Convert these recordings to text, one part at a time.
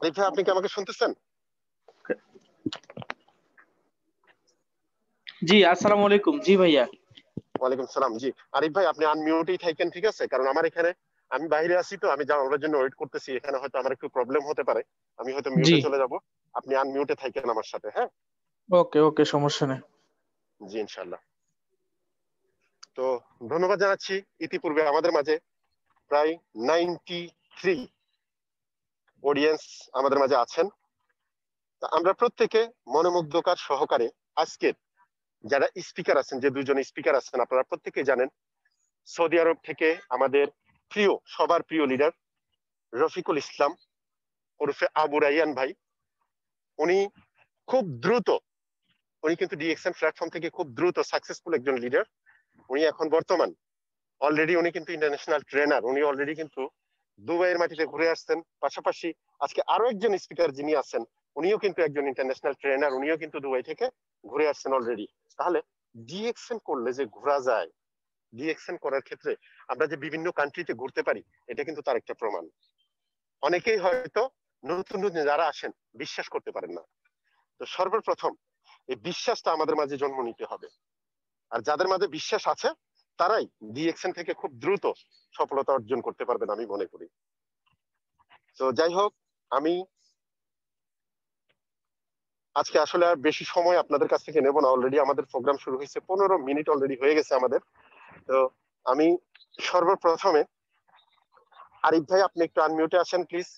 আরিফ ভাই, আপনি কি আমাকে শুনতেছেন? জি, আসসালামু আলাইকুম। জি ভাইয়া। ওয়ালাইকুম সালাম। জি আরিফ ভাই, আপনি আনমিউটেই থাকেন, ঠিক আছে? কারণ আমার এখানে, আমি বাইরে আছি, তো আমি যাওয়ার জন্য ওয়েট করতেছি। এখানে হয়তো আমার একটু প্রবলেম হতে পারে, আমি হয়তো জি, মিউটে চলে যাব। আপনি আনমিউটে থাকেন আমার সাথে, হ্যাঁ? ওকে ওকে, সমস্যা নেই। জি ইনশাল্লাহ। তো ধন্যবাদ জানাচ্ছি। ইতিপূর্বে আমাদের মাঝে প্রায় 93 অডিয়েন্স আমাদের মাঝে আছেন। তা আমরা প্রত্যেকে মনোমুগ্ধকর সহকারে আজকের যারা স্পিকার আছেন, যে দুজন স্পিকার আছেন, আপনারা প্রত্যেকেই জানেন, সৌদি আরব থেকে আমাদের প্রিয়, সবার প্রিয় লিডার রফিকুল ইসলাম ওরফে আবু রাইয়ান ভাই। উনি খুব দ্রুত, উনি কিন্তু ডিএক্সএন প্ল্যাটফর্ম থেকে খুব দ্রুত সাকসেসফুল একজন লিডার। উনি এখন বর্তমান অলরেডি, উনি কিন্তু ইন্টারন্যাশনাল ট্রেনার। উনি অলরেডি কিন্তু দুবাইয়ের মাটিতে ঘুরে আসছেন। পাশাপাশি আজকে আরো একজন স্পিকার যিনি আছেন, উনিও কিন্তু একজন ইন্টারন্যাশনাল ট্রেনার, উনিও কিন্তু দুবাই থেকে ঘুরে আসছেন অলরেডি। তাহলে ডিএক্সএন করলে যে ঘোরা যায়, ডিএক্সএন করার ক্ষেত্রে আমরা যে বিভিন্ন কান্ট্রিতে ঘুরতে পারি, এটা কিন্তু তার একটা প্রমাণ। অনেকেই হয়তো নতুন নতুন যারা আসেন বিশ্বাস করতে পারেন না। তো সর্বপ্রথম এই বিশ্বাসটা আমাদের মাঝে জন্ম নিতে হবে। আর যাদের মাঝে বিশ্বাস আছে, তারাই ডিএক্সএন থেকে খুব দ্রুত সফলতা অর্জন করতে পারবেন আমি মনে করি। তো যাই হোক, আমি আজকে আসলে আর বেশি সময় আপনাদের কাছ থেকে নেব না। অলরেডি আমাদের প্রোগ্রাম শুরু হয়েছে, 15 মিনিট অলরেডি হয়ে গেছে আমাদের। তো আমি সর্বপ্রথমে, আরিফ ভাই আপনি একটু আনমিউটে আসেন প্লিজ।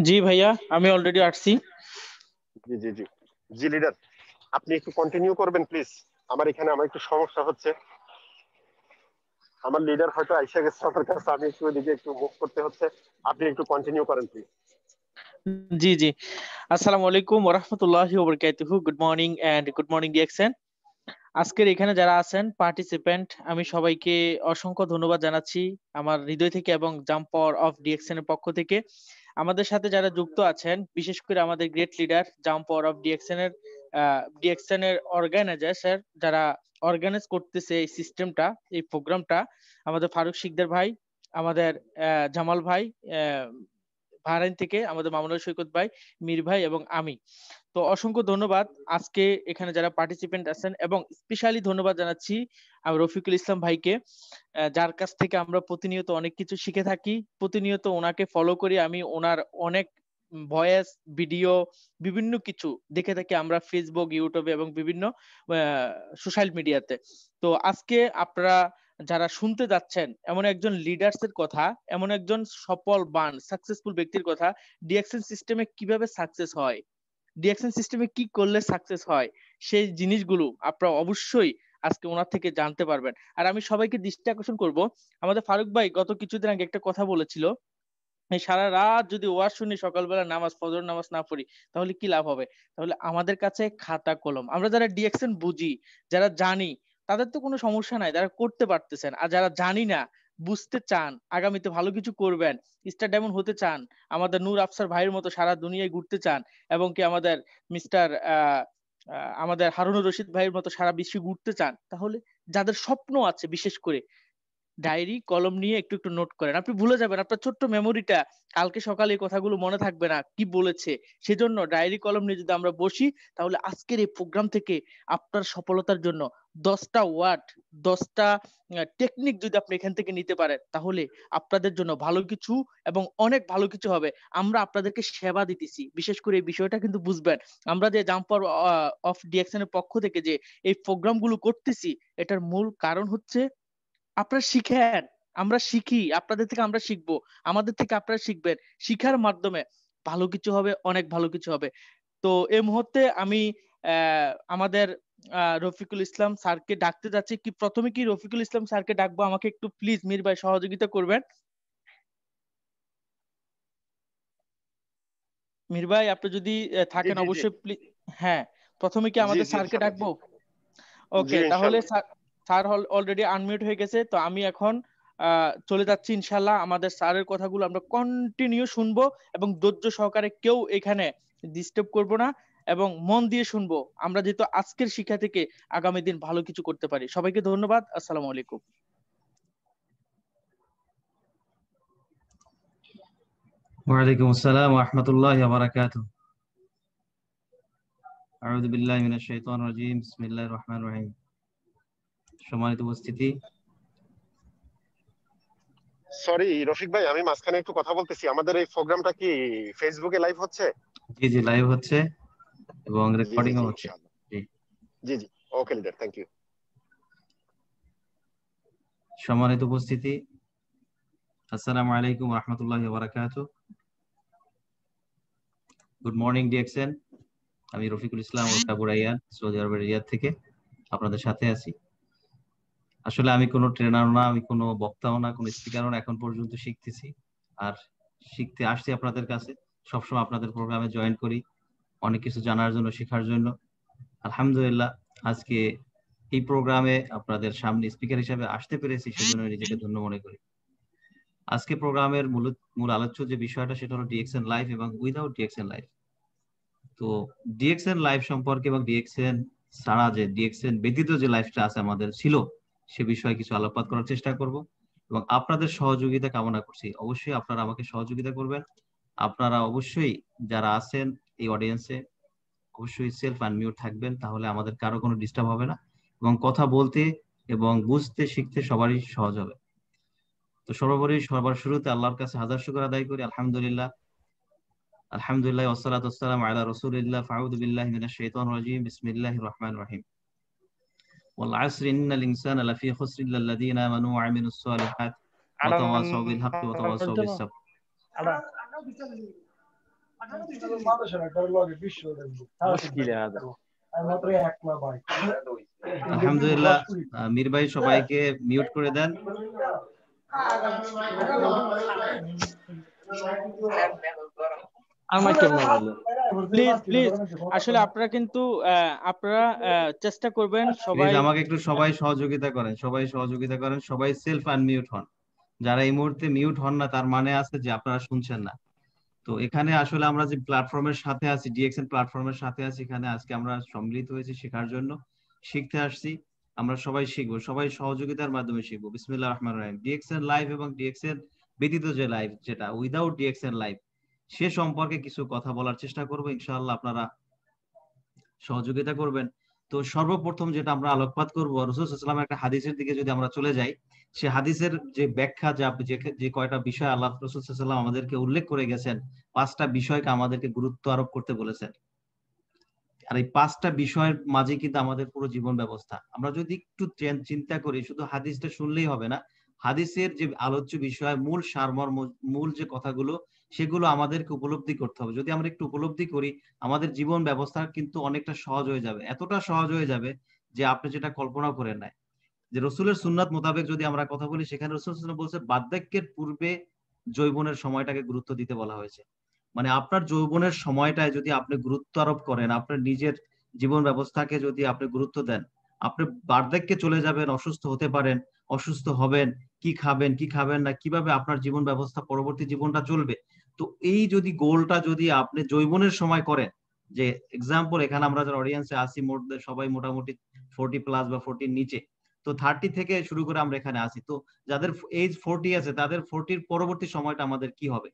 জি ভাইয়া, আমি অলরেডি আসছি। জি জি জি। জি লিডার, আপনি একটু কন্টিনিউ করবেন প্লিজ। আমার এখানে আমার একটু সমস্যা হচ্ছে, আমার লিডার হয়তো আইসা গেছে আমার কাছে, আমি একটু এদিকে একটু মুভ করতে হচ্ছে। আপনি একটু কন্টিনিউ করেন প্লিজ। জি জি, আসসালামু আলাইকুম ওয়া রাহমাতুল্লাহি ওয়া বারাকাতুহু। Good morning and good morning DXN. আজকের এখানে যারা আছেন পার্টিসিপেন্ট, আমি সবাইকে অসংখ্য ধন্যবাদ জানাচ্ছি আমার হৃদয় থেকে এবং জাম্প পাওয়ার অফ ডিএক্সএন এর পক্ষ থেকে। আমাদের সাথে যারা যুক্ত আছেন, বিশেষ করে আমাদের great leader jump power of DXN এর অর্গানাইজার স্যার, যারা অর্গানাইজ করতেছে এই সিস্টেমটা, এই প্রোগ্রামটা, আমাদের ফারুক শিকদার ভাই, আমাদের জামাল ভাই, আহ, বাহরাইন থেকে আমাদের মামুনুল সৈকত ভাই, মীর ভাই এবং আমি। তো অসংখ্য ধন্যবাদ আজকে এখানে যারা পার্টিসিপেন্ট আছেন, এবং স্পেশালি ধন্যবাদ জানাচ্ছি আমি রফিকুল ইসলাম ভাইকে, যার কাছ থেকে আমরা প্রতিনিয়ত অনেক কিছু শিখে থাকি। প্রতিনিয়ত ওনাকে ফলো করি আমি, ওনার অনেক ভয়েস, ভিডিও, বিভিন্ন কিছু দেখে থাকি আমরা ফেসবুক, ইউটিউবে এবং বিভিন্ন সোশ্যাল মিডিয়াতে। তো আজকে আপনারা যারা শুনতে যাচ্ছেন এমন একজন লিডার্স এর কথা, এমন একজন সফল বান সাকসেসফুল ব্যক্তির কথা, ডিএক্সএন সিস্টেমে কিভাবে সাকসেস হয়, ডিএকশন সিস্টেমে কি করলে সাকসেস হয়, সেই জিনিসগুলো আপনারা অবশ্যই আজকে ওনার থেকে জানতে পারবেন। আর আমি সবাইকে দৃষ্টি আকর্ষণ করব, আমাদের ফারুক ভাই গত কিছুদিন আগে একটা কথা বলেছিল, এই সারা রাত যদি ওয়াজ শুনি, সকালবেলা নামাজ, ফজর নামাজ না পড়ি, তাহলে কি লাভ হবে? তাহলে আমাদের কাছে খাতা কলম, আমরা যারা ডিএকশন বুঝি, যারা জানি, তাদের তো কোনো সমস্যা নাই, যারা করতে পারতেছেন। আর যারা জানি না, বুঝতে চান, আগামীতে ভালো কিছু করবেন, স্টার ডায়মন্ড হতে চান, আমাদের নূর আফসার ভাইয়ের মতো সারা দুনিয়ায় ঘুরতে চান, এবং কি আমাদের মিস্টার আমাদের হারুনুর রশিদ ভাইয়ের মতো সারা বিশ্বে ঘুরতে চান, তাহলে যাদের স্বপ্ন আছে, বিশেষ করে ডায়েরি কলম নিয়ে একটু একটু নোট করেন। আপনি ভুলে যাবেন, আপনার ছোট্ট মেমোরিটা কালকে সকালে এই কথাগুলো মনে থাকবে না কি বলেছে। সেজন্য ডায়েরি কলম নিয়ে যদি আমরা বসি, তাহলে আজকের এই প্রোগ্রাম থেকে আপনার সফলতার জন্য 10টা ওয়ার্ড, 10টা টেকনিক যদি আপনি এখান থেকে নিতে পারেন, তাহলে আপনাদের জন্য ভালো কিছু এবং অনেক ভালো কিছু হবে। আমরা আপনাদেরকে সেবা দিতেছি, বিশেষ করে এই বিষয়টা কিন্তু বুঝবেন। আমরা যে জাম্পার অফ ডিএকশন এর পক্ষ থেকে যে এই প্রোগ্রামগুলো করতেছি, এটার মূল কারণ হচ্ছে আপনারা শিখেন, আমরা শিখি, আপনাদের থেকে আমরা শিখবো, আমাদের থেকে আপনারা শিখবেন। শিখার মাধ্যমে ভালো কিছু হবে, অনেক ভালো কিছু হবে। তো এই মুহূর্তে আমি আমাদের রফিকুল ইসলাম স্যারকে ডাকতে যাচ্ছি। কি প্রথমে কি রফিকুল ইসলাম স্যারকে ডাকবো? আমাকে একটু প্লিজ মীর ভাই সহযোগিতা করবেন। মীর ভাই আপনি যদি জি থাকেন জি জি। অবশ্যই প্লিজ। হ্যাঁ, প্রথমে কি জি আমাদের জি স্যারকে ইনশাল্লাহ, জি। ডাকবো? জি ওকে, তাহলে ইনশাল্লাহ। স্যার, স্যার অলরেডি আনমিউট হয়ে গেছে, তো আমি এখন চলে যাচ্ছি ইনশাল্লাহ। আমাদের স্যারের কথাগুলো আমরা কন্টিনিউ শুনবো, এবং ধৈর্য সহকারে কেউ এখানে ডিস্টার্ব করব না, এবং মন দিয়ে শুনবো। আমরা যেহেতু আজকের শিক্ষা থেকে আগামী দিন ভালো কিছু করতে পারি। সবাইকে ধন্যবাদ। আসসালামু আলাইকুম। ওয়ালাইকুম আসসালাম ওয়া রাহমাতুল্লাহি ওয়া বারাকাতুহু। আউযু বিল্লাহি মিনাশ শাইতানির রাজীম। বিসমিল্লাহির রহমানির রহিম। সম্মানিত উপস্থিতি, সরি রফিক ভাই, আমি মাঝখানে একটু কথা বলতেছি। আমাদের এই প্রোগ্রামটা কি ফেসবুকে লাইভ হচ্ছে? জি জি লাইভ হচ্ছে এবং জি জি রেকর্ডিংও জি, হচ্ছে। ইনশাআল্লাহ। জি, জি জি, ওকে লিডার, থ্যাংক ইউ। সম্মানিত উপস্থিতি, আসসালামু আলাইকুম ওয়া রাহমাতুল্লাহি ওয়া বারাকাতুহু। Good morning DXN. আমি রফিকুল ইসলাম ওরফে আবু রায়্যান, সৌদি আরবের রিয়াদ থেকে আপনাদের সাথে আছি। আসলে আমি কোনো ট্রেনার না, আমি কোনো বক্তাও না, কোনো স্পিকারও না, এখন পর্যন্ত শিখতেছি আর শিখতে আসছি আপনাদের কাছে। সবসময় আপনাদের প্রোগ্রামে জয়েন করি অনেক কিছু জানার জন্য, শেখার জন্য। আলহামদুলিল্লাহ, আজকে এই প্রোগ্রামে আপনাদের সামনে স্পিকার হিসেবে আসতে পেরেছি, সেজন্য নিজেকে ধন্য মনে করি। আজকে প্রোগ্রামের মূল আলোচ্য যে বিষয়টা, সেটা হলো ডিএক্সএন লাইভ এবং উইদাউট ডিএক্সএন লাইভ। তো ডিএক্সএন লাইভ সম্পর্কে এবং ডিএক্সএন ছাড়া যে ডিএক্সএন ব্যতীত যে লাইফটা আছে আমাদের ছিল, সে বিষয়ে কিছু আলোকপাত করার চেষ্টা করব এবং আপনাদের সহযোগিতা কামনা করছি। অবশ্যই আপনারা আমাকে সহযোগিতা করবেন। আপনারা অবশ্যই যারা আছেন এই অডিয়েন্সে অবশ্যই সেলফ আনমিউট থাকবেন, তাহলে আমাদের কারো কোনো ডিস্টার্ব হবে না এবং কথা বলতে এবং বুঝতে শিখতে সবারই সহজ হবে। তো সর্বোপরি সবার শুরুতে আল্লাহর কাছে হাজার শুকর আদায় করি। আলহামদুলিল্লাহ আলহামদুলিল্লাহ ওয়াসসালাতু ওয়াসসালামু আলা রাসূলিল্লাহ। ফাউযু বিল্লাহি মিনাশ শাইতানির রাজীম। বিসমিল্লাহির রহমানির রহিম। ওয়াল আসরি ইন্নাল ইনসানা লাফী খুসর ইল্লা আল্লাযীনা আমানু ওয়া আমিলুস সালিহাত ওয়া তাওয়াসাউ বিল হাক্কি ওয়া তাওয়াসাউ বিস সাবর। আলহামদুলিল্লাহ, মীর ভাই সবাইকে মিউট করে দেন। প্লিজ প্লিজ, আসলে আপনারা কিন্তু চেষ্টা করবেন প্লিজ সবাই। আমাকে একটু সবাই সহযোগিতা করেন, সবাই সহযোগিতা করেন, সবাই সেলফ আনমিউট হন। যারা এই মুহূর্তে মিউট হন না, তার মানে আছে যে আপনারা শুনছেন না। তো এখানে আসলে আমরা যে প্ল্যাটফর্মের সাথে আছি, ডিএক্সএন প্ল্যাটফর্মের সাথে আছি, এখানে আজকে আমরা সম্মিলিত হয়েছি শেখার জন্য, শিখতে আসছি। আমরা সবাই শিখবো, সবাই সহযোগিতার মাধ্যমে শিখবো। বিসমিল্লাহির রহমানির রহিম। ডিএক্সএন লাইভ এবং ডিএক্সএন ব্যতীত যে লাইভ, যেটা উইদাউট ডিএক্সএন লাইভ, সে সম্পর্কে কিছু কথা বলার চেষ্টা করবো। ইনশাআল্লাহ আপনারা সহযোগিতা করবেন। তো সর্বপ্রথম যেটা আমরা আলোকপাত করবো, রাসূল সাল্লাল্লাহু আলাইহি ওয়াসাল্লামের একটা হাদিসের দিকে যদি আমরা চলে যাই, সে হাদিসের যে ব্যাখ্যা, যে কয়টা বিষয় আল্লাহ রাসূল সাল্লাল্লাহু আলাইহি ওয়াসাল্লাম আমাদেরকে উল্লেখ করে গেছেন, 5টা বিষয়কে আমাদেরকে গুরুত্ব আরোপ করতে বলেছেন। আর এই 5টা বিষয়ের মাঝে কিন্তু আমাদের পুরো জীবন ব্যবস্থা। আমরা যদি একটু চিন্তা করি, শুধু হাদিসটা শুনলেই হবে না, হাদিসের যে আলোচ্য বিষয়, মূল সারমর্ম, মূল যে কথাগুলো, সেগুলো আমাদেরকে উপলব্ধি করতে হবে। যদি আমরা একটু উপলব্ধি করি, আমাদের জীবন ব্যবস্থা কিন্তু অনেকটা সহজ হয়ে যাবে। এতটা সহজ হয়ে যাবে যে আপনি যেটা কল্পনা করেন নাই। যে রসুলের সুন্নাত মোতাবেক যদি আমরা কথা বলি, সেখানে রসুল সাল্লাল্লাহু আলাইহি ওয়াসাল্লাম বলছে বার্ধক্যের পূর্বে যৌবনের সময়টাকে গুরুত্ব দিতে বলা হয়েছে। মানে আপনার যৌবনের সময়টায় যদি আপনি গুরুত্ব আরোপ করেন, আপনার নিজের জীবন ব্যবস্থাকে যদি আপনি গুরুত্ব দেন, আপনি বার্ধক্যে চলে যাবেন, অসুস্থ হতে পারেন, অসুস্থ হবেন, কি খাবেন কি খাবেন না, কিভাবে আপনার জীবন ব্যবস্থা পরবর্তী জীবনটা চলবে। তো এই যদি গোলটা যদি আপনি যৌবনের সময় করেন, যে এক্সাম্পল এখানে আমরা যারা অডিয়েন্সে আসি, সবাই মোটামুটি 40 প্লাস বা 40 নিচে, তো 30 থেকে শুরু করে আমরা এখানে আসি। তো যাদের এজ 40 আছে, তাদের 40 পরবর্তী সময়টা আমাদের কি হবে।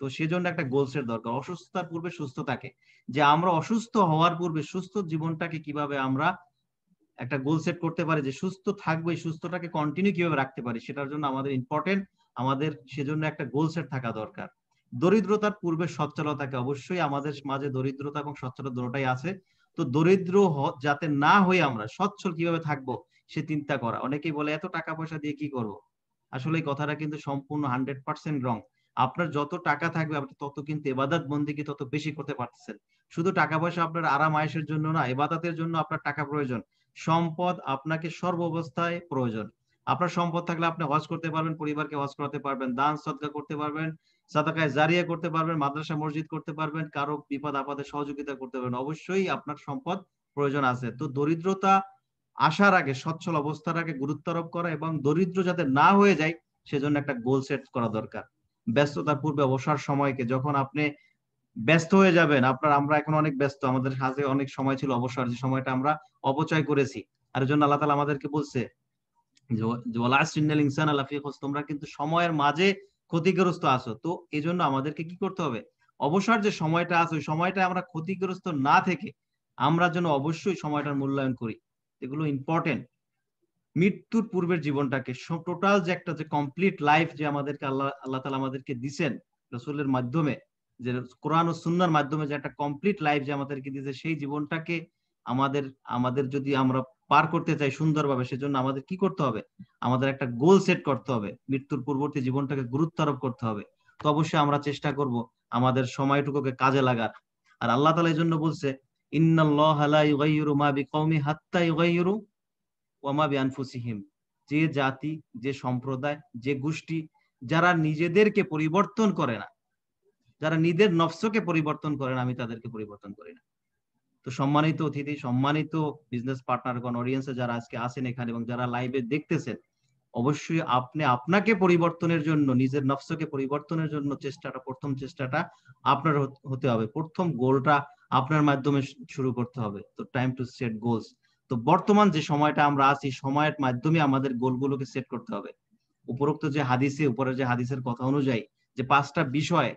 তো সেজন্য একটা গোলসের দরকার, অসুস্থতার পূর্বে সুস্থ থাকে, যে আমরা অসুস্থ হওয়ার পূর্বে সুস্থ জীবনটাকে কিভাবে আমরা একটা গোল সেট করতে পারি, যে সুস্থ থাকবো, এই সুস্থটাকে কন্টিনিউ কিভাবে রাখতে পারি, সেটার জন্য আমাদের ইম্পর্টেন্ট, আমাদের সেজন্য একটা গোল সেট থাকা দরকার। দরিদ্রতার পূর্বে সচ্ছলতাকে, অবশ্যই আমাদের মাঝে দরিদ্রতা এবং সচ্ছলতা দুটোটাই আছে। তো দরিদ্র যাতে না হয়ে আমরা সচ্ছল কিভাবে থাকবো সে চিন্তা করা। অনেকেই বলে এত টাকা পয়সা দিয়ে কি করব। আসলে এই কথাটা কিন্তু সম্পূর্ণ 100% রং। আপনার যত টাকা থাকবে, আপনি তত কিন্তু ইবাদত বন্দেগী তত বেশি করতে পারতেছেন। শুধু টাকা পয়সা আপনার আরাম আয়েশের জন্য না, ইবাদতের জন্য আপনার টাকা প্রয়োজন। সম্পদ আপনাকে সর্ব অবস্থায় প্রয়োজন। আপনার সম্পদ থাকলে আপনি হজ করতে পারবেন, পরিবারকে হজ করাতে পারবেন, দান সদকা করতে পারবেন, সাদাকায়ে জারিয়া করতে পারবেন, মাদ্রাসা মসজিদ করতে পারবেন, কারো বিপদ আপদে সহযোগিতা করতে পারবেন। অবশ্যই আপনার সম্পদ প্রয়োজন আছে। তো দরিদ্রতা আসার আগে, সচ্ছল অবস্থার আগে গুরুত্ব আরোপ করা এবং দরিদ্র যাতে না হয়ে যায় সেজন্য একটা গোল সেট করা দরকার। ব্যস্ততার পূর্বে অবসর সময়কে, যখন আপনি ব্যস্ত হয়ে যাবেন, আমরা এখন অনেক ব্যস্ত, আমাদের হাতে অনেক সময় ছিল অবসর, যে সময়টা আমরা অপচয় করেছি। আর এর জন্য আল্লাহ তাআলা আমাদেরকে বলছে, তোমরা কিন্তু সময়ের মাঝে ক্ষতিগ্রস্ত আছো। তো এই জন্য আমাদেরকে কি করতে হবে, অবসর যে সময়টা আছে ওই সময়টা আমরা ক্ষতিগ্রস্ত না থেকে আমরা যেন অবশ্যই সময়টার মূল্যায়ন করি, এগুলো ইম্পর্টেন্ট। মৃত্যুর পূর্বের জীবনটাকে টোটাল যে একটা যে কমপ্লিট লাইফ যে আমাদেরকে আল্লাহ তাআলা আমাদেরকে দিছেন রাসূলের মাধ্যমে, যে কোরআন ও সুন্নাহর মাধ্যমে যে একটা কমপ্লিট লাইফ যে আমাদেরকে দিয়েছে, সেই জীবনটাকে আমাদের আমাদের যদি আমরা পার করতে চাই সুন্দরভাবে, সেজন্য আমাদের কি করতে হবে, আমাদের একটা গোল সেট করতে হবে, মৃত্যুর পূর্ববর্তী জীবনটাকে গুরুত্ব আরোপ করতে হবে। তো অবশ্যই আমরা চেষ্টা করব আমাদের সময়টুকুকে কাজে লাগার। আর আল্লাহ তাআলা এই জন্য বলছে, ইন্নাল্লাহা লা ইউগাইয়িরু মা বিকওমি হাত্তা ইউগাইয়িরু ওয়ামা বিআনফুসিহিম, যে জাতি, যে সম্প্রদায়, যে গোষ্ঠী যারা নিজেদেরকে পরিবর্তন করে না, যারা নিজের নফসকে পরিবর্তন করে না, আমি তাদেরকে পরিবর্তন করি না। তো সম্মানিত অতিথি, সম্মানিত বিজনেস পার্টনারগণ, অডিয়েন্সে যারা আজকে আছেন এখানে এবং যারা লাইভে দেখতেছেন, অবশ্যই আপনি আপনাকে পরিবর্তনের জন্য, নিজের নফসকে পরিবর্তনের জন্য প্রথম চেষ্টাটা আপনার হতে হবে। প্রথম গোলটা আপনার মাধ্যমে শুরু করতে হবে। তো টাইম টু সেট গোলস। তো বর্তমান যে সময়টা আমরা আছি, সময়ের মাধ্যমে আমাদের গোলগুলোকে সেট করতে হবে। উপরোক্ত যে উপরের যে হাদিসের কথা অনুযায়ী যে 5টা বিষয়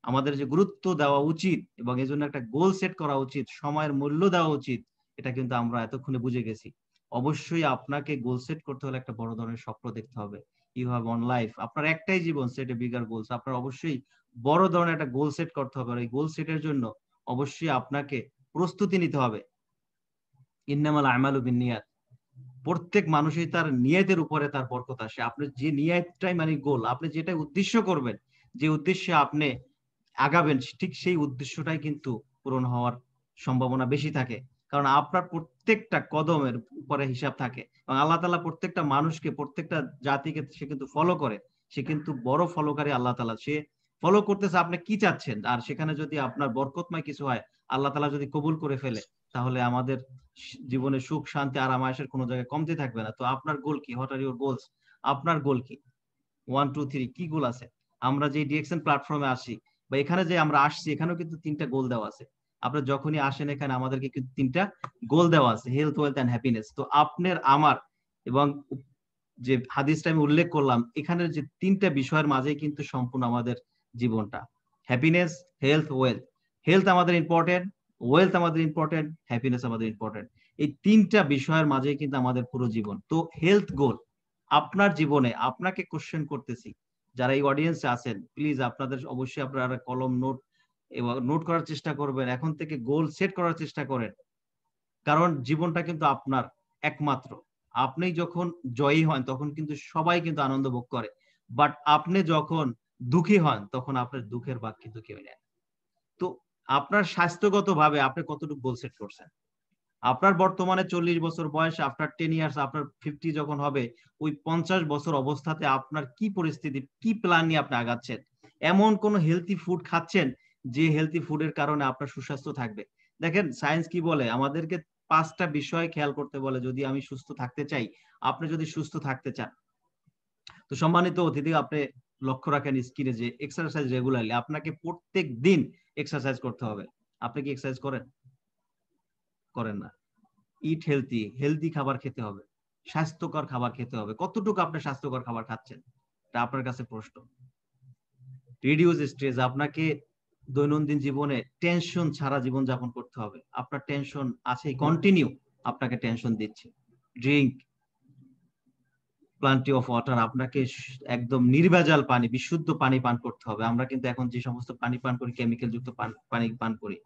আমাদের যে গুরুত্ব দেওয়া উচিত এবং এই জন্য একটা গোল সেট করা উচিত, সময়ের মূল্য দেওয়া উচিত, এটা কিন্তু আমরা এতক্ষণে বুঝে গেছি। অবশ্যই আপনাকে গোল সেট করতে হলে একটা বড় ধরনের স্বপ্ন দেখতে হবে। ইউ হ্যাভ ওয়ান লাইফ, আপনার একটাই জীবন, সেট এ বিগার গোলস। আপনার অবশ্যই বড় ধরনের একটা গোল সেট করতে হবে। আর এই গোল সেটের জন্য অবশ্যই আপনাকে প্রস্তুতি নিতে হবে। ইন্নামাল আমালু বিন্নিয়াত, প্রত্যেক মানুষই তার নিয়তের উপরে তার বরকত আসে। আপনি যে নিয়তটাই মানে গোল, আপনি যেটা উদ্দেশ্য করবেন, যে উদ্দেশ্যে আপনি আগাবেন, ঠিক সেই উদ্দেশ্যটাই কিন্তু পূরণ হওয়ার সম্ভাবনা বেশি থাকে। কারণ আপনার প্রত্যেকটা কদমের উপরে হিসাব থাকে এবং আল্লাহ তাআলা প্রত্যেকটা মানুষকে, প্রত্যেকটা জাতিকে সে কিন্তু ফলো করে। সে কিন্তু বড় ফলোকারী আল্লাহ তাআলা। সে ফলো করতেছে আপনি কি চাচ্ছেন, আর সেখানে যদি আপনার বরকতময় কিছু হয়, আল্লাহ তাআলা যদি কবুল করে ফেলে, তাহলে আমাদের জীবনে সুখ শান্তি আরাম আয়েশের কোনো জায়গায় কমতি থাকবে না। তো আপনার গোল কি? What are your goals? আপনার গোল কি? 1 2 3 কি গোল আছে? আমরা যে ডিএক্সএন প্ল্যাটফর্মে আসি বা এখানে যে আমরা আসছি, এখানেও কিন্তু 3টা গোল দেওয়া আছে। আপনারা যখনই আসেন এখানে আমাদেরকে কিন্তু 3টা গোল দেওয়া আছে, হেলথ, ওয়েলথ এন্ড হ্যাপিনেস। তো আপনার আমার এবং যে হাদিসটা আমি উল্লেখ করলাম, এখানের যে 3টা বিষয়ের মাঝেই কিন্তু সম্পূর্ণ আমাদের জীবনটা। Happiness, health, wealth. হেলথ আমাদের ইম্পর্টেন্ট, ওয়েলথ আমাদের ইম্পর্টেন্ট, হ্যাপিনেস আমাদের ইম্পর্টেন্ট। এই 3টা বিষয়ের মাঝেই কিন্তু আমাদের পুরো জীবন। তো হেলথ গোল আপনার জীবনে, আপনাকে কোশ্চেন করতেছি, যারা এই অডিয়েন্সে আছেন, প্লিজ আপনাদের অবশ্যই আপনারা কলম নোট এবং নোট করার চেষ্টা করবেন। এখন থেকে গোল সেট করার চেষ্টা করেন, কারণ জীবনটা কিন্তু আপনার একমাত্র। আপনি যখন জয়ী হন তখন কিন্তু সবাই কিন্তু আনন্দ ভোগ করে, বাট আপনি যখন দুঃখী হন তখন আপনার দুঃখের ভাগ কিন্তু কেউ নেয়। তো আপনার স্বাস্থ্যগত ভাবে আপনি কতটুকু গোল সেট করছেন? আপনার বর্তমানে 40 বছর বয়স, আফটার 10 ইয়ার্স আপনার 50 যখন হবে, ওই 50 বছর অবস্থাতে আপনার কি পরিস্থিতি, কি প্ল্যান নিয়ে আপনি আগাচ্ছেন? এমন কোন হেলথি ফুড খাচ্ছেন যে হেলথি ফুডের কারণে আপনার সুস্বাস্থ্য থাকবে? দেখেন সায়েন্স কি বলে, আমাদেরকে 5টা বিষয় খেয়াল করতে বলে যদি আমি সুস্থ থাকতে চাই। আপনি যদি সুস্থ থাকতে চান, তো সম্মানিত অতিথি, আপনি লক্ষ্য রাখেন স্ক্রিনে যে এক্সারসাইজ রেগুলারলি, আপনাকে প্রত্যেক দিন এক্সারসাইজ করতে হবে। আপনি কি এক্সারসাইজ করেন? করেন না। ইট হেলথি, হেলথি খাবার খেতে হবে, স্বাস্থ্যকর খাবার খেতে হবে। কতটুকু আপনি স্বাস্থ্যকর খাবার খাচ্ছেন, এটা আপনার কাছে প্রশ্ন। রিডিউস স্ট্রেস, আপনাকে দৈনন্দিন জীবনে টেনশন ছাড়া জীবন যাপন করতে হবে। আপনার টেনশন আছেই, কন্টিনিউ আপনাকে টেনশন দিচ্ছে। ড্রিঙ্ক প্লান্টি অফ ওয়াটার, আপনাকে একদম নির্ভেজাল পানি, বিশুদ্ধ পানি পান করতে হবে। আমরা কিন্তু এখন যে সমস্ত পানি পান করি, কেমিক্যাল যুক্ত পানি পান করি।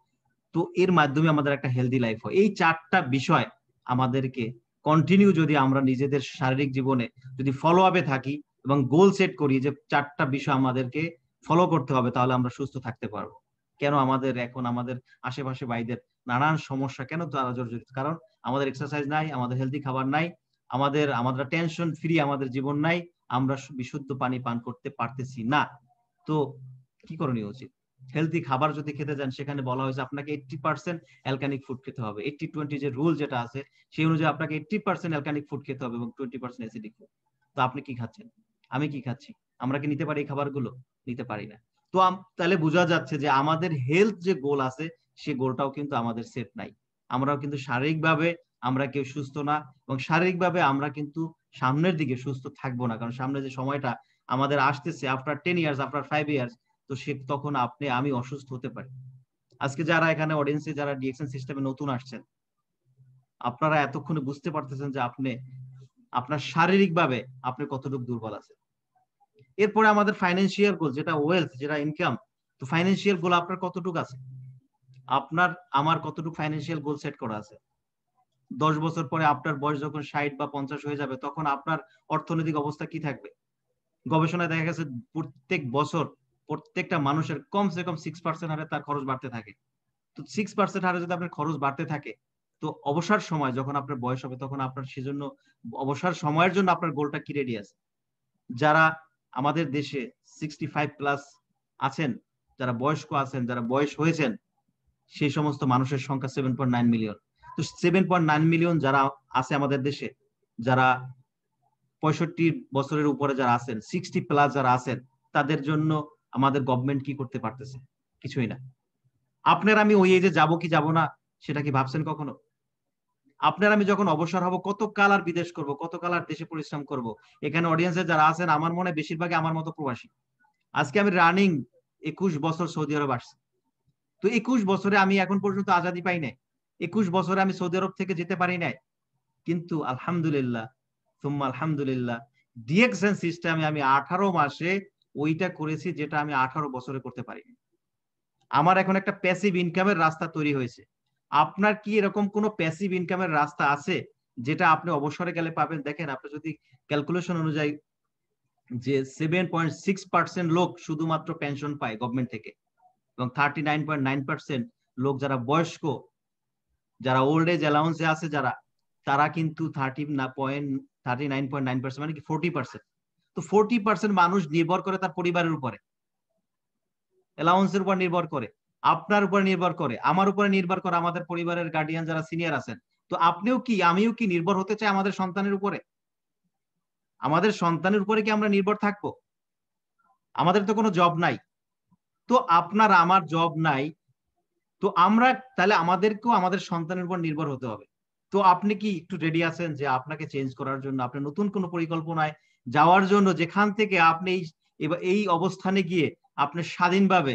তো এর মাধ্যমে আমাদের একটা হেলদি লাইফ হয়। এই 4টা বিষয় আমাদেরকে কন্টিনিউ, যদি আমরা নিজেদের শারীরিক জীবনে যদি ফলো আপে থাকি এবং গোল সেট করি যে 4টা বিষয় আমাদেরকে ফলো করতে হবে, তাহলে আমরা সুস্থ থাকতে পারবো। কেন আমাদের এখন আমাদের আশেপাশে ভাইদের নানান সমস্যা কেন তারা জর্জরিত? কারণ আমাদের এক্সারসাইজ নাই, আমাদের হেলদি খাবার নাই, আমাদের টেনশন ফ্রি আমাদের জীবন নাই, আমরা বিশুদ্ধ পানি পান করতে পারতেছি না। তো কি করণীয় উচিত? হেলদি খাবার যদি খেতে যান, সেখানে বলা হয়েছে আপনাকে 80% অ্যালকানিক ফুড খেতে হবে। 80-20 যে রুল যেটা আছে, সেই অনুযায়ী আপনাকে 80% অ্যালকানিক ফুড খেতে হবে এবং 20% অ্যাসিডিক ফুড। তো আপনি কি খাচ্ছেন? আমি কি খাচ্ছি? আমরা কি নিতে পারি এই খাবারগুলো? নিতে পারি না। তো তাহলে বোঝা যাচ্ছে যে আমাদের হেলথ যে গোল আছে, সে গোলটাও কিন্তু আমাদের সেট নাই। আমরাও কিন্তু শারীরিকভাবে আমরা কেউ সুস্থ না, এবং শারীরিকভাবে আমরা কিন্তু সামনের দিকে সুস্থ থাকবো না, কারণ সামনে যে সময়টা আমাদের আসতেছে আফটার 10 ইয়ার্স, আফটার 5 ইয়ার্স, তো সে তখন আমি অসুস্থ হতে পারি। আজকে যারা এখানে অডিয়েন্সে যারা ডিএক্সএন সিস্টেমে নতুন আসছেন, আপনারা এতক্ষণে বুঝতে পারতেছেন যে আপনার শারীরিকভাবে আপনি কতটুকু দুর্বল আছেন। এরপরে আমাদের ফাইন্যান্সিয়াল গোল, যেটা ওয়েলথ, যেটা ইনকাম, তো ফাইন্যান্সিয়াল গোল আপনার কতটুকু আছে? আমার কতটুকু ফাইন্যান্সিয়াল গোল সেট করা আছে? 10 বছর পরে আপনার বয়স যখন 60 বা 50 হয়ে যাবে, তখন আপনার অর্থনৈতিক অবস্থা কি থাকবে? গবেষণায় দেখা গেছে প্রত্যেক বছর প্রত্যেকটা মানুষের কমসে কম 6% হারে তার খরচ বাড়তে থাকে। তো 6% হারে যদি আপনার খরচ বাড়তে থাকে, তো অবসর সময় যখন আপনার বয়স হবে, তখন আপনার সেজন্য অবসর সময়ের জন্য আপনার গোলটা কি রেডি আছে? যারা আমাদের দেশে 65 প্লাস আছেন, যারা বয়স্ক আছেন, যারা বয়স হয়েছেন, সেই সমস্ত মানুষের সংখ্যা 7.9 মিলিয়ন। তো 7.9 মিলিয়ন যারা আছে আমাদের দেশে, যারা 65 বছরের উপরে যারা আছেন, 60 প্লাস যারা আছেন, তাদের জন্য আমাদের গভর্নমেন্ট কি করতে পারতেছে? কিছুই না। আপনার আমি ওই এজে যাবো কি যাব না, সেটা কি ভাবছেন কখনো? আপনার আমি যখন অবসর হব, কত কাল আর বিদেশ করব, কত কাল আর দেশে পরিশ্রম করব? এখানে অডিয়েন্সে যারা আছেন, আমার মনে হয় বেশিরভাগই আমার মতো প্রবাসী। আজকে আমি রানিং 21 বছর সৌদি আরব আসছি। তো 21 বছরে আমি এখন পর্যন্ত আজাদি পাই নাই। 21 বছরে আমি সৌদি আরব থেকে যেতে পারি নাই। কিন্তু আলহামদুলিল্লাহ, সুম্মা আলহামদুলিল্লাহ, ডিএক্সএন সিস্টেমে আমি 18 মাসে ওইটা করেছি যেটা আমি 18 বছরে করতে পারি। আমার এখন একটা প্যাসিভ ইনকামের রাস্তা তৈরি হয়েছে। আপনার কি এরকম কোনো প্যাসিভ ইনকামের রাস্তা আছে যেটা আপনি অবসরে গেলে পাবেন? দেখেন, আপনি যদি ক্যালকুলেশন অনুযায়ী যে 7.6% লোক শুধুমাত্র পেনশন পায় গভর্নমেন্ট থেকে, এবং 39.9% লোক যারা বয়স্ক, যারা ওল্ড এজ অ্যালাউন্সে আছে যারা, তারা কিন্তু 39.9% মানে কি 40%। তো 40% মানুষ নির্ভর করে তার পরিবারের উপরে, অ্যালাউন্সের উপর নির্ভর করে, আপনার উপর নির্ভর করে, আমার উপরে নির্ভর করে, আমাদের পরিবারের গার্ডিয়ান যারা সিনিয়র আছেন। তো আমিও কি নির্ভর হতে চাই আমাদের সন্তানের উপরে? আমাদের সন্তানের উপরে কি আমরা নির্ভর থাকবো? আমাদের তো কোনো জব নাই। তো আপনার আমার জব নাই, তো আমরা তাহলে আমাদেরকেও আমাদের সন্তানের উপর নির্ভর হতে হবে। তো আপনি কি একটু রেডি আছেন যে আপনাকে চেঞ্জ করার জন্য, আপনি নতুন কোনো পরিকল্পনায় যাওয়ার জন্য, যেখান থেকে আপনি এই অবস্থানে গিয়ে আপনি স্বাধীনভাবে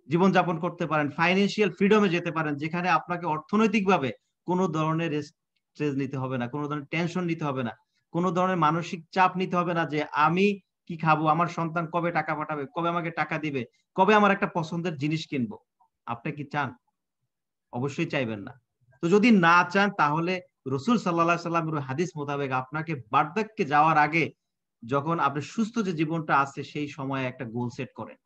জীবনযাপন করতে পারেন, ফাইন্যান্সিয়াল ফ্রিডমে যেতে পারেন, যেখানে আপনাকে অর্থনৈতিকভাবে কোনো ধরনের স্ট্রেস নিতে হবে না, কোনো ধরনের টেনশন নিতে হবে না, কোনো ধরনের মানসিক চাপ নিতে হবে না যে আমি কি খাবো, আমার সন্তান কবে টাকা পাঠাবে, কবে আমাকে টাকা দিবে, কবে আমার একটা পছন্দের জিনিস কিনবো? আপনি কি চান? অবশ্যই চাইবেন না। তো যদি না চান, তাহলে রসুল সাল্লাল্লাহু সাল্লামের হাদিস মোতাবেক আপনাকে বার্ধক্যে যাওয়ার আগে, যখন আপনি সুস্থ যে জীবনটা আছে, সেই সময়ে একটা গোল সেট করেন।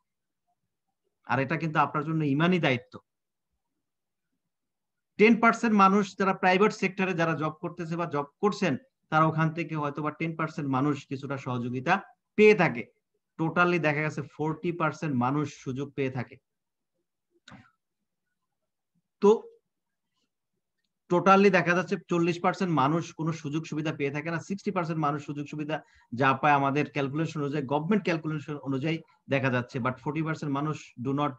আর এটা কিন্তু আপনার জন্য ইমানি দায়িত্ব। 10% মানুষ যারা প্রাইভেট সেক্টরে যারা জব করতেছে বা জব করছেন, তারা ওখান থেকে হয়তো বা 10% মানুষ কিছুটা সহযোগিতা পেয়ে থাকে। টোটালি দেখা গেছে 40% মানুষ সুযোগ পেয়ে থাকে। তো টোটালি দেখা যাচ্ছে 40% মানুষ কোনো সুযোগ সুবিধা পেয়ে থাকে না। 60% মানুষ সুযোগ সুবিধা যা পায় আমাদের ক্যালকুলেশন অনুযায়ী, গভর্নমেন্ট ক্যালকুলেশন অনুযায়ী দেখা যাচ্ছে। বাট 40% মানুষ do not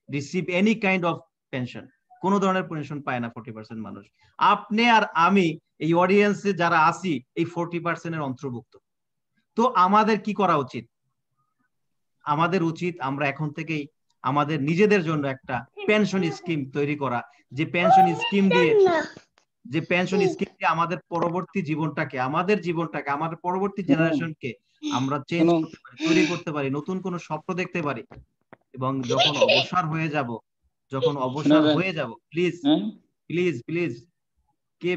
receive any kind of pension, কোন ধরনের পেনশন পায় না 40% মানুষ। আপনি আর আমি এই অডিয়েন্সে যারা আছি, এই 40% এর অন্তর্ভুক্ত। তো আমাদের কি করা উচিত? আমাদের উচিত আমরা এখন থেকেই আমাদের নিজেদের জন্য একটা পেনশন স্কিম তৈরি করা, যে পেনশন স্কিম দিয়ে আমাদের পরবর্তী জীবনটাকে, আমাদের পরবর্তী জেনারেশনকে আমরা চেঞ্জ করতে পারি, তৈরি করতে পারি, নতুন কোন স্বপ্ন দেখতে পারি। এবং যখন অবসর হয়ে যাব, please please please K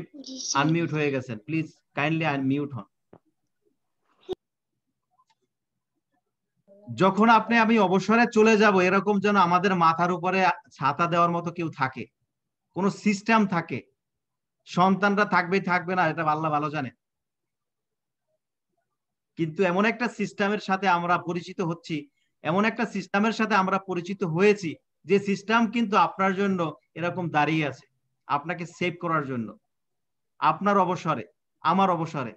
unmute হয়ে গেছেন, প্লিজ কাইন্ডলি আনমিউট হন। যখন আমি অবসরে চলে যাব, এরকম যেন আমাদের মাথার উপরে ছাতা দেওয়ার মতো কেউ থাকে, কোন সিস্টেম থাকে। সন্তানরা থাকবে না, এটা আল্লাহ ভালো জানে। কিন্তু এমন একটা সিস্টেমের সাথে আমরা পরিচিত হয়েছি, যে সিস্টেম কিন্তু আপনার জন্য এরকম দাঁড়িয়ে আছে, আপনাকে সেভ করার জন্য, আপনার অবসরে, আমার অবসরে।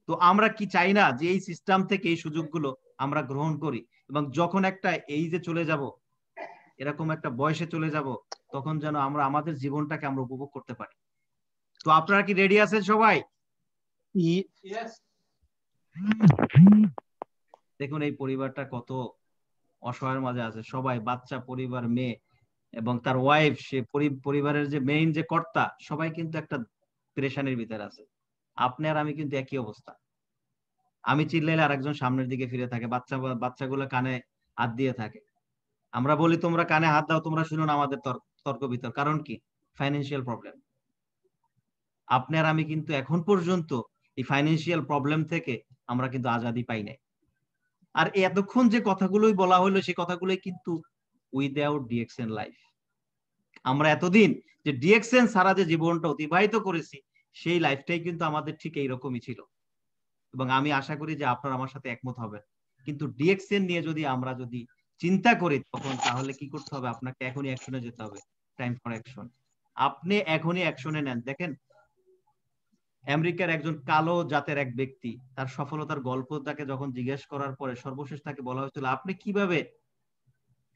তো আমরা কি চাই না যে এই সিস্টেম থেকে এই সুযোগগুলো আমরা গ্রহণ করি, এবং যখন একটা চলে যাব, এরকম একটা বয়সে চলে যাব, তখন যেন আমরা আমাদের জীবনটাকে আমরা উপভোগ করতে পারি। তো আপনারা কি রেডি আছেন সবাই? দেখুন এই পরিবারটা কত অসহায়ের মাঝে আছে, সবাই বাচ্চা, পরিবার, মেয়ে এবং তার ওয়াইফ, সে পরিবারের যে মেইন যে কর্তা, সবাই কিন্তু একটা পেরেশানির ভিতরে আছে। আপনি আর আমি কিন্তু একই অবস্থা। আমি চিল্লাইলে আরেকজন সামনের দিকে ফিরে থাকে, বাচ্চাগুলো কানে হাত দিয়ে থাকে। আমরা বলি তোমরা কানে হাত দাও, তোমরা শুনো না আমাদের তর্ক বিতর্ক। কারণ কি? Financial problem. আপনি আর আমি কিন্তু এখন পর্যন্ত এই ফাইন্যান্সিয়াল প্রবলেম থেকে আমরা কিন্তু আজাদি পাই নাই। আর এতক্ষণ যে কথাগুলোই বলা হলো, সেই কথাগুলোই কিন্তু উইদাউট ডিএক্সএন লাইফ। আমরা এতদিন যে ডিএক্সএন ছাড়া যে জীবনটা অতিবাহিত করেছি, সেই লাইফটাই কিন্তু আমাদের ঠিক এইরকমই ছিল। এবং আমি আশা করি যে আপনারা আমার সাথে একমত হবেন। কিন্তু ডিএক্সএন নিয়ে যদি আমরা চিন্তা করি, তখন তাহলে কি করতে হবে? আপনাকে এখনই অ্যাকশনে যেতে হবে। Time for action. আপনি এখনই অ্যাকশনে নেন। দেখেন, আমেরিকার একজন কালো জাতের এক ব্যক্তি, তার সফলতার গল্প তাকে যখন জিজ্ঞেস করার পরে সর্বশেষ তাকে বলা হয়েছিল আপনি কিভাবে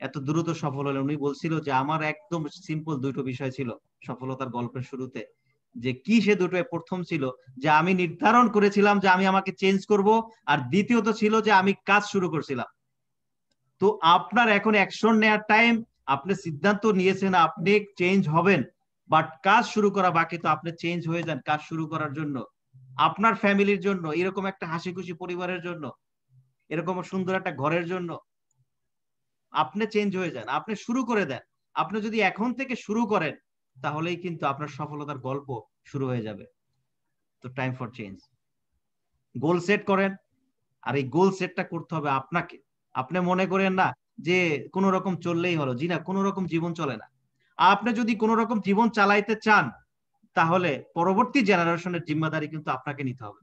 এত দ্রুত সফল হলেন, উনি বলছিল যে আমার একদম সিম্পল দুটো বিষয় ছিল সফলতার গল্পের শুরুতে। যে কি সে দুটো? প্রথম ছিল যে আমি নির্ধারণ করেছিলাম যে আমি আমাকে চেঞ্জ করব, আর দ্বিতীয়ত ছিল যে আমি কাজ শুরু করছিলাম। তো আপনার এখন অ্যাকশন নেওয়ার টাইম। আপনি সিদ্ধান্ত নিয়েছেন আপনি চেঞ্জ হবেন, বাট কাজ শুরু করা বাকি। তো আপনি চেঞ্জ হয়ে যান কাজ শুরু করার জন্য, আপনার ফ্যামিলির জন্য, এরকম একটা হাসি খুশি পরিবারের জন্য, এরকম সুন্দর একটা ঘরের জন্য। আপনি চেঞ্জ হয়ে যান, আপনি শুরু করে দেন। আপনি যদি এখন থেকে শুরু করেন, তাহলেই কিন্তু আপনার সফলতার গল্প শুরু হয়ে যাবে। তো time for change. Goal set করেন, আর এই গোল সেটটা করতে হবে আপনাকে। আপনি মনে করেন না যে কোন রকম চললেই হলো। জি না, কোন রকম জীবন চলে না। আপনি যদি কোন রকম জীবন চালাইতে চান, তাহলে পরবর্তী জেনারেশনের জিম্মাদারি কিন্তু আপনাকে নিতে হবে।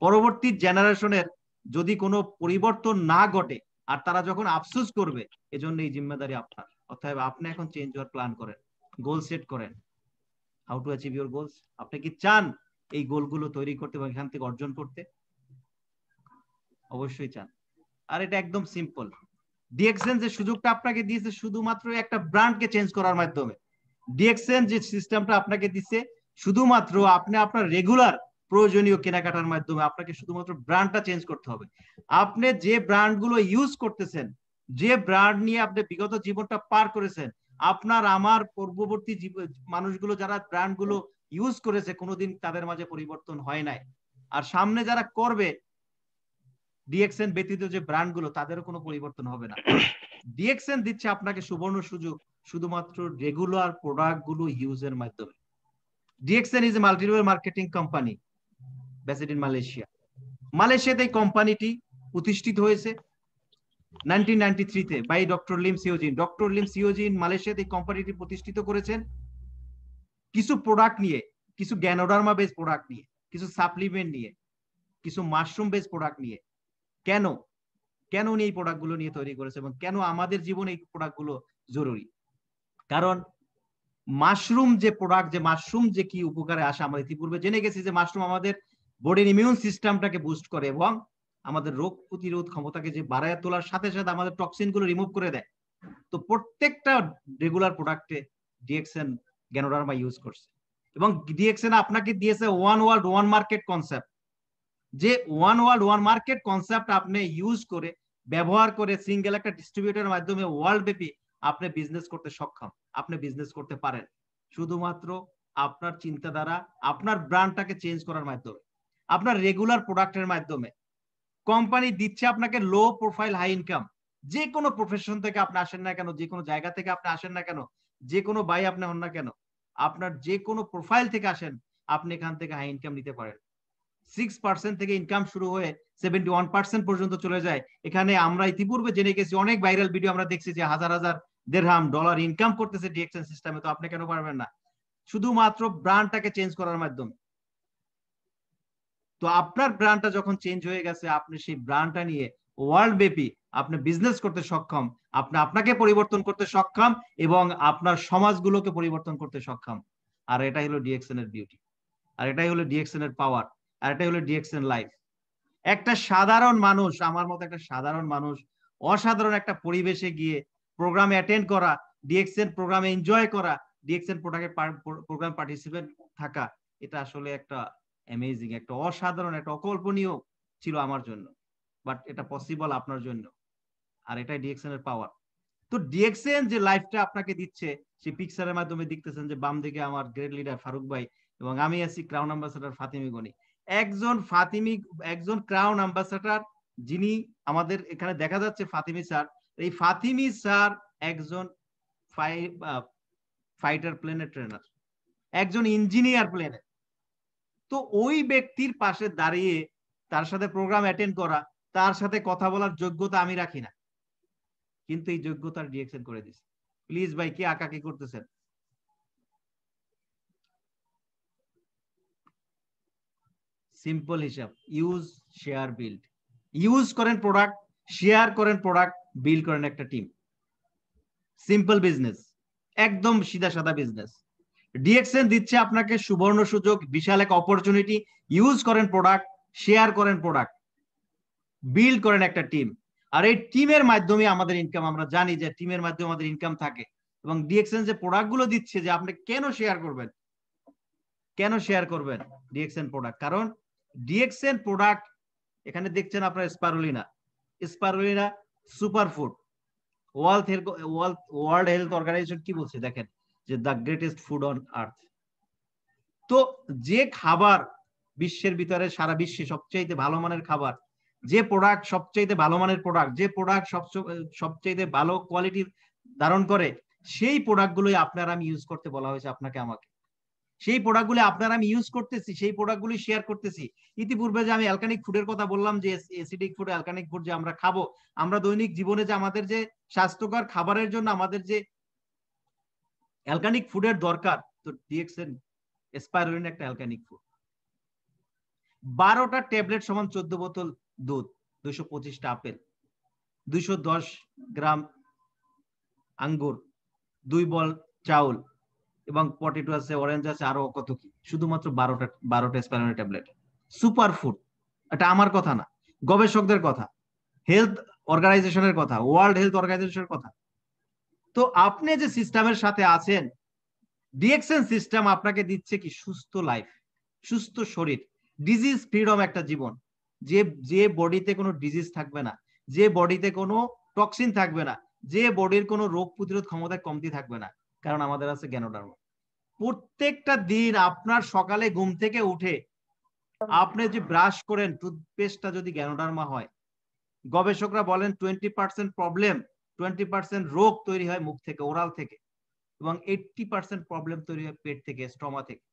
পরবর্তী জেনারেশনের যদি কোনো পরিবর্তন না ঘটে, আর তারা যখন আফসোস করবে, এজন্য এই জিম্মাদারি আপনার। অতএব আপনি এখন চেঞ্জ হওয়ার প্ল্যান করেন, গোল সেট করেন। How to achieve your goals? আপনি কি চান এই গোলগুলো তৈরি করতে এবং এখান থেকে অর্জন করতে? অবশ্যই চান। আর এটা একদম সিম্পল। ডিএক্সএন যে সুযোগটা আপনাকে দিয়েছে শুধুমাত্র একটা ব্র্যান্ডকে চেঞ্জ করার মাধ্যমে। ডিএক্সএন যে সিস্টেমটা আপনাকে দিচ্ছে শুধুমাত্র আপনি আপনার রেগুলার প্রয়োজনীয় কেনাকাটার মাধ্যমে আপনাকে শুধুমাত্র ব্র্যান্ডটা চেঞ্জ করতে হবে। আপনি যে ব্র্যান্ডগুলো ইউজ করতেছেন, যে ব্র্যান্ড নিয়ে আপনি বিগত জীবনটা পার করেছেন, আপনার আমার পূর্ববর্তী মানুষগুলো যারা ব্র্যান্ডগুলো ইউজ করেছে, কোনোদিন তাদের মাঝে পরিবর্তন হয় নাই। আর সামনে যারা করবে ডিএক্সএন ব্যতীত যে ব্র্যান্ডগুলো, তাদেরও কোনো পরিবর্তন হবে না। ডিএক্সএন দিচ্ছে আপনাকে সুবর্ণ সুযোগ শুধুমাত্র রেগুলার প্রোডাক্টগুলো ইউজের মাধ্যমে। DXN is a multilevel marketing company based in Malaysia. মালয়েশিয়াতে এই কোম্পানিটি প্রতিষ্ঠিত হয়েছে 1993 তে by doctor Lim Siow Jin. Doctor Lim Siow Jin মালয়েশিয়াতে এই কোম্পানিটি প্রতিষ্ঠিত করেছেন কিছু প্রোডাক্ট নিয়ে, কিছু গ্যানোডার্মা বেস প্রোডাক্ট নিয়ে, কিছু সাপ্লিমেন্ট নিয়ে, কিছু মাশরুম বেস প্রোডাক্ট নিয়ে। কেন কেন উনি এই প্রোডাক্টগুলো নিয়ে তৈরি করেছে এবং কেন আমাদের জীবনে এই প্রোডাক্টগুলো জরুরি? কারণ মাশরুম যে প্রোডাক্ট, যে মাশরুম যে কি উপকারে আসে, আমরা ইতিপূর্বে জেনে গেছি যে মাশরুম আমাদের বডির ইমিউন সিস্টেমটাকে বুস্ট করে এবং আমাদের রোগ প্রতিরোধ ক্ষমতাকে যে বাড়ায় তোলার সাথে সাথে আমাদের টক্সিন গুলো রিমুভ করে দেয়। তো প্রত্যেকটা রেগুলার প্রোডাক্টে ডিএক্সএন গ্যানোডার্মা ইউজ করছে এবং ডিএক্সএন আপনাকে দিয়েছে one world one market concept. যে one world one market concept আপনি ইউজ করে, ব্যবহার করে, সিঙ্গেল একটা ডিস্ট্রিবিউটরের মাধ্যমে ওয়ার্ল্ড ব্যাপী আপনি বিজনেস করতে সক্ষম। আপনি বিজনেস করতে পারেন শুধুমাত্র আপনার চিন্তাধারা, আপনার ব্র্যান্ডটাকে চেঞ্জ করার মাধ্যমে, আপনার রেগুলার প্রোডাক্টের মাধ্যমে। কোম্পানি দিচ্ছে আপনাকে লো প্রোফাইল হাই ইনকাম। যে কোনো প্রফেশন থেকে আপনি আসেন না কেন, যে কোনো জায়গা থেকে আপনি আসেন না কেন, যে কোনো বাই আপনি হন না কেন, আপনার যে কোনো প্রোফাইল থেকে আসেন, আপনি এখান থেকে হাই ইনকাম নিতে পারেন। 6% থেকে ইনকাম শুরু হয়ে 71% পর্যন্ত চলে যায়। এখানে আমরা ইতিপূর্বে জেনে গেছি, অনেক ভাইরাল ভিডিও আমরা দেখছি যে হাজার হাজার দিরহাম ডলার ইনকাম করতেছে ডিএক্সএন সিস্টেমে। তো আপনি কেন পারবেন না? শুধুমাত্র ব্র্যান্ডটাকে চেঞ্জ করার মাধ্যমে। তো আপনার ব্র্যান্ডটা যখন চেঞ্জ হয়ে গেছে, আপনি সেই ব্র্যান্ডটা নিয়ে ওয়ার্ল্ড ব্যাপী আপনি বিজনেস করতে সক্ষম, আপনি আপনাকে পরিবর্তন করতে সক্ষম এবং আপনার সমাজগুলোকে পরিবর্তন করতে সক্ষম। আর এটাই হলো ডিএক্সএন এর বিউটি, আর এটাই হলো ডিএক্সএন এর পাওয়ার, আর এটাই হলো ডিএক্সএন লাইফ। একটা সাধারণ মানুষ, আমার মতো একটা সাধারণ মানুষ, অসাধারণ একটা পরিবেশে গিয়ে প্রোগ্রামে অ্যাটেন্ড করা, ডিএক্সএন প্রোগ্রামে এনজয় করা, ডিএক্সএন প্রোগ্রাম পার্টিসিপেট থাকা, এটা আসলে একটা অ্যামেজিং, একটা অসাধারণ, একটা অকল্পনীয় ছিল আমার জন্য, বাট এটা পসিবল আপনার জন্য। আর এটাই ডিএক্সএন এর পাওয়ার। তো ডিএক্সএন যে লাইফটা আপনাকে দিচ্ছে, সেই পিকচারের মাধ্যমে দেখতেছেন যে বাম দিকে আমার গ্রেট লিডার ফারুক ভাই এবং আমি আছি ক্রাউন অ্যাম্বাসেডর ফাতিমি গনি। একজন ক্রাউন অ্যাম্বাসেডর যিনি আমাদের এখানে দেখা যাচ্ছে ফাতিমি স্যার। এই ফাতিমি স্যার একজন ফাইটার প্লেনের ট্রেনার, একজন ইঞ্জিনিয়ার প্লেনের। তো ওই ব্যক্তির পাশে দাঁড়িয়ে তার সাথে প্রোগ্রাম অ্যাটেন্ড করা, তার সাথে কথা বলার যোগ্যতা আমি রাখি না, কিন্তু এই যোগ্যতার ডিএক্সএন করে দিচ্ছে। প্লিজ ভাই, কি আঁকাকি করতেছেন? সিম্পল হিসাব, ইউজ শেয়ার বিল্ড। ইউজ করেন প্রোডাক্ট, শেয়ার করেন প্রোডাক্ট, বিল্ড করেন একটা টিম। সিম্পল বিজনেস, একদম সিধা সাদা বিজনেস। ডিএক্সএন দিচ্ছে আপনাকে সুবর্ণ সুযোগ, বিশাল এক অপরচুনিটি। ইউজ করেন প্রোডাক্ট, শেয়ার করেন প্রোডাক্ট, বিল্ড করেন একটা টিম। আর এই টিমের মাধ্যমে আমাদের ইনকাম, আমরা জানি যে টিমের মাধ্যমে আমাদের ইনকাম থাকে। এবং ডিএক্সএন যে প্রোডাক্ট গুলো দিচ্ছে, যে আপনি কেন শেয়ার করবেন, কেন শেয়ার করবেন ডিএক্সএন প্রোডাক্ট? কারণ ডিএক্সএন প্রোডাক্ট এখানে দেখছেন আপনার স্পারুলিনা সুপারফুড। ওয়ার্ল্ড হেলথ অর্গানাইজেশন কি বলছে দেখেন, যে the greatest food on earth. তো যে খাবার বিশ্বের ভিতরে, সারা বিশ্বে সবচেয়ে ভালো মানের খাবার, যে প্রোডাক্ট সবচেয়ে ভালো মানের প্রোডাক্ট, যে প্রোডাক্ট সবচেয়ে ভালো কোয়ালিটি ধারণ করে, সেই প্রোডাক্ট গুলোই আপনার আমি ইউজ করতে বলা হয়েছে আপনাকে আমাকে। সেই প্রোডাক্টগুলি আপনার আমি ইউজ করতেছি, সেই প্রোডাক্টগুলি শেয়ার করতেছি। ইতিপূর্বে যে আমি অ্যালকানিক ফুডের কথা বললাম, যে অ্যাসিডিক ফুড, অ্যালকানিক ফুড যে আমরা খাবো, আমরা দৈনিক জীবনে যে আমাদের যে স্বাস্থ্যকর খাবারের জন্য আমাদের যে অ্যালকানিক ফুডের দরকার, তো ডিএক্সএন স্পাইরুলিন একটা অ্যালকানিক ফুড। 12টা ট্যাবলেট সমান 14 বোতল দুধ, 225টা আপেল, 210 গ্রাম আঙ্গুর, 2 বল চাউল, এবং পটেটো আছে, অরেঞ্জ আছে, আরো কত কি, শুধুমাত্র 12টা স্পাইরুলিন ট্যাবলেট। Super food. এটা আমার কথা না, গবেষকদের কথা, হেলথ অর্গানাইজেশনের কথা, ওয়ার্ল্ড হেলথ অর্গানাইজেশনের কথা। তো আপনি যে সিস্টেমের সাথে আছেন, ডিএক্সএন সিস্টেম আপনাকে দিচ্ছে কি সুস্থ লাইফ, সুস্থ শরীর, ডিজিজ ফ্রিডম একটা জীবন। যে বডিতে কোনো ডিজিজ থাকবে না, যে বডিতে কোনো টক্সিন থাকবে না, যে বডির কোনো রোগ প্রতিরোধ ক্ষমতায় কমতি থাকবে না, কারণ আমাদের আছে গ্যানোডার্মা। প্রত্যেকটা দিন আপনার সকালে ঘুম থেকে উঠে আপনি যে ব্রাশ করেন, টুথপেস্টটা যদি গ্যানোডার্মা হয়, গবেষকরা বলেন 20% প্রবলেম, 20% রোগ তৈরি হয় মুখ থেকে, ওরাল থেকে, এবং 80% প্রবলেম তৈরি হয় পেট থেকে, স্টমা থেকে।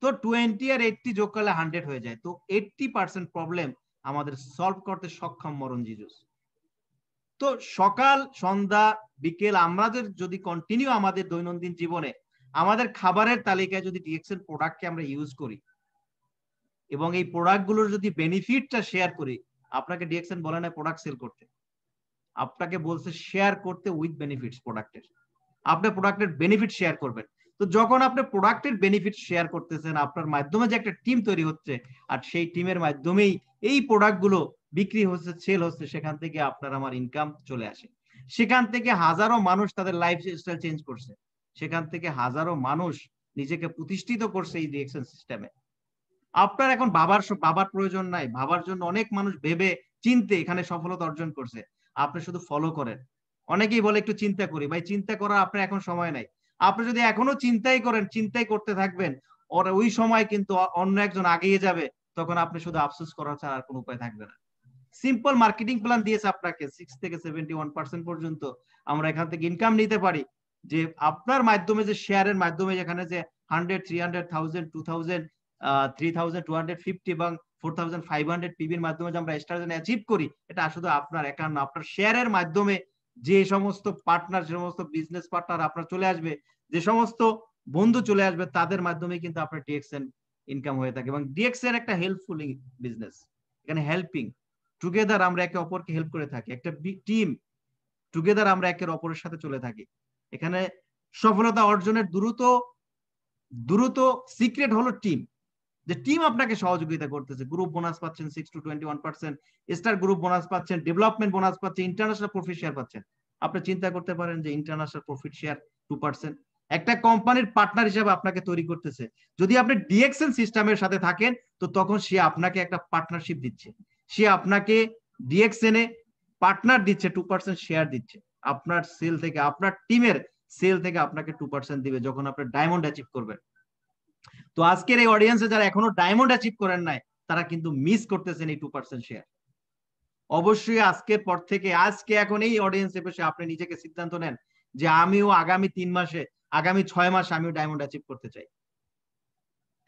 তো 20 আর 80 যোগ করলে 100 হয়ে যায়। তো 80% প্রবলেম আমাদের সলভ করতে সক্ষম মরণ জিজুস। তো সকাল, সন্ধ্যা, বিকেল আমাদের যদি কন্টিনিউ আমাদের দৈনন্দিন জীবনে আমাদের খাবারের তালিকায় যদি ডিএক্সএন প্রোডাক্টকে আমরা ইউজ করি এবং এই প্রোডাক্টগুলোর যদি বেনিফিটটা শেয়ার করি, আপনাকে ডিএক্সএন বলে না প্রোডাক্ট সেল করতে, আপনাকে বলছে শেয়ার করতে উইথ বেনিফিটস প্রোডাক্টের। আপনি প্রোডাক্টের বেনিফিট শেয়ার করবেন। তো যখন আপনি প্রোডাক্টের বেনিফিট শেয়ার করতেছেন, আপনার মাধ্যমে যে একটা টিম তৈরি হচ্ছে, আর সেই টিমের মাধ্যমেই এই প্রোডাক্টগুলো বিক্রি হচ্ছে, সেল হচ্ছে, সেখান থেকে আপনার আমার ইনকাম চলে আসে। সেখান থেকে হাজারো মানুষ তাদের লাইফ স্টাইল চেঞ্জ করছে, সেখান থেকে হাজারো মানুষ নিজেকে প্রতিষ্ঠিত করছে এই ডিএক্সএন সিস্টেমে। আপনার এখন বাবার প্রয়োজন নাই, ভাবার জন্য অনেক মানুষ ভেবে চিন্তে এখানে সফলতা অর্জন করছে। আপনি শুধু ফলো করেন। অনেকেই বলে একটু চিন্তা করি, ভাই চিন্তা করার আপনার এখন সময় নাই। আপনি যদি এখনো চিন্তাই করেন, চিন্তাই করতে থাকবেন, ওই সময় কিন্তু অন্য একজন আগিয়ে যাবে, তখন আপনি শুধু আফসোস করা ছাড়া আর কোনো উপায় থাকবে না। সিম্পল মার্কেটিং প্ল্যান দিয়েছে আপনাকে, 6 থেকে 71% পর্যন্ত আমরা এখান থেকে ইনকাম নিতে পারি। যে আপনার মাধ্যমে, যে শেয়ারের মাধ্যমে, যেখানে যে 100, 300, 1000, 2000, 3250 এবং 4500 পিবির মাধ্যমে যে আমরা স্টার অ্যাচিভ করি, এটা শুধু আপনার একার না, আপনার শেয়ারের মাধ্যমে যে সমস্ত পার্টনার, যে সমস্ত বিজনেস পার্টনার আপনার চলে আসবে, যে সমস্ত বন্ধু চলে আসবে, তাদের মাধ্যমে কিন্তু আপনার ডিএক্সএন ইনকাম হয়ে থাকে। এবং ডিএক্সএন একটা হেল্পফুল বিজনেস, এখানে হেল্পিং টুগেদার আমরা একে অপরকে হেল্প করে থাকি, একটা টিম টুগেদার আমরা একের অপরের সাথে চলে থাকি। এখানে সফলতা অর্জনের দ্রুত সিক্রেট হলো টিম, যে টিম আপনাকে সহযোগিতা করতেছে। গ্রুপ বোনাস পাচ্ছেন 6 to 21%, স্টার গ্রুপ বোনাস পাচ্ছেন, ডেভেলপমেন্ট বোনাস পাচ্ছেন, ইন্টারন্যাশনাল প্রফিট শেয়ার পাচ্ছেন। আপনি চিন্তা করতে পারেন যে ইন্টারন্যাশনাল প্রফিট শেয়ার 2%, একটা কোম্পানির পার্টনার হিসেবে আপনাকে তৈরি করতেছে। যদি আপনি ডিএক্সএন সিস্টেমের সাথে থাকেন তো তখন সে আপনাকে একটা পার্টনারশিপ দিচ্ছে, সে আপনাকে ডিএক্সএন এ পার্টনার দিচ্ছে, 2% শেয়ার দিচ্ছে আপনার সেল থেকে, আপনার টিমের সেল থেকে আপনাকে 2% দিবে যখন আপনি ডায়মন্ড অ্যাচিভ করবেন। তো আজকের এই অডিয়েন্সে যারা এখনো ডায়মন্ড অ্যাচিভ করেন নাই তারা কিন্তু মিস করতেছেন এই 2% শেয়ার। অবশ্যই আজকের পর থেকে, আজকে এখন এই অডিয়েন্সে বসে আপনি নিজেকে সিদ্ধান্ত নেন যে আমিও আগামী 3 মাসে, আগামী 6 মাসে আমিও ডায়মন্ড অ্যাচিভ করতে চাই।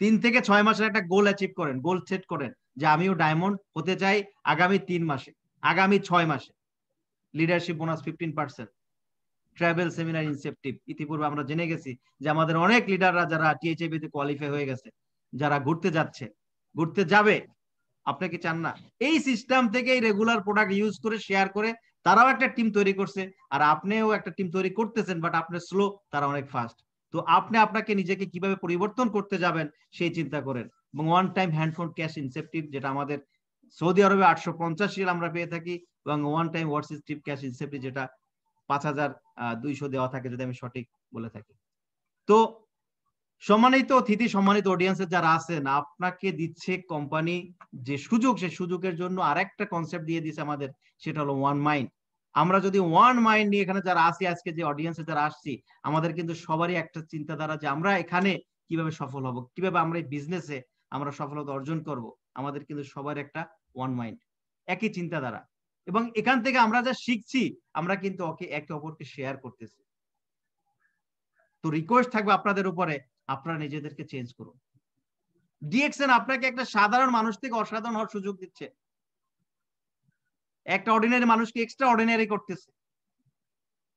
3 থেকে 6 মাসের একটা গোল অ্যাচিভ করেন, গোল সেট করেন যে আমিও ডায়মন্ড হতে চাই আগামী 3 মাসে, আগামী 6 মাসে। Leadership bonus 15%, travel seminar incentive. ইতিপূর্বে আমরা জেনে গেছি যে আমাদের অনেক লিডাররা যারা টিএইচএবি তে কোয়ালিফাই হয়ে গেছে, যারা ঘুরতে যাচ্ছে, ঘুরতে যাবে, আপনি কি চান না? এই সিস্টেম থেকে রেগুলার প্রোডাক্ট ইউজ করে শেয়ার করে তারাও একটা টিম তৈরি করছে, আর আপনিও একটা টিম তৈরি করতেছেন, বাট আপনি স্লো, তারা অনেক ফাস্ট। তো আপনি আপনাকে নিজেকে কিভাবে পরিবর্তন করতে যাবেন সেই চিন্তা করেন। এবং one time handphone cash inceptive, যেটা আমাদের সৌদি আরবে 850 রিয়াল আমরা পেয়ে থাকি, এবং one time ওয়ার্সিস trip cash inceptive যেটা 5200 দেওয়া থাকে যদি আমি সঠিক বলে থাকি। তো সম্মানিত অতিথি, সম্মানিত অডিয়েন্সের যারা আছেন, আপনাকে দিচ্ছে কোম্পানি যে সুযোগ, সেই সুযোগের জন্য আরেকটা কনসেপ্ট দিয়ে দিচ্ছে আমাদের, সেটা হলো ওয়ান মাইন্ড। আমরা যদি ওয়ান মাইন্ড নিয়ে এখানে যারা আসি, আজকে যে অডিয়েন্সে যারা আসছি, আমাদের কিন্তু সবারই একটা চিন্তাধারা যে আমরা এখানে কিভাবে সফল হব, কিভাবে আমরা এই বিজনেসে আমরা সফলতা অর্জন করব। আমাদের কিন্তু সবার একটা ওয়ান মাইন্ড, একই চিন্তাধারা, এবং এখান থেকে আমরা যা শিখছি আমরা কিন্তু একে অপরকে শেয়ার করতেছি। তো রিকোয়েস্ট থাকবে আপনাদের উপরে, আপনারা নিজেদেরকে চেঞ্জ করুন। ডিএক্সএন আপনাকে একটা সাধারণ মানুষ থেকে অসাধারণ হওয়ার সুযোগ দিচ্ছে, একটা অর্ডিনারি মানুষকে এক্সট্রা অর্ডিনারি করতেছে।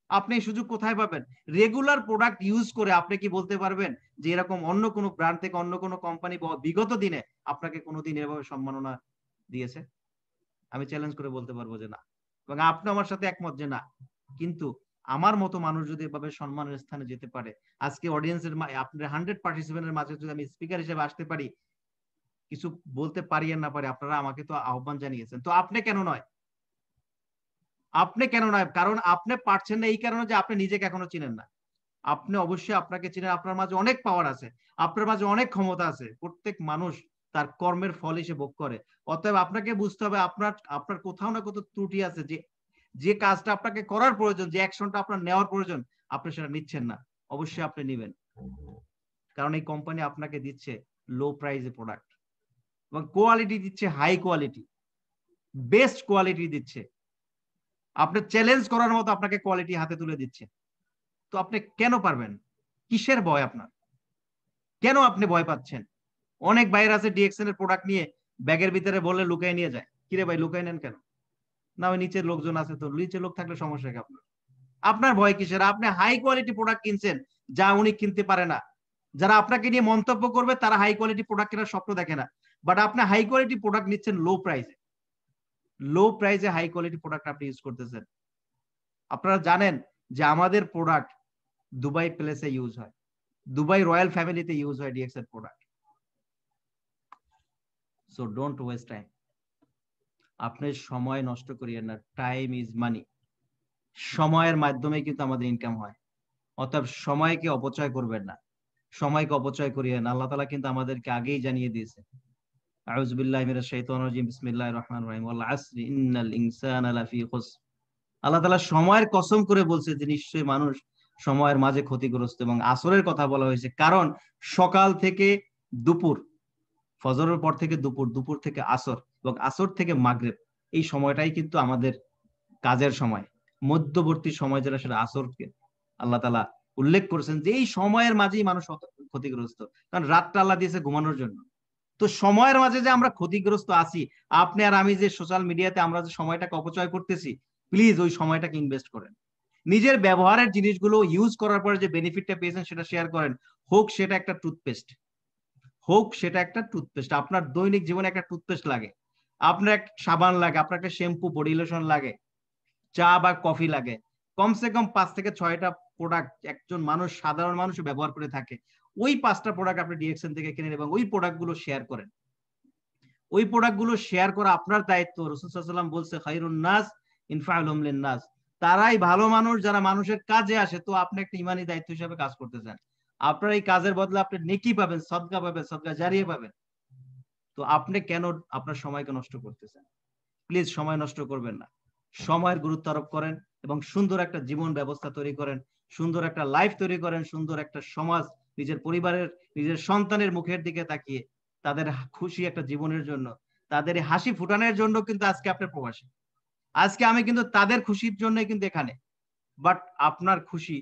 আপনি এই সুযোগ কোথায় পাবেন? রেগুলার প্রোডাক্ট ইউজ করে আপনি কি বলতে পারবেন যে এরকম অন্য কোনো ব্র্যান্ড থেকে অন্য কোনো কোম্পানি বিগত দিনে আপনাকে কোনোদিন এভাবে সম্মাননা দিয়েছে? আমি চ্যালেঞ্জ করে বলতে পারবো যে না, এবং আপনি আমার সাথে একমত যে না। কিন্তু আমার মতো মানুষ যদি এভাবে সম্মানের স্থানে যেতে পারে, আজকে অডিয়েন্সের আপনার 100 পার্টিসিপেন্টের মাঝে যদি আমি স্পিকার হিসেবে আসতে পারি, কিছু বলতে পারি আর না পারি, আপনারা আমাকে তো আহ্বান জানিয়েছেন, তো আপনি কেন নয়? আপনি কেন নয়? কারণ আপনি পারছেন না এই কারণে যে আপনি নিজেকে এখনো চিনেন না। আপনি অবশ্যই আপনাকে চিনেন, আপনার মাঝে অনেক পাওয়ার আছে, আপনার মাঝে অনেক ক্ষমতা আছে। প্রত্যেক মানুষ তার কর্মের ফল হিসেবে ভোগ করে। অতএব আপনাকে বুঝতে হবে আপনার কোথাও না কোথাও ত্রুটি আছে, যে কাজটা আপনাকে করার প্রয়োজন, যে অ্যাকশনটা আপনার নেওয়ার প্রয়োজন, আপনি সেটা নিচ্ছেন না। অবশ্যই আপনি নেবেন, কারণ এই কোম্পানি আপনাকে দিচ্ছে লো প্রাইসে প্রোডাক্ট, এবং কোয়ালিটি দিচ্ছে হাই কোয়ালিটি, বেস্ট কোয়ালিটি দিচ্ছে। আপনি চ্যালেঞ্জ করার মতো আপনাকে কোয়ালিটি হাতে তুলে দিচ্ছে। তো আপনি কেন পারবেন? কিসের ভয় আপনার? কেন আপনি ভয় পাচ্ছেন? অনেক বাইরে আছে ডিএক্সএন এর প্রোডাক্ট নিয়ে ব্যাগের ভিতরে বলে লুকায় নিয়ে যায়। কিরে ভাই লুকায় নেন কেন? না ওই নিচের লোকজন আছে, তো নিচের লোক থাকলে সমস্যা কি আপনার? আপনার ভয় কিসের? আপনি হাই কোয়ালিটি প্রোডাক্ট কিনছেন যা উনি কিনতে পারে না। যারা আপনাকে নিয়ে মন্তব্য করবে তারা হাই কোয়ালিটি প্রোডাক্ট কেনার স্বপ্ন দেখে না, বাট আপনি হাই কোয়ালিটি প্রোডাক্ট নিচ্ছেন লো প্রাইসে। লো প্রাইসে হাই কোয়ালিটি প্রোডাক্ট আপনি ইউজ করতেছেন। আপনারা জানেন যে আমাদের প্রোডাক্ট দুবাই প্লেসে ইউজ হয়, দুবাই রয়্যাল ফ্যামিলিতে ইউজ হয় DXN product. So don't waste time. আপনি সময় নষ্ট করিয়েন না, টাইম ইজ মানি। সময়ের মাধ্যমে কিন্তু আমাদের ইনকাম হয়, অতএব সময়কে অপচয় করবেন না, সময়কে অপচয় করিয়েন। আল্লাহ তাআলা কিন্তু আমাদেরকে আগেই জানিয়ে দিয়েছে, আউযু বিল্লাহি মিনাশ শাইতানির রাজিম, বিসমিল্লাহির রহমানির রহিম, ওয়াল আসরি ইন্নাল ইনসানা লাফি খুসর। আল্লাহ তাআলা সময়ের কসম করে বলছে যে নিশ্চয়ই মানুষ সময়ের মাঝে ক্ষতিগ্রস্ত, এবং আসরের কথা বলা হয়েছে কারণ সকাল থেকে দুপুর, ফজরের পর থেকে দুপুর, দুপুর থেকে আসর, এবং আসর থেকে মাগরিব, এই সময়টাই কিন্তু আমাদের কাজের সময়। মধ্যবর্তী সময় যেটা, সেটা আসরকে আল্লাহ তাআলা উল্লেখ করেছেন যে এই সময়ের মাঝেই মানুষ ক্ষতিগ্রস্ত, কারণ রাতটা আল্লাহ দিয়েছে ঘুমানোর জন্য। তো সময়ের মাঝে যে আমরা ক্ষতিগ্রস্ত আছি, আপনি আর আমি যে সোশ্যাল মিডিয়াতে আমরা যে সময়টাকে অপচয় করতেছি, প্লিজ ওই সময়টাকে ইনভেস্ট করেন। নিজের ব্যবহারের জিনিসগুলো ইউজ করার পরে যে বেনিফিটটা পেয়েছেন সেটা শেয়ার করেন। হোক সেটা একটা টুথপেস্ট, হোক সেটা একটা টুথপেস্ট। আপনার দৈনিক জীবনে একটা টুথপেস্ট লাগে, আপনার এক সাবান লাগে, আপনার একটা শ্যাম্পু, বডি লোশন লাগে, চা বা কফি লাগে। কমসে কম 5 থেকে 6টা প্রোডাক্ট একজন মানুষ, সাধারণ মানুষ ব্যবহার করে থাকে। ওই 5টা প্রোডাক্ট আপনি ডিএক্সএন থেকে কিনেন এবং ওই প্রোডাক্টগুলো শেয়ার করেন। ওই প্রোডাক্টগুলো শেয়ার করা আপনার দায়িত্ব। রাসূল সাল্লাল্লাহু আলাইহি ওয়াসাল্লাম বলছে, খায়রুন নাস ইনফাউলুহুম লিন নাস। তারাই ভালো মানুষ যারা মানুষের কাজে আসে। তো আপনি একটা ইমানি দায়িত্ব হিসাবে কাজ করতেছেন, আপনার এই কাজের বদলে আপনি নেকি পাবেন, সদকা পাবেন, সদকা জারিয়ে পাবেন। তো আপনি কেন আপনার সময়কে নষ্ট করতেছেন? প্লিজ সময় নষ্ট করবেন না, সময়ের গুরুত্ব আরোপ করেন এবং সুন্দর একটা জীবন ব্যবস্থা তৈরি করেন, সুন্দর একটা লাইফ তৈরি করেন, সুন্দর একটা সমাজ, নিজের পরিবারের, নিজের সন্তানের মুখের দিকে তাকিয়ে তাদের খুশি একটা জীবনের জন্য, তাদের হাসি ফুটানোর জন্য কিন্তু আজকে আপনার প্রবাসী। আজকে আমি কিন্তু তাদের খুশির জন্য কিন্তু এখানে। বাট আপনার খুশি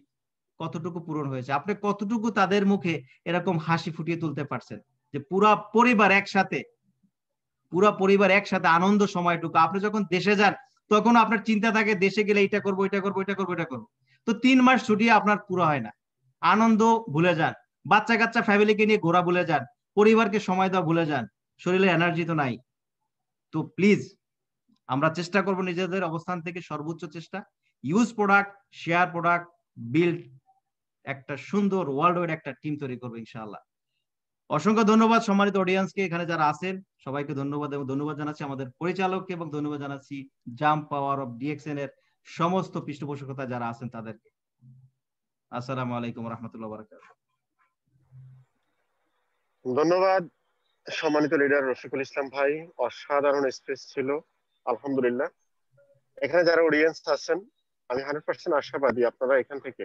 কতটুকু পূরণ হয়েছে? আপনি কতটুকু তাদের মুখে এরকম হাসি ফুটিয়ে তুলতে পারছেন যে পুরা পরিবার একসাথে আনন্দ সময়টুকু? আপনি যখন দেশে যান তখন আপনার চিন্তা থাকে দেশে গেলে এটা করবো, এটা করবো, এটা করবো, এটা করবো। তো 3 মাস ছুটি আপনার পুরো হয় না, আনন্দ ভুলে যান, বাচ্চা কাচ্চা ফ্যামিলিকে নিয়ে ঘোরা ভুলে যান, পরিবারকে সময় দেওয়া ভুলে যান, শরীরে এনার্জি তো নাই। তো প্লিজ আমরা চেষ্টা করব নিজেদের অবস্থান থেকে সর্বোচ্চ চেষ্টা, use product, share product, build একটা সুন্দর ওয়ার্ল্ড ওয়াইড একটা টিম তৈরি করবো ইনশাআল্লাহ। অসংখ্য ধন্যবাদ সম্মানিত অডিয়েন্সকে, এখানে যারা আছেন সবাইকে ধন্যবাদ, এবং ধন্যবাদ জানাচ্ছি আমাদের পরিচালককে, এবং ধন্যবাদ জানাচ্ছি জাম্প পাওয়ার অফ ডিএক্সএন এর সমস্ত পৃষ্ঠপোষকতা যারা আছেন তাদেরকে। আসসালামু আলাইকুম রহমতুল্লাহ বারাকাতুহু। ধন্যবাদ সম্মানিত লিডার রফিকুল ইসলাম ভাই, অসাধারণ স্পেস ছিল আলহামদুলিল্লাহ। এখানে যারা অডিয়েন্স আছেন, আমি 100% আশাবাদী আপনারা এখান থেকে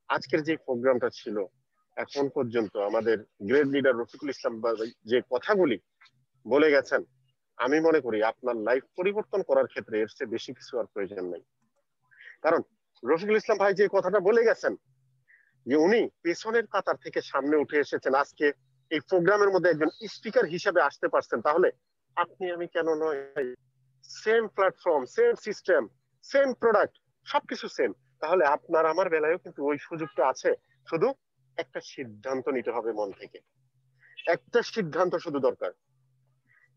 আজকের যে প্রোগ্রামটা ছিল এখন পর্যন্ত আমাদের গ্রেট লিডার রফিকুল ইসলাম ভাই যে কথাগুলি বলে গেছেন, আমি মনে করি আপনার লাইফ পরিবর্তন করার ক্ষেত্রে এর চেয়ে বেশি কিছু আর প্রয়োজন নেই। কারণ রফিকুল ইসলাম ভাই যে কথাটা বলে গেছেন যে উনি পেছনের কাতার থেকে সামনে উঠে এসেছেন, আজকে এই প্রোগ্রামের মধ্যে একজন স্পিকার হিসেবে আসতে পারছেন, তাহলে আপনি আমি কেন নয়? Same platform, same system, same product, সবকিছু সেম। তাহলে আপনার আমার বেলায়ও কিন্তু ওই সুযোগটা আছে, শুধু একটা সিদ্ধান্ত নিতে হবে মন থেকে। একটা সিদ্ধান্ত শুধু দরকার,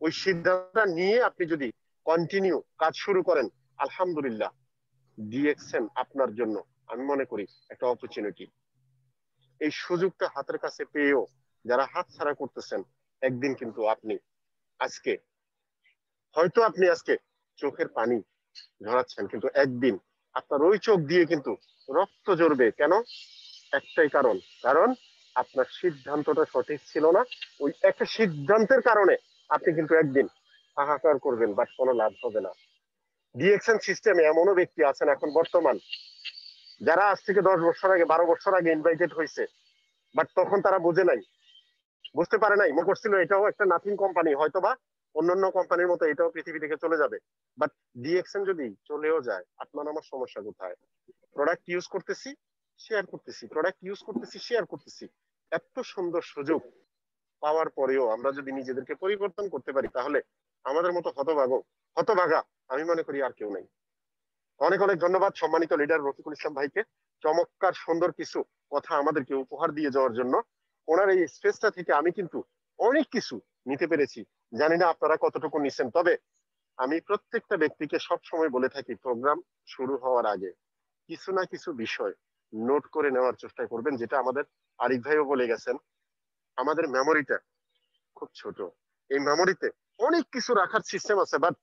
ওই সিদ্ধান্তটা নিয়ে আপনি যদি কন্টিনিউ কাজ শুরু করেন, আলহামদুলিল্লাহ ডিএক্সএন আপনার জন্য আমি মনে করি একটা অপরচুনিটি। এই সুযোগটা হাতের কাছে পেয়েও যারা হাত ছাড়া করতেছেন, একদিন কিন্তু আপনি আজকে চোখের পানি ঝরাচ্ছেন, কিন্তু একদিন আপনার ওই চোখ দিয়ে কিন্তু রক্ত ঝরবে। কেন? একটাই কারণ, কারণ আপনার সিদ্ধান্তটা সঠিক ছিল না। ওই একটা সিদ্ধান্তের কারণে আপনি কিন্তু একদিন হাহাকার করবেন, বাট কোনো লাভ হবে না। ডিএক্সএন সিস্টেমে এমনও ব্যক্তি আছেন এখন বর্তমান, যারা আজ থেকে 10 বছর আগে 12 বছর আগে ইনভাইটেড হয়েছে, বাট তখন তারা বুঝতে পারে নাই, মনে করছিল এটাও একটা নাথিং কোম্পানি, হয়তোবা অন্যান্য কোম্পানির মতো এটাও পৃথিবী থেকে চলে যাবে। বাট ডিএক্সএন যদি চলেও যায়, আপনার আমার সমস্যা কোথায়? প্রোডাক্ট ইউজ করতেছি, শেয়ার করতেছি, প্রোডাক্ট ইউজ করতেছি, শেয়ার করতেছি। এত সুন্দর সুযোগ পাওয়ার পরেও আমরা যদি নিজেদেরকে পরিবর্তন করতে পারি, তাহলে আমাদের মতো হতভাগা আমি মনে করি আর কেউ নেই। অনেক অনেক ধন্যবাদ সম্মানিত লিডার রফিকুল ইসলাম ভাইকে, চমৎকার সুন্দর কিছু কথা আমাদেরকে উপহার দিয়ে যাওয়ার জন্য। ওনার এই স্পেসটা থেকে আমি কিন্তু অনেক কিছু নিতে পেরেছি, জানি না আপনারা কতটুকু নিছেন। তবে আমি প্রত্যেকটা ব্যক্তিকে সব সময় বলে থাকি, প্রোগ্রাম শুরু হওয়ার আগে কিছু না কিছু বিষয় নোট করে নেওয়ার চেষ্টা করবেন। যেটা আমাদের আরিফ ভাইও বলে গেছেন, আমাদের মেমোরিটা খুব ছোট, এই মেমোরিতে অনেক কিছু রাখার সিস্টেম আছে, বাট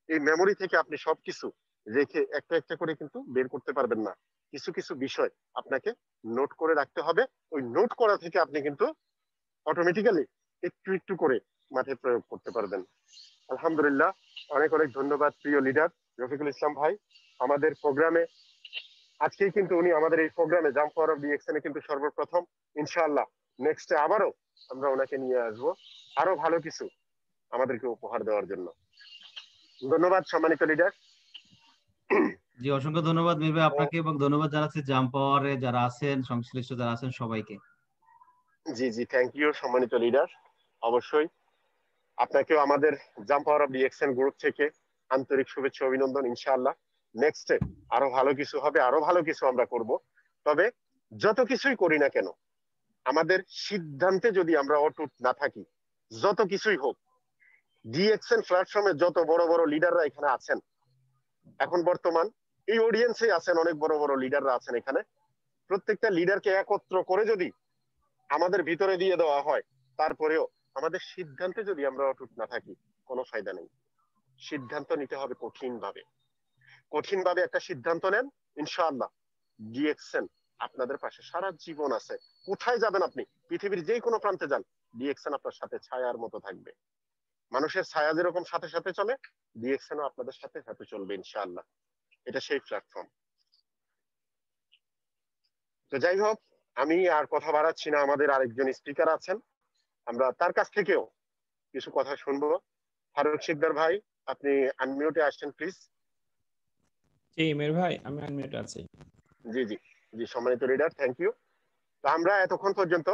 এই মেমোরি থেকে আপনি সবকিছু রেখে একটা একটা করে কিন্তু বের করতে পারবেন না। কিছু কিছু বিষয় আপনাকে নোট করে রাখতে হবে। ওই নোট করা থেকে আপনি কিন্তু অটোমেটিক্যালি একটু একটু করে মাঠে প্রয়োগ করতে পারবেন। আলহামদুলিল্লাহ, অনেক অনেক ধন্যবাদ প্রিয় লিডার রফিকুল ইসলাম ভাই। আমাদের প্রোগ্রামে আজকেই কিন্তু উনি আমাদের এই প্রোগ্রামে জাম্প পাওয়ার অফ ডিএক্সএন এ কিন্তু সর্বপ্রথম। ইনশাআল্লাহ নেক্সটে আবারও আমরা ওনাকে নিয়ে আসবো আরো ভালো কিছু আমাদেরকে উপহার দেওয়ার জন্য। ধন্যবাদ সম্মানিত লিডার। জি, অসংখ্য ধন্যবাদ মীর ভাই আপনাকে, এবং ধন্যবাদ জানাচ্ছি জাম্প পাওয়ারে যারা আছেন, সংশ্লিষ্ট যারা আছেন সবাইকে। জি জি, থ্যাংক ইউ সম্মানিত লিডার। অবশ্যই আপনাকেও আমাদের jump power of DXN group থেকে আন্তরিক শুভেচ্ছা অভিনন্দন। ইনশাআল্লাহ নেক্সটে আরো ভালো কিছু হবে, আরো ভালো কিছু আমরা করব। তবে যত কিছুই করি না কেন, আমাদের সিদ্ধান্তে যদি আমরা অটুট না থাকি, যত কিছুই হোক, ডিএক্সএন প্ল্যাটফর্মে যত বড় বড় লিডাররা এখানে আছেন, এখন বর্তমান এই অডিয়েন্সে আছেন অনেক বড় বড় লিডাররা আছেন এখানে, প্রত্যেকটা লিডারকে একত্র করে যদি আমাদের ভিতরে দিয়ে দেওয়া হয়, তারপরেও আমাদের সিদ্ধান্তে যদি আমরা অটুট না থাকি, কোনো ফায়দা নেই। সিদ্ধান্ত নিতে হবে কঠিন ভাবে। কঠিন ভাবে একটা সিদ্ধান্ত নেন, ইনশাআল্লাহ ডিএক্সএন আপনাদের পাশে সারা জীবন আছে। কোথায় যাবেন আপনি, পৃথিবীর যে কোনো প্রান্তে যান, ডিএক্সএন আপনার সাথে ছায়ার মতো থাকবে। মানুষের ছায়া যেরকম সাথে সাথে চলে, ডিএক্সএনও আপনাদের সাথে সাথে চলবে ইনশাআল্লাহ। এটা সেই প্ল্যাটফর্ম। তো যাই হোক, আমি আর কথা বাড়াচ্ছি না, আমাদের আরেকজন স্পিকার আছেন, আমরা তার কাছ থেকেও কিছু কথা শুনবো। ফারুক শিকদার ভাই, আপনি আনমিউটে আসছেন প্লিজ। জি মেহের ভাই, আমি আনমিউট আছি। জি জি জি, সম্মানিত লিডার, থ্যাংক ইউ। তো আমরা এতক্ষণ পর্যন্ত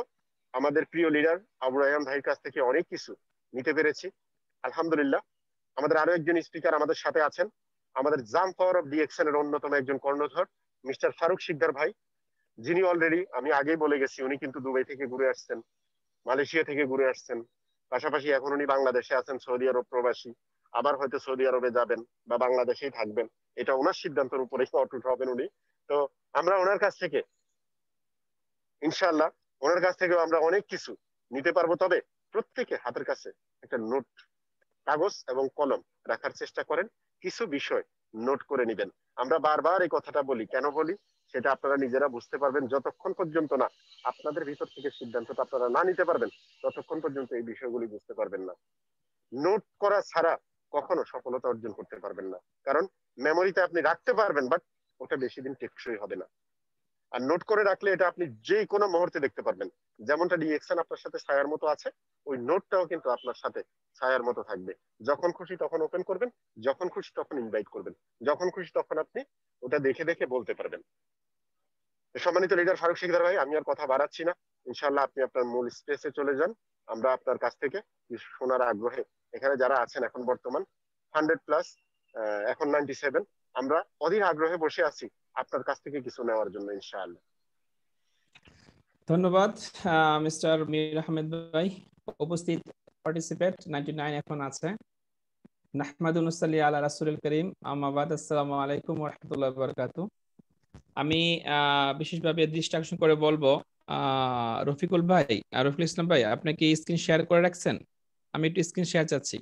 আমাদের প্রিয় লিডার আবু রায়হান ভাইয়ের কাছ থেকে অনেক কিছু নিতে পেরেছি, আলহামদুলিল্লাহ। আমাদের আরো একজন স্পিকার আমাদের সাথে আছেন, আমাদের জাম পাওয়ার অফ ডিএক্সএন এর অন্যতম একজন কর্ণধর মিস্টার ফারুক শিকদার ভাই, যিনি অলরেডি আমি আগেই বলে গেছি উনি কিন্তু দুবাই থেকে ঘুরে আসছেন, মালয়েশিয়া থেকে ঘুরে আসছেন, পাশাপাশি এখন উনি বাংলাদেশে আছেন, সৌদি আরব প্রবাসী, আবার হয়তো সৌদি আরবে যাবেন বা বাংলাদেশেই থাকবেন, এটা ওনার সিদ্ধান্তের উপরে অটুট হবেন উনি। তো আমরা ওনার কাছ থেকে ইনশাআল্লাহ, ওনার কাছ থেকেও আমরা অনেক কিছু নিতে পারবো। তবে প্রত্যেকে হাতের কাছে একটা নোট, কাগজ এবং কলম রাখার চেষ্টা করেন, কিছু বিষয় নোট করে নেবেন। আমরা বারবার এই কথাটা বলি, কেন বলি সেটা আপনারা নিজেরা বুঝতে পারবেন। যতক্ষণ পর্যন্ত না আপনাদের ভিতর থেকে সিদ্ধান্তটা আপনারা না নিতে পারবেন, ততক্ষণ পর্যন্ত এই বিষয়গুলি বুঝতে পারবেন না। নোট করা ছাড়া কখনো সফলতা অর্জন করতে পারবেন না, কারণ মেমোরিতে আপনি রাখতে পারবেন, বাট ওটা বেশি দিন টেকসই হবে না। আর নোট করে রাখলে এটা আপনি যে কোনো মুহূর্তে দেখতে পারবেন। যেমনটা ডিএক্সএন আপনার সাথে ছায়ার মতো আছে, ওই নোটটাও কিন্তু আপনার সাথে ছায়ার মতো থাকবে। যখন খুশি তখন ওপেন করবেন, যখন খুশি তখন ইনভাইট করবেন, যখন খুশি তখন আপনি ওটা দেখে দেখে বলতে পারবেন। সম্মানিত লিডার ফারুক শিকদার ভাই, আমি আর কথা বাড়াচ্ছি না, ইনশাআল্লাহ আপনি আপনার মূল স্পেসে চলে যান। আমরা আপনার কাছ থেকে শোনার আগ্রহে এখানে যারা আছেন এখন বর্তমান 100+, এখন 97, আমরা অধীর আগ্রহে বসে আছি আপনার কাছ থেকে কিছু নেওয়ার জন্য ইনশাআল্লাহ। ধন্যবাদ মিস্টার মীর আহমেদ ভাই। উপস্থিত পার্টিসিপেট 99 এখন আছে। নাহমাদু নুসাল্লি আলা রাসূলিল কারীম, আম্মা বাদ, আসসালামু আলাইকুম ওয়া রাহমাতুল্লাহি ওয়া বারাকাতুহু। আমি বিশেষভাবে দৃষ্টি আকর্ষণ করে বলবো রফিকুল ভাই, রফিকুল ইসলাম ভাই, আপনি কি স্ক্রিন শেয়ার করে রাখছেন? আমি একটু স্ক্রিন শেয়ার চাচ্ছি।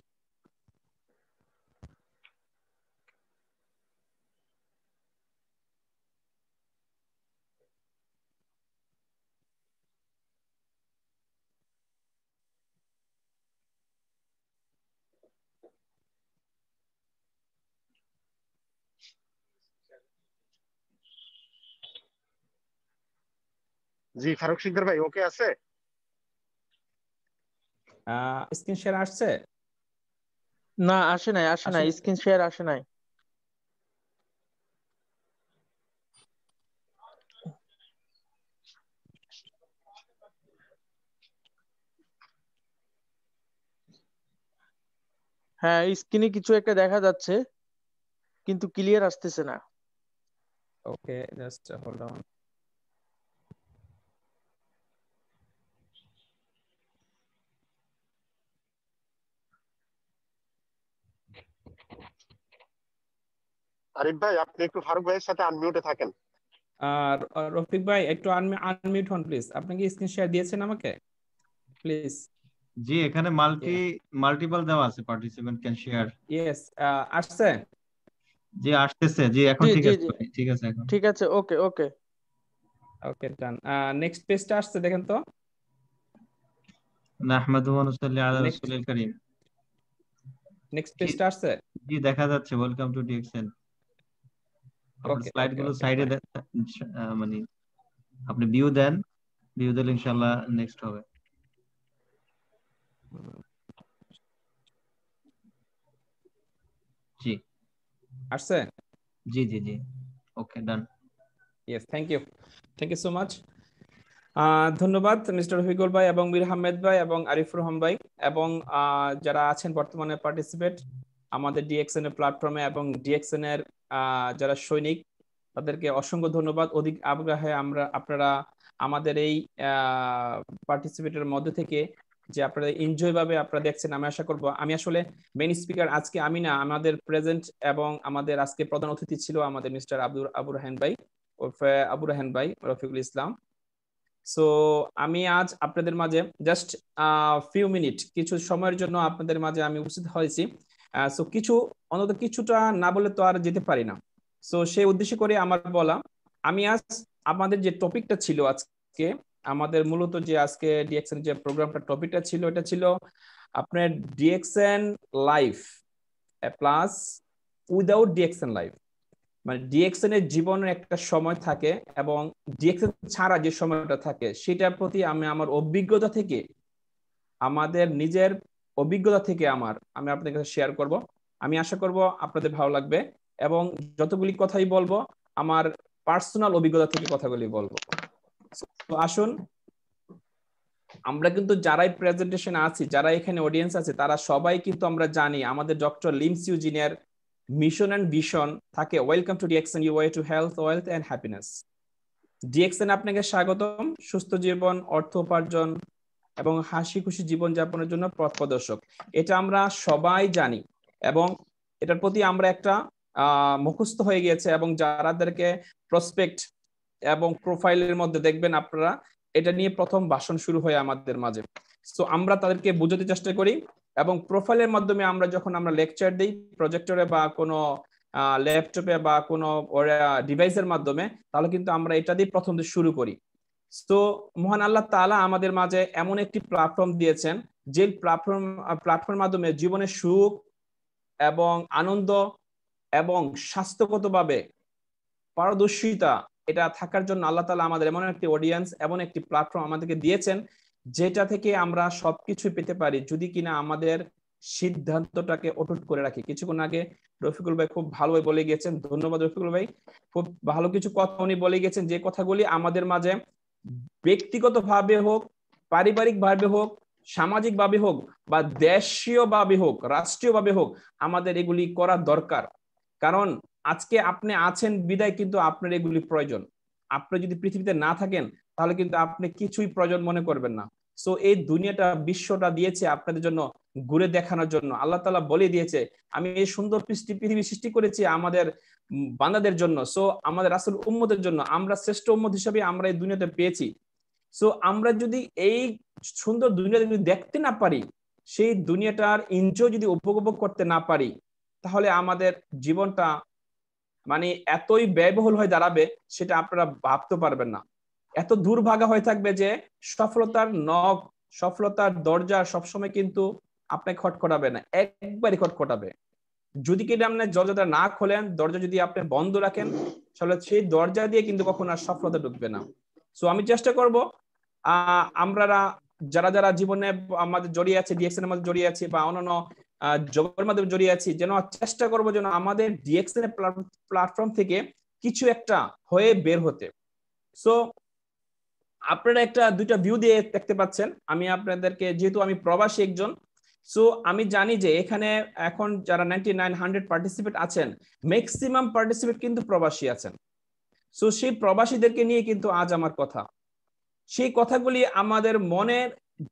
জি ফারুক শিকদার ভাই, ওকে আছে? স্ক্রিন শেয়ার আসছে? না, আসে নাই, আসে নাই, আসলে স্ক্রিন শেয়ার আসে নাই। হ্যাঁ, স্ক্রিনে কিছু একটা দেখা যাচ্ছে কিন্তু ক্লিয়ার আসতেছে না। ওকে, জাস্ট হোল্ড অন। আরিফ ভাই, আপনি একটু ফারুক ভাইয়ের সাথে আনমিউটে থাকেন। আর রফিক ভাই একটু আনমিউট হন প্লিজ। আপনি কি স্ক্রিন শেয়ার দিয়েছেন আমাকে প্লিজ? জি, এখানে মাল্টিপল দেওয়া আছে, পার্টিসিপেন্ট ক্যান শেয়ার। ইয়েস, আসছে। জি আসতেছে, জি এখন জি ঠিক জি আছে জি, ভাই, ঠিক আছে এখন। ঠিক আছে, ওকে ওকে। ওকে, ডান। নেক্সট পেজটা আসছে দেখেন তো। নাহমাদুহু ওয়া নুসাল্লি আলা নেক্সট রাসূলিল কারীম। নেক্সট জি পেজটা আসছে। জি, দেখা যাচ্ছে, ওয়েলকাম টু ডিএক্সএন। আপনার ওকে স্লাইড ওকে গুলো ওকে সাইডে ফাইন। মানে আপনি ভিউ দেন, ভিউ দিলে ইনশাআল্লাহ নেক্সট হবে। জি আসছে। জি জি জি, okay done. Yes, thank you so much. ধন্যবাদ মিস্টার রফিকুল ভাই এবং মীর আহমেদ ভাই এবং আরিফুর রহমান ভাই এবং যারা আছেন বর্তমানে পার্টিসিপেট আমাদের ডিএক্সএন এর প্ল্যাটফর্মে এবং ডিএক্সএন এর যারা সৈনিক, তাদেরকে অসংখ্য ধন্যবাদ। অধিক আগ্রহে আপনারা আমাদের এই পার্টিসিপেটের মধ্যে থেকে যে আপনারা এনজয় ভাবে আপনারা দেখছেন, আমি আশা করব। আমি আসলে মেইন স্পিকার আজকে আমি না, আমাদের প্রেজেন্ট এবং আমাদের আজকে প্রধান অতিথি ছিল আমাদের মিস্টার আবু রাহান ভাই, ওরফে আবু রাহান ভাই, রফিকুল ইসলাম। সো আমি আজ আপনাদের মাঝে জাস্ট ফিউ মিনিট, কিছু সময়ের জন্য আপনাদের মাঝে আমি উপস্থিত হয়েছি। সো কিছু, অন্তত কিছুটা না বলে তো আর যেতে পারি না। সো সেই উদ্দেশ্য করে আমার বলা। আমি আজ আমাদের যে টপিকটা ছিল আজকে, আমাদের মূলত যে আজকে ডিএক্সএন যে প্রোগ্রামটা টপিকটা ছিল, এটা ছিল আপনার DXN life plus without DXN life. মানে ডিএক্সএন এর জীবনের একটা সময় থাকে এবং ডিএক্সএন ছাড়া যে সময়টা থাকে সেটার প্রতি আমি আমার অভিজ্ঞতা থেকে, আমাদের নিজের অভিজ্ঞতা থেকে আমি আপনাদের কাছে শেয়ার করব। আমি আশা করব আপনাদের ভালো লাগবে এবং যতগুলি কথাই বলবো আমার পার্সোনাল অভিজ্ঞতা থেকে কথাগুলি বলবো। তো আসুন, আমরা কিন্তু যারাই প্রেজেন্টেশন আছি, যারা এখানে অডিয়েন্স আছে, তারা সবাই কিন্তু আমরা জানি আমাদের ডক্টর লিম সিউজিনের মিশন এন্ড ভিশন থাকে welcome to DXN, you way to health, wealth and happiness. DXN আপনাকে স্বাগতম, সুস্থ জীবন, অর্থ উপার্জন এবং হাসি খুশি জীবন যাপনের জন্য পথ প্রদর্শক। এটা আমরা সবাই জানি এবং এটার প্রতি আমরা একটা মুখস্থ হয়ে গিয়েছে এবং যারাদেরকে প্রসপেক্ট এবং প্রোফাইলের মধ্যে দেখবেন আপনারা, এটা নিয়ে প্রথম ভাষণ শুরু হয় আমাদের মাঝে। সো আমরা তাদেরকে বোঝাতে চেষ্টা করি এবং প্রোফাইলের মাধ্যমে আমরা যখন আমরা লেকচার দিই প্রজেক্টরে বা কোনো ল্যাপটপে বা কোনো ডিভাইসের মাধ্যমে, তাহলে কিন্তু আমরা এটা দিয়ে প্রথম দিয়ে শুরু করি। তো মহান আল্লাহ তাআলা আমাদের মাঝে এমন একটি প্ল্যাটফর্ম দিয়েছেন যে প্ল্যাটফর্মের মাধ্যমে জীবনের সুখ এবং আনন্দ এবং স্বাস্থ্যগতভাবে পারদর্শিতা এটা থাকার জন্য আল্লাহ তাআলা আমাদের এমন একটি অডিয়েন্স, এমন একটি প্ল্যাটফর্ম আমাদেরকে দিয়েছেন যেটা থেকে আমরা সবকিছু পেতে পারি যদি কিনা আমাদের সিদ্ধান্তটাকে অটুট করে রাখি। কিছুক্ষণ আগে রফিকুল ভাই খুব ভালোভাবে বলে গিয়েছেন, ধন্যবাদ রফিকুল ভাই, খুব ভালো কিছু কথা উনি বলে গেছেন, যে কথাগুলি আমাদের মাঝে ব্যক্তিগতভাবে হোক, পারিবারিকভাবে হোক, সামাজিকভাবে হোক বা দেশীয়ভাবে হোক, রাষ্ট্রীয়ভাবে হোক, আমাদের এগুলি করা দরকার। কারণ আজকে আপনি আছেন বিদায় কিন্তু আপনার এগুলি প্রয়োজন। আপনি যদি পৃথিবীতে না থাকেন তাহলে কিন্তু আপনি কিছুই প্রয়োজন মনে করবেন না। সো এই দুনিয়াটা, বিশ্বটা দিয়েছে আপনাদের জন্য ঘুরে দেখানোর জন্য। আল্লাহ তাআলা বলে দিয়েছে আমি এই সুন্দর পৃথিবী সৃষ্টি করেছি আমাদের বান্দাদের জন্য, সো আমাদের রাসূল উম্মতের জন্য। আমরা শ্রেষ্ঠ উম্মত হিসেবে আমরা এই দুনিয়াতে পেয়েছি। সো আমরা যদি এই সুন্দর দুনিয়াটা যদি দেখতে না পারি, সেই দুনিয়াটার এনজয় যদি উপভোগ করতে না পারি, তাহলে আমাদের জীবনটা মানে এতই ব্যয়বহুল হয়ে দাঁড়াবে সেটা আপনারা ভাবতে পারবেন না। এত দুর্ভাগা হয়ে থাকবে যে সফলতার নখ, সফলতার দরজা সবসময় কিন্তু আপনাকে খটখটাবে না, একবারই খটখটাবে। যদি কিনা আপনি দরজাটা না খোলেন, দরজা যদি আপনি বন্ধ রাখেন, তাহলে সেই দরজা দিয়ে কিন্তু কখনো আর সফলতা ঢুকবে না। সো আমি চেষ্টা করব আমরা যারা যারা জীবনে আমাদের জড়িয়ে আছে, ডিএক্সএন এর মধ্যে জড়িয়ে আছে বা অন্যান্য জবের মাধ্যমে জড়িয়ে আছি, যেন চেষ্টা করবো যেন আমাদের ডিএক্সএন এর প্ল্যাটফর্ম থেকে কিছু একটা হয়ে বের হতে। সো আপনারা দুইটা ভিউ দিয়ে দেখতে পাচ্ছেন। আমি আপনাদেরকে, যেহেতু আমি প্রবাসী একজন, সো আমি জানি যে এখানে এখন যারা 99-100 পার্টিসিপেট আছেন, ম্যাক্সিমাম পার্টিসিপেট কিন্তু প্রবাসী আছেন। সো সেই প্রবাসীদেরকে নিয়ে কিন্তু আজ আমার কথা। সেই কথাগুলি আমাদের মনের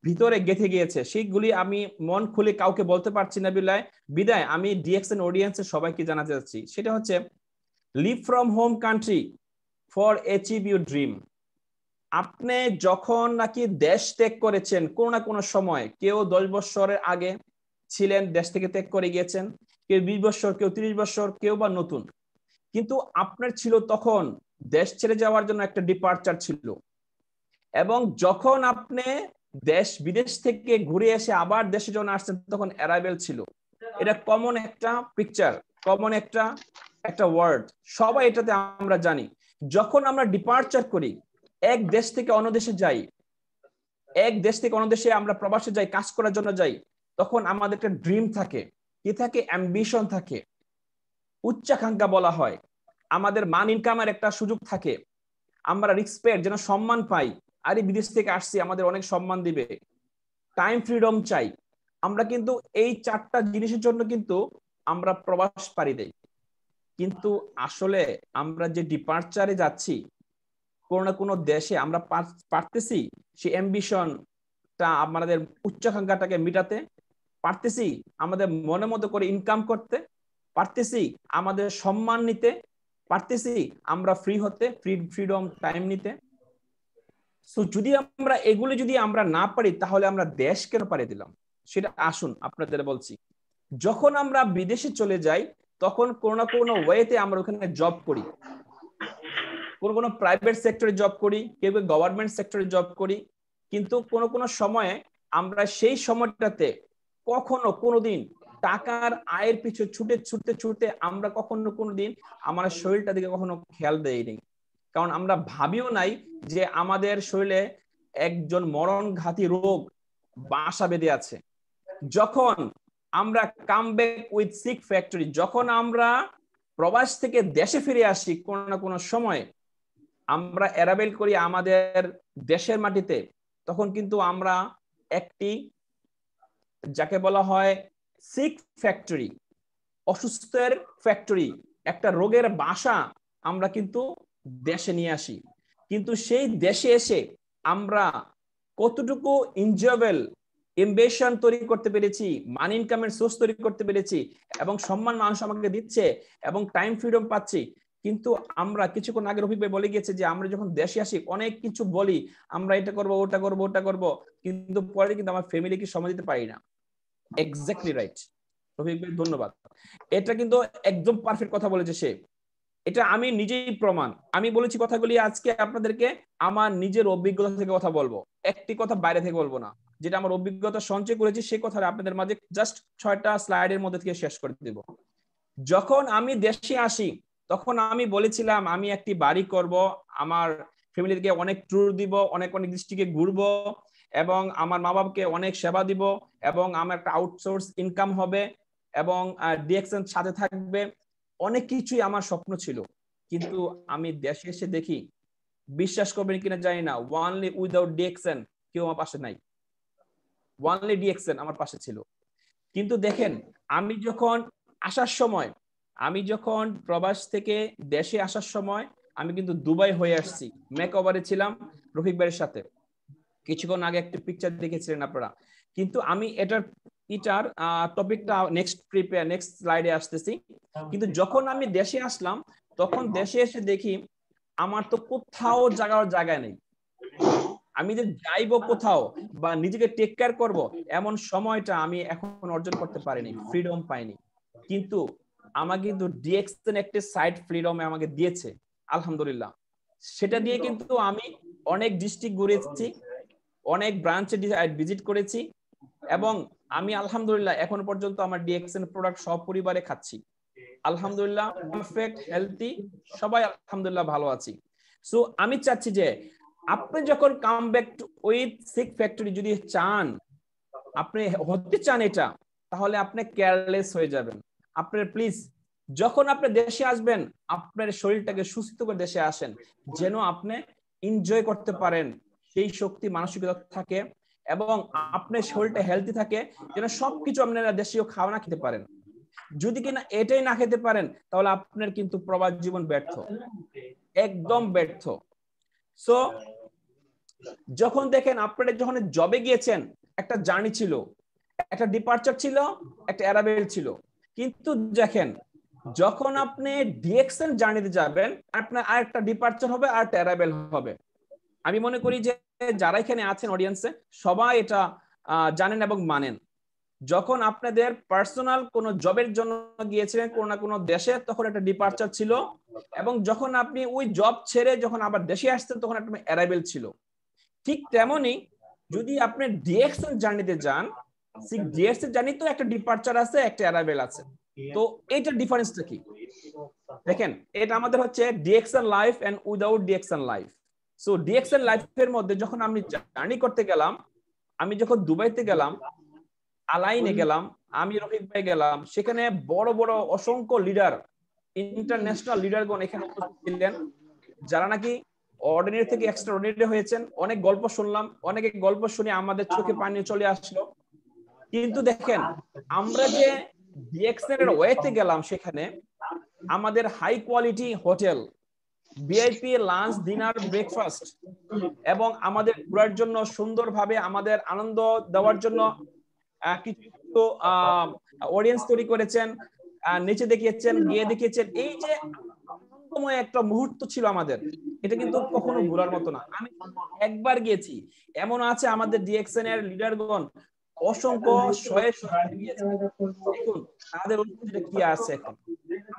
ভিতরে গেঁথে গিয়েছে, সেইগুলি আমি মন খুলে কাউকে বলতে পারছি না বিদায় আমি ডিএক্সএন অডিয়েন্সের সবাইকে জানাতে চাচ্ছি, সেটা হচ্ছে live from home country for achieve your dream. আপনি যখন নাকি দেশ ত্যাগ করেছেন কোনো না কোনো সময়, কেউ 10 বছরের আগে ছিলেন, দেশ থেকে ত্যাগ করে গিয়েছেন, কেউ 20 বছর, কেউ 30 বছর, কেউ বা নতুন, কিন্তু আপনার ছিল তখন দেশ ছেড়ে যাওয়ার জন্য একটা ডিপার্চার ছিল। এবং যখন আপনি বিদেশ থেকে ঘুরে এসে আবার দেশে যখন আসছেন তখন অ্যারাইভেল ছিল। এটা কমন একটা পিকচার, কমন একটা ওয়ার্ড, সবাই এটাতে আমরা জানি। যখন আমরা ডিপার্চার করি, এক দেশ থেকে অন্য দেশে যাই, এক দেশ থেকে অন্য দেশে আমরা প্রবাসে যাই, কাজ করার জন্য যাই, তখন আমাদের একটা ড্রিম থাকে, কি থাকে? অ্যাম্বিশন থাকে, উচ্চাকাঙ্ক্ষা বলা হয়। আমাদের মান ইনকামের একটা সুযোগ থাকে, আমরা রেসপেক্ট যেন সম্মান পাই, আরে বিদেশ থেকে আসছি আমাদের অনেক সম্মান দিবে, টাইম ফ্রিডম চাই। আমরা কিন্তু এই 4টা জিনিসের জন্য কিন্তু আমরা প্রবাস পাড়ি দেই। কিন্তু আসলে আমরা যে ডিপার্চারে যাচ্ছি, কোনো না কোনো দেশে আমরা পারতেছি সেই অ্যাম্বিশনটা, আমাদের উচ্চাকাঙ্ক্ষাটাকে মিটাতে পারতেছি, আমাদের মনের মতো করে ইনকাম করতে পারতেছি, আমাদের সম্মান নিতে পারতেছি, আমরা ফ্রি হতে, ফ্রিডম টাইম নিতে। সো যদি আমরা এগুলো যদি আমরা না পারি, তাহলে আমরা দেশ কেন পাড়ি দিলাম? সেটা আসুন আপনাদের বলছি। যখন আমরা বিদেশে চলে যাই, তখন কোনো না কোনো ওয়েতে আমরা ওখানে জব করি, কোনো প্রাইভেট সেক্টরে জব করি, কেউ গভর্নমেন্ট সেক্টরে জব করি, কিন্তু কোনো সময়ে আমরা সেই সময়টাতে কখনো কোনোদিন টাকার আয়ের পিছু ছুটতে আমরা কখনো কোনোদিন আমার শরীরটা দিকে কখনো খেয়াল দেইনি, কারণ আমরা ভাবিও নাই যে আমাদের শরীরে একজন মরণঘাতী রোগ বাসা বেঁধে আছে। যখন আমরা come back with sick factory, যখন আমরা প্রবাস থেকে দেশে ফিরে আসি কোনো না কোনো সময় আমরা অ্যারাবেল করি আমাদের দেশের মাটিতে, তখন কিন্তু আমরা একটি যাকে বলা হয় সিক ফ্যাক্টরি, অসুস্থের ফ্যাক্টরি, একটা রোগের বাসা আমরা কিন্তু দেশে নিয়ে আসি। কিন্তু সেই দেশে এসে আমরা কতটুকু এনজয়েবল এমবিশন তৈরি করতে পেরেছি, মানি ইনকামের সোর্স তৈরি করতে পেরেছি, এবং সম্মান মানুষ আমাকে দিচ্ছে এবং টাইম ফ্রিডম পাচ্ছি। কিন্তু আমরা কিছুক্ষণ আগে রফিক ভাই বলে গিয়েছে যে আমরা যখন দেশে আসি অনেক কিছু বলি, আমরা এটা করব ওটা করব ওটা করব, কিন্তু পরে কিন্তু আমার ফ্যামিলিকে সময় দিতে পারি না। এক্স্যাক্টলি রাইট রফিক ভাই, ধন্যবাদ। এটা কিন্তু একদম পারফেক্ট কথা বলেছে সে, এটা আমি নিজেই প্রমাণ। আমি বলেছি কথাগুলি আজকে আপনাদেরকে আমার নিজের অভিজ্ঞতা থেকে কথা বলবো, একটি কথা বাইরে থেকে বলবো না। যেটা আমার অভিজ্ঞতা সঞ্চয় করেছি সেই কথা আপনাদের মাঝে জাস্ট 6টা স্লাইডের মধ্যে থেকে শেষ করে দেব। যখন আমি দেশে আসি তখন আমি বলেছিলাম আমি একটি বাড়ি করব, আমার ফ্যামিলিকে অনেক ট্যুর দিব, অনেক ডিস্ট্রিক্টে ঘুরবো, এবং আমার মা বাবাকে অনেক সেবা দিব, এবং আমার একটা আউটসোর্স ইনকাম হবে, এবং ডিএক্সএন সাথে থাকবে, অনেক কিছুই আমার স্বপ্ন ছিল। কিন্তু আমি দেশে এসে দেখি, বিশ্বাস করবেন কিনা জানি না, ওয়ানলি উইদাউট ডিএক্সএন কেউ আমার পাশে নাই, ওয়ানলি ডিএক্সএন আমার পাশে ছিল। কিন্তু দেখেন আমি যখন আসার সময়, আমি যখন প্রবাস থেকে দেশে আসার সময় আমি কিন্তু দুবাই হয়ে আসছি, মেকওভারে ছিলাম রফিক ভাইয়ের সাথে, কিছুক্ষণ আগে একটা পিকচার দেখেছিলেন আপনারা। কিন্তু আমি এটার টপিকটা নেক্সট স্লাইডে আসতেছি। কিন্তু যখন আমি দেশে আসলাম তখন দেশে এসে দেখি আমার তো কোথাও যাওয়ার জায়গা নেই, আমি যে যাইবো কোথাও বা নিজেকে টেক কেয়ার করব এমন সময়টা আমি এখন অর্জন করতে পারিনি, ফ্রিডম পাইনি। কিন্তু আমাকে কিন্তু ডিএক্সএন একটা সাইড ফ্রিডম আমাকে দিয়েছে আলহামদুলিল্লাহ। সেটা দিয়ে কিন্তু আমি অনেক ডিস্ট্রিক্ট ঘুরেছি, অনেক ব্রাঞ্চে ভিজিট করেছি, এবং আমি আলহামদুলিল্লাহ এখন পর্যন্ত আমার ডিএক্সএন প্রোডাক্ট সব পরিবারে খাচ্ছি আলহামদুলিল্লাহ, পারফেক্ট হেলথি, সবাই আলহামদুলিল্লাহ ভালো আছি। সো আমি চাচ্ছি যে আপনি যখন come back with sick factory যদি চান, আপনি হতে চান এটা, তাহলে আপনি কেয়ারলেস হয়ে যাবেন। আপনার প্লিজ যখন আপনি দেশে আসবেন আপনার শরীরটাকে সুস্থ করে দেশে আসেন, যেন আপনি এনজয় করতে পারেন, সেই শক্তি মানসিকতা থাকে, এবং আপনার শরীরটা হেলদি থাকে, যেন সবকিছু আপনারা দেশীয় খাওয়া খেতে পারেন। যদি কিনা এটাই না খেতে পারেন তাহলে আপনার কিন্তু প্রবাস জীবন ব্যর্থ, একদম ব্যর্থ। সো যখন দেখেন আপনারা যখন জবে গিয়েছেন একটা জার্নি ছিল, একটা ডিপার্চার ছিল, একটা অ্যারাবেল ছিল, কিন্তু দেখেন যখন আপনি ডিএক্সএন জার্নিতে যাবেন আপনার আরেকটা ডিপার্চার হবে আর একটা অ্যারাবেল হবে। আমি মনে করি যে যারা এখানে আছেন অডিয়েন্সে সবাই এটা জানেন এবং মানেন। যখন আপনাদের পার্সোনাল কোনো জবের জন্য গিয়েছিলেন কোনো না কোনো দেশে তখন একটা ডিপার্চার ছিল, এবং যখন আপনি ওই জব ছেড়ে যখন আবার দেশে আসছেন তখন একটা অ্যারাইভেল ছিল। ঠিক তেমনি যদি আপনি ডিএক্সএন জার্নিতে যান, ডিএক্সএন জার্নি তো একটা ডিপার্চার আছে একটা অ্যারাইভেল আছে, তো এইটার ডিফারেন্সটা কি দেখেন, এটা আমাদের হচ্ছে DXN life and without DXN life. So DXN লাইফের মধ্যে যখন আমি জার্নি করতে গেলাম, আমি যখন দুবাইতে গেলাম, আলাইনে গেলাম, আমি রফিক ভাই গেলাম, সেখানে বড় বড় অসংখ্য লিডার, ইন্টারন্যাশনাল লিডারগণ এখানে উপস্থিত ছিলেন, যারা নাকি অর্ডিনারি থেকে এক্সট্রা অর্ডিনারি হয়েছেন। অনেক গল্প শুনলাম, অনেকে গল্প শুনে আমাদের চোখে পানি চলে আসলো। কিন্তু দেখেন আমরা যে ডিএক্সএন এর ওয়েতে গেলাম, সেখানে আমাদের high quality hotel, VIP lunch, dinner, breakfast, এবং আমাদের ঘোরার জন্য সুন্দরভাবে আমাদের আনন্দ দেওয়ার জন্য কিছু অডিয়েন্স তৈরি করেছেন, নিচে দেখিয়েছেন, গিয়ে দেখিয়েছেন। এই যে আনন্দময় একটা মুহূর্ত ছিল আমাদের, এটা কিন্তু কখনো ভোলার মতো না। আমি একবার গিয়েছি, এমন আছে আমাদের ডিএক্সএন এর লিডারগণ অসংখ্য শয়ে দেখুন তাদের অনুভূতিটা কি আছে এখন।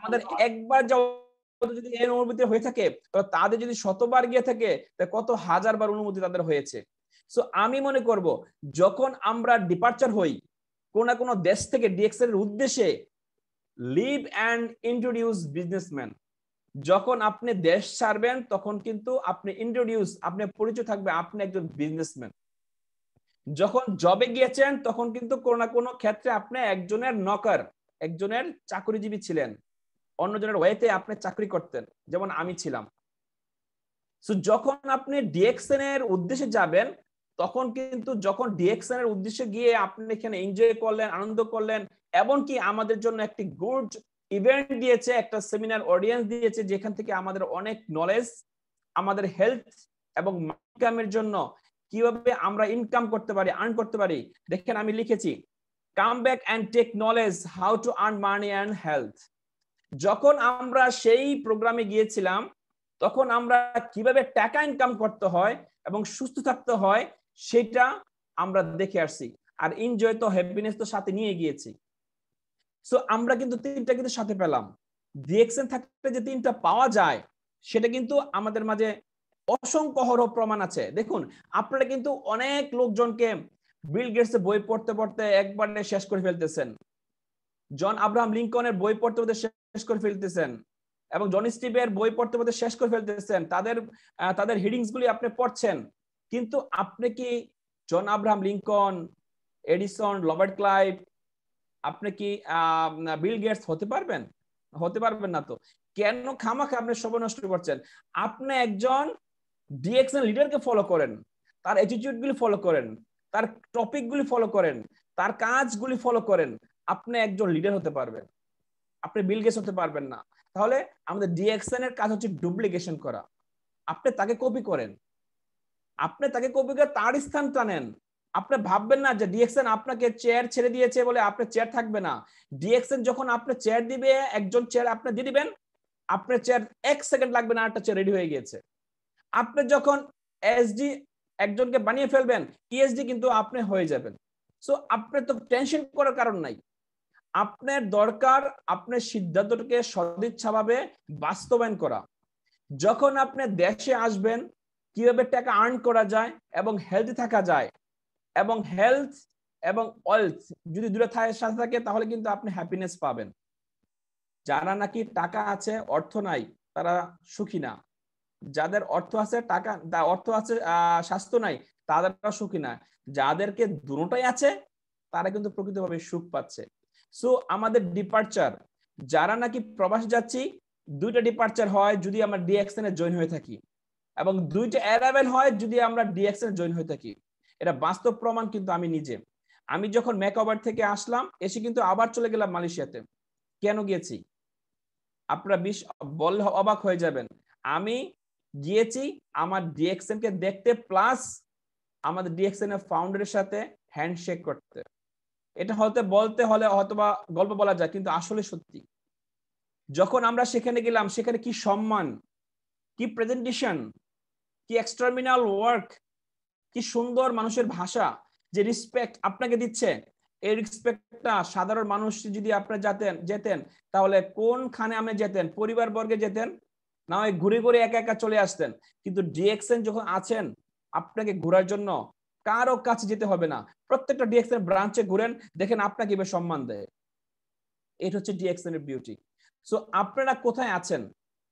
আমাদের একবার যদি এই অনুভূতি হয়ে থাকে, তাহলে তাদের যদি শতবার গিয়ে থাকে, তা কত হাজার বার অনুভূতি তাদের হয়েছে। সো আমি মনে করব যখন আমরা ডিপার্চার হই কোন না কোন দেশ থেকে ডিএক্সএন এর উদ্দেশ্যে, লিভ অ্যান্ড ইন্ট্রোডিউস বিজনেসম্যান। যখন আপনি দেশ ছাড়বেন তখন কিন্তু আপনি ইন্ট্রোডিউস, আপনি পরিচয় থাকবে আপনি একজন বিজনেসম্যান। যখন জবে গিয়েছেন তখন কিন্তু কোনো না কোনো ক্ষেত্রে আপনি একজনের নকর, একজনের চাকরিজীবী ছিলেন, অন্যজনের ওয়েতে আপনি চাকরি করতেন, যেমন আমি ছিলাম। সো যখন আপনি ডিএক্সএন এর উদ্দেশ্যে যাবেন তখন কিন্তু, যখন ডিএক্সএন এর উদ্দেশ্যে গিয়ে আপনি এখানে এনজয় করলেন, আনন্দ করলেন, এমনকি আমাদের জন্য একটি গুড ইভেন্ট দিয়েছে, একটা সেমিনার অডিয়েন্স দিয়েছে, যেখান থেকে আমাদের অনেক নলেজ, আমাদের হেলথ এবং ইনকামের জন্য কিভাবে আমরা ইনকাম করতে পারি, আর্ন করতে পারি। দেখেন আমি লিখেছি, come back and take knowledge how to earn money and health. যখন আমরা সেই প্রোগ্রামে গিয়েছিলাম তখন আমরা কিভাবে টাকা ইনকাম করতে হয় এবং সুস্থ থাকতে হয় সেটা আমরা দেখে আসছি, আর এনজয় তো, হ্যাপিনেস তো সাথে নিয়ে গিয়েছি। সো আমরা কিন্তু তিনটা কিন্তু সাথে পেলাম। ডিএক্সএন থাকতে যে তিনটা পাওয়া যায় সেটা কিন্তু আমাদের মাঝে অসংখ্য হরহ প্রমাণ আছে। দেখুন আপনারা কিন্তু অনেক লোকজনকে বিল গেটস এর বই পড়তে পড়তে একবারে শেষ করে ফেলতেছেন, জন আব্রাহাম লিঙ্কনের বই পড়তে পড়তে শেষ করে ফেলতেছেন, এবং জন স্টিভের বই পড়তে পড়তে শেষ করে ফেলতেছেন, তাদের হিডিংস গুলি আপনি পড়ছেন। কিন্তু আপনি কি John Abraham Lincoln, Edison, Robert Clive, আপনি কি বিল গেটস হতে পারবেন? হতে পারবেন না। তো কেন খামাখা আপনি সময় নষ্ট করছেন? আপনি একজন ডিএক্সএন লিডারকে ফলো করেন, তার অ্যাটিটিউড গুলি ফলো করেন, তার টপিক গুলি ফলো করেন, তার কাজগুলি ফলো করেন, আপনি একজন লিডার হতে পারবেন। আপনি বিল গেটস হতে পারবেন না। তাহলে আমাদের ডিএক্সএন এর কাজ হচ্ছে ডুপ্লিকেশন করা। আপনি তাকে কপি করেন, আপনি তাকে কপি করে তার স্থান টানেন। আপনি ভাববেন না যে ডিএক্সএন আপনাকে চেয়ার ছেড়ে দিয়েছে বলে আপনার চেয়ার থাকবে না। ডিএক্সএন যখন আপনি চেয়ার দিবে, একজন চেয়ার আপনি দিয়ে দিবেন, আপনার চেয়ার 1 সেকেন্ড লাগবে না, একটা চেয়ার রেডি হয়ে গিয়েছে। আপনি যখন এসডি একজনকে বানিয়ে ফেলবেন, ইএসডি কিন্তু আপনি হয়ে যাবেন। সো আপনি তো টেনশন করার কারণ নাই। আপনার দরকার আপনার সিদ্ধান্তটাকে সদিচ্ছাভাবে বাস্তবায়ন করা। যখন আপনি দেশে আসবেন, কিভাবে টাকা আর্ন করা যায় এবং হেলদি থাকা যায়, এবং হেলথ এবং ওয়েলথ যদি দুটো সাথে থাকে তাহলে কিন্তু আপনি হ্যাপিনেস পাবেন। যারা নাকি টাকা আছে অর্থ নাই তারা সুখী না, যাদের অর্থ আছে অর্থ আছে স্বাস্থ্য নাই তারা সুখী না, যাদেরকে দুটোটাই আছে তারা কিন্তু প্রকৃতভাবে সুখ পাচ্ছে। সো আমাদের ডিপার্চার, যারা নাকি প্রবাস যাচ্ছি, 2টা ডিপার্চার হয় যদি আমরা ডিএক্সএন এ জয়েন হয়ে থাকি, এবং 2টা অ্যারাইভেল হয় যদি আমরা ডিএক্সএন এ জয়েন হয়ে থাকি। এটা বাস্তব প্রমাণ কিন্তু আমি নিজে। আমি যখন ম্যাকওভার থেকে আসলাম, এসে কিন্তু আবার চলে গেলাম মালয়েশিয়াতে। কেন গিয়েছি আপনারা বললে অবাক হয়ে যাবেন। আমি গিয়েছি আমার ডিএক্সএন কে দেখতে, প্লাস আমাদের ডিএক্সএন এর ফাউন্ডারের সাথে হ্যান্ডশেক করতে। এটা বলতে হলে হয়তোবা গল্প বলা যায়, কিন্তু আসলে সত্যি। যখন আমরা সেখানে গেলাম, সেখানে কি সম্মান, কি প্রেজেন্টেশন, কি এক্সটারমিনাল ওয়ার্ক, কি সুন্দর মানুষের ভাষা, যে রেসপেক্ট আপনাকে দিচ্ছে, এই রেসপেক্টটা সাধারণ মানুষ যদি আপনি যেতেন তাহলে কোনখানে আপনি যেতেন? পরিবার বর্গে যেতেন, না হয় ঘুরে ঘুরে একা একা চলে আসতেন। কিন্তু ডিএক্সএন যখন আছেন, আপনাকে ঘোরার জন্য কারো কাছে যেতে হবে না। প্রত্যেকটা ডিএক্সএন ব্রাঞ্চে ঘুরেন, দেখেন আপনাকে কিভাবে সম্মান দেয়। এটা হচ্ছে ডিএক্সএন এর বিউটি। সো আপনারা কোথায় আছেন,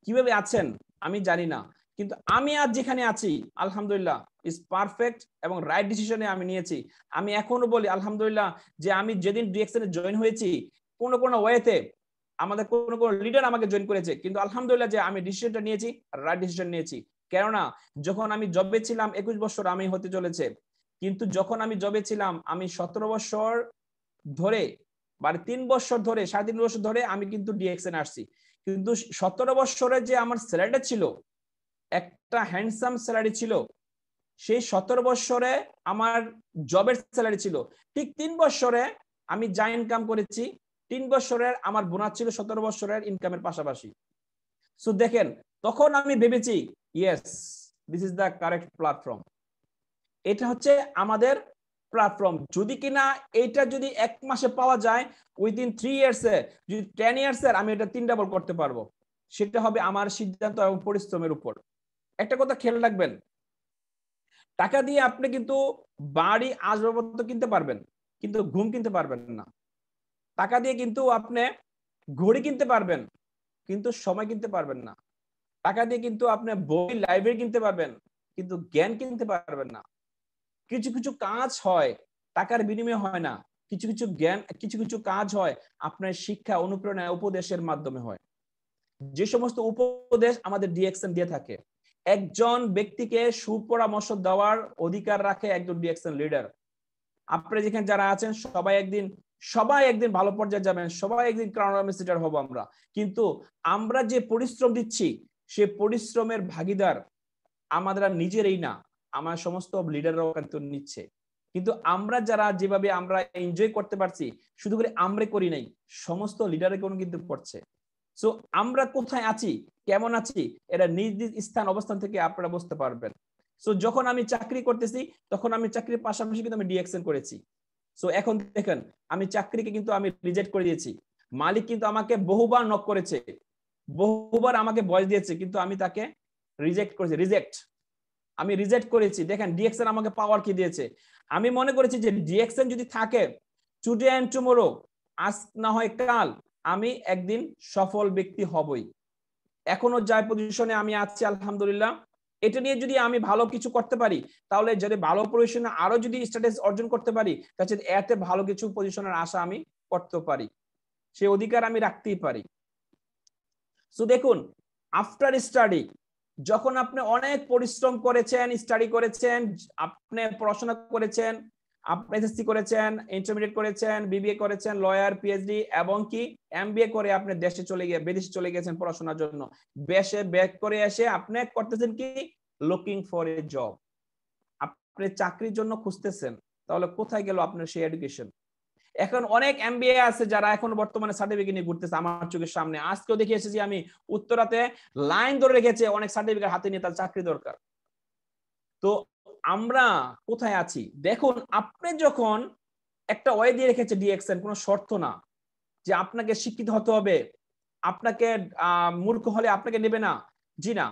কিভাবে আছেন আমি জানি না, কিন্তু আমি আজ যেখানে আছি আলহামদুলিল্লাহ ইজ পারফেক্ট এবং রাইট ডিসিশনে আমি নিয়েছি। আমি এখনো বলি আলহামদুলিল্লাহ যে আমি যেদিন ডিএক্সএন এ জয়েন হয়েছি, কোনো ওয়েতে আমাদের কোনো লিডার আমাকে জয়েন করেছে, কিন্তু আলহামদুলিল্লাহ যে আমি ডিসিশনটা নিয়েছি, রাইট ডিসিশন নিয়েছি। কেননা যখন আমি জবে ছিলাম 21 বছর আমি হতে চলেছে, কিন্তু যখন আমি জবে ছিলাম আমি 17 বছর ধরে, 3 বছর ধরে, 3.5 বছর ধরে আমি কিন্তু ডিএক্সএন আসছি। কিন্তু 17 বছরে যে আমার স্যালারিটা ছিল, একটা হ্যান্ডসাম স্যালারি ছিল, সেই 17 বছরে আমার জবের স্যালারি ছিল। ঠিক 3 বছরে আমি যা ইনকাম করেছি, 3 বছরের আমার বোনাস ছিল 17 বছরের ইনকামের পাশাপাশি। সো দেখেন, তখন আমি ভেবেছি yes, this is the correct platform. এটা হচ্ছে আমাদের প্ল্যাটফর্ম, যদি কিনা এটা যদি 1 মাসে পাওয়া যায়, উইদিন 3 ইয়ার্সে, যদি 10 ইয়ার্সের আমি এটা 3 ডাবল করতে পারবো। সেটা হবে আমার সিদ্ধান্ত এবং পরিশ্রমের উপর। একটা কথা খেয়াল রাখবেন, টাকা দিয়ে আপনি কিন্তু বাড়ি আসবাবপত্র কিনতে পারবেন, কিন্তু ঘুম কিনতে পারবেন না। টাকা দিয়ে কিন্তু আপনি ঘড়ি কিনতে পারবেন, কিন্তু সময় কিনতে পারবেন না। টাকা দিয়ে কিন্তু আপনি বই, লাইব্রেরি কিনতে পারবেন, কিন্তু জ্ঞান কিনতে পারবেন না। কিছু কিছু কাজ হয় টাকার বিনিময়ে হয় না, কিছু কিছু জ্ঞান, কিছু কিছু কাজ হয় আপনার শিক্ষা, অনুপ্রেরণা, উপদেশের মাধ্যমে হয়। যে সমস্ত উপদেশ আমাদের ডিএক্সএন দিয়ে থাকে, একজন ব্যক্তিকে সুপরামর্শ দেওয়ার অধিকার রাখে একজন ডিএক্সএন লিডার। আপনারা যেখানে যারা আছেন সবাই একদিন ভালো পর্যায়ে যাবেন, সবাই একদিন ক্রাউন অ্যাম্বাসেডর হব আমরা। কিন্তু আমরা যে পরিশ্রম দিচ্ছি, সে পরিশ্রমের ভাগিদার আমাদের নিজেরই না, আমার সমস্ত লিডাররাও কিন্তু নিচ্ছে। কিন্তু আমরা যারা যেভাবে আমরা এনজয় করতে পারছি, শুধু করে আমরা করি নাই, সমস্ত লিডাররা কিন্তু করছে। সো আমরা কোথায় আছি, কেমন আছি, এটা নিজ নিজ স্থান অবস্থান থেকে আপনারা বুঝতে পারবেন। সো যখন আমি চাকরি করতেছি, তখন আমি চাকরির পাশাপাশি কিন্তু আমি ডিএক্সএন করেছি। সো এখন দেখেন, আমি চাকরিকে কিন্তু আমি রিজেক্ট করে দিয়েছি। মালিক কিন্তু আমাকে বহুবার নক করেছে, বহুবার আমাকে ভয়েস দিয়েছে, কিন্তু আমি তাকে রিজেক্ট করেছি। আমি রিজেক্ট করেছি। দেখেন ডিএক্সএন আমাকে পাওয়ার কি দিয়েছে। আমি মনে করেছি যে ডিএক্সএন যদি থাকে, টুডে এন্ড টুমরো, আজ না হয় কাল, আমি একদিন সফল ব্যক্তি হবই। এখনো যাই পজিশনে আমি আছি আলহামদুলিল্লাহ, এটা নিয়ে যদি আমি ভালো কিছু করতে পারি, তাহলে যদি ভালো পজিশনে আরো যদি স্ট্যাটাস অর্জন করতে পারি, তাহলে এতে ভালো কিছু পজিশনের আশা আমি করতে পারি, সেই অধিকার আমি রাখতেই পারি। সো দেখুন, আফটার স্টাডি, যখন আপনি অনেক পরিশ্রম করেছেন, স্টাডি করেছেন, আপনি পড়াশোনা করেছেন, আপনি এসএসসি করেছেন, ইন্টারমিডিয়েট করেছেন, বিবিএ করেছেন, লয়ার, পিএইচডি এবং কি এমবিএ করে আপনি দেশে চলে গিয়ে বিদেশে চলে গেছেন পড়াশোনার জন্য, দেশে ব্যাক করে এসে আপনি করতেছেন কি, লুকিং ফর এ জব। আপনি চাকরির জন্য খুঁজতেছেন, তাহলে কোথায় গেল আপনার সেই এডুকেশন? এখন অনেক এমবিএ আছে যারা এখন বর্তমানে সার্টিফিকেট নিয়ে ঘুরতেছে আমার চোখের সামনে। আজকেও দেখে এসেছি আমি, উত্তরাতে লাইন ধরে রেখেছে, অনেক সার্টিফিকেট হাতে নিয়ে তার চাকরি দরকার। তো আমরা কোথায় আছি দেখুন, আপনি যখন একটা ওয়ে দিয়ে রেখেছে ডিএক্সএন, কোনো শর্ত না যে আপনাকে শিক্ষিত হতে হবে, আপনাকে মূর্খ হলে আপনাকে নেবে না, জি না।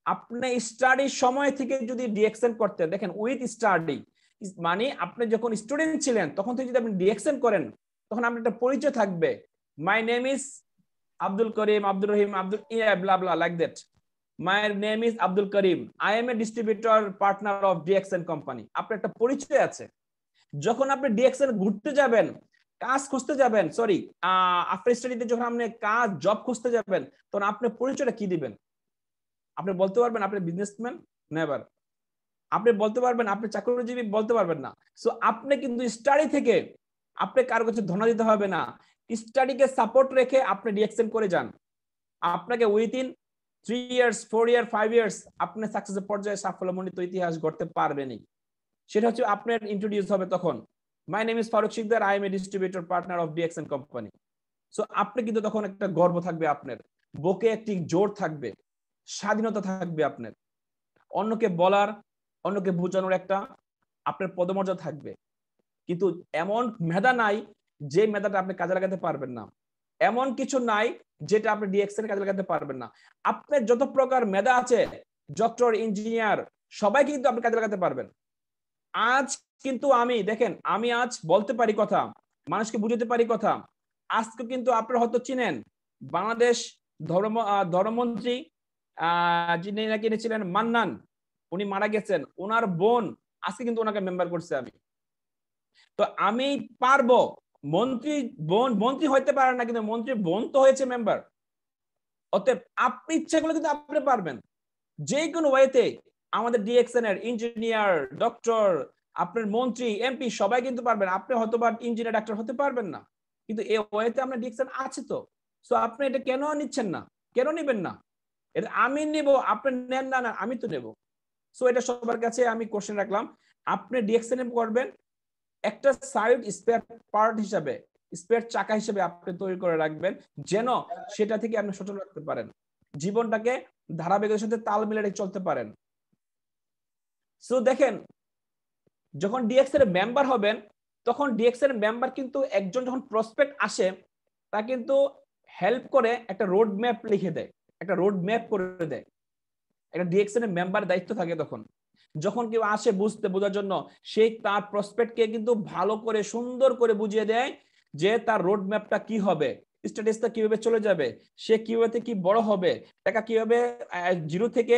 আপনি স্টাডির সময় থেকে যদি ডিএক্সএন করতে দেখেন, উইথ স্টাডি মানে আপনি যখন স্টুডেন্ট ছিলেন তখন থেকে যদি আপনি ডিএক্সএন করেন, তখন আপনার একটা পরিচয় থাকবে, মাই name is Abdul Karim, Abdur Rahim, Abdul blah blah like that. My name is Abdul Karim. I am a distributor partner of DXN company. আপনার একটা পরিচয় আছে। যখন আপনি ডিএক্সএন ঘুরতে যাবেন, কাজ খুঁজতে যাবেন, সরি আফটার স্টাডিতে যখন আপনি কাজ জব খুঁজতে যাবেন, তখন আপনার পরিচয়টা কি দিবেন? আপনি বলতে পারবেন আপনি বিজনেসম্যান? নেভার। আপনি বলতে পারবেন আপনি চাকরিজীবী? বলতে পারবেন না। সো আপনি কিন্তু স্টাডি থেকে আপনি কারো কাছে ধন্যবাদ দিতে হবে না, স্টাডিকে সাপোর্ট রেখে আপনি ডিএক্সএন করে যান। আপনাকে উইথিন 3 ইয়ার্স, 4 ইয়ার, 5 ইয়ার্স আপনি সাকসেসের পর্যায়ে সাফল্যমণ্ডিত ইতিহাস গড়তে পারবেনই। সেটা হচ্ছে আপনার ইন্ট্রোডিউস হবে তখন, my name is Faruk Sikdar, I am a distributor partner of DXN company. So আপনি কিন্তু তখন একটা গর্ব থাকবে, আপনার বুকে একটি জোর থাকবে, স্বাধীনতা থাকবে, আপনার অন্যকে বলার, অন্যকে বোঝানোর একটা আপনার পদমর্যাদা থাকবে। কিন্তু এমন মেধা নাই যে মেধাটা আপনি কাজে লাগাতে পারবেন না, এমন কিছু নাই যেটা আপনি ডিএক্সএন কাজে লাগাতে পারবেন না। আপনার যত প্রকার মেধা আছে, ডক্টর, ইঞ্জিনিয়ার, সবাই কিন্তু আপনি কাজে লাগাতে পারবেন। আজ কিন্তু আমি দেখেন, আমি আজ বলতে পারি কথা, মানুষকে বুঝাতে পারি কথা। আজকে কিন্তু আপনারা হয়তো চিনেন বাংলাদেশ ধর্মমন্ত্রী যিনি নাকি ছিলেন মান্নান, উনি মারা গেছেন, ওনার বোন আজকে কিন্তু ওনাকে মেম্বার করছে আমি। তো আমি পারবো, মন্ত্রী হইতে পারে না, কিন্তু মন্ত্রী বোন তো হয়েছে মেম্বার। অতএব আপনি ইচ্ছা করলে কিন্তু আপনি পারবেন যে কোনো ওয়েতে। আমাদের ডিএক্সএন এর ইঞ্জিনিয়ার, ডক্টর, আপনার মন্ত্রী, এমপি সবাই কিন্তু পারবেন। আপনি হয়তো বা ইঞ্জিনিয়ার, ডাক্তার হতে পারবেন না, কিন্তু এই ওয়েতে আমরা ডিএক্সএন আছে তো। সো আপনি এটা কেন নিচ্ছেন না, কেন নেবেন না? এটা আমি নেব, আপনি নেন না, না আমি তো নেব। সো এটা সবার কাছে আমি কোশ্চেন রাখলাম, আপনি ডিএক্সএন করবেন একটা সাইড স্পেয়ার পার্ট হিসাবে, স্পেয়ার চাকা হিসেবে আপনি তৈরি করে রাখবেন, যেন সেটা থেকে আপনি সচল রাখতে পারেন, জীবনটাকে ধারাবাহিকতার সাথে তাল মিলিয়ে চলতে পারেন। সো দেখেন, যখন ডিএক্স এর মেম্বার হবেন তখন ডিএক্স এর মেম্বার কিন্তু একজন যখন প্রসপেক্ট আসে তা কিন্তু হেল্প করে একটা রোড ম্যাপ লিখে দেয়, একটা রোড ম্যাপ করে দেয়। একটা ডিএক্স এর মেম্বার দায়িত্ব থাকে তখন, যখন কেউ আসে বোঝার জন্য সেই তার প্রসপেক্টকে কিন্তু ভালো করে সুন্দর করে বুঝিয়ে দেয় যে তার রোড ম্যাপটা কি হবে, স্ট্যাটাসটা কিভাবে চলে যাবে, সে কিভাবে কি বড় হবে, টাকা কিভাবে জিরো থেকে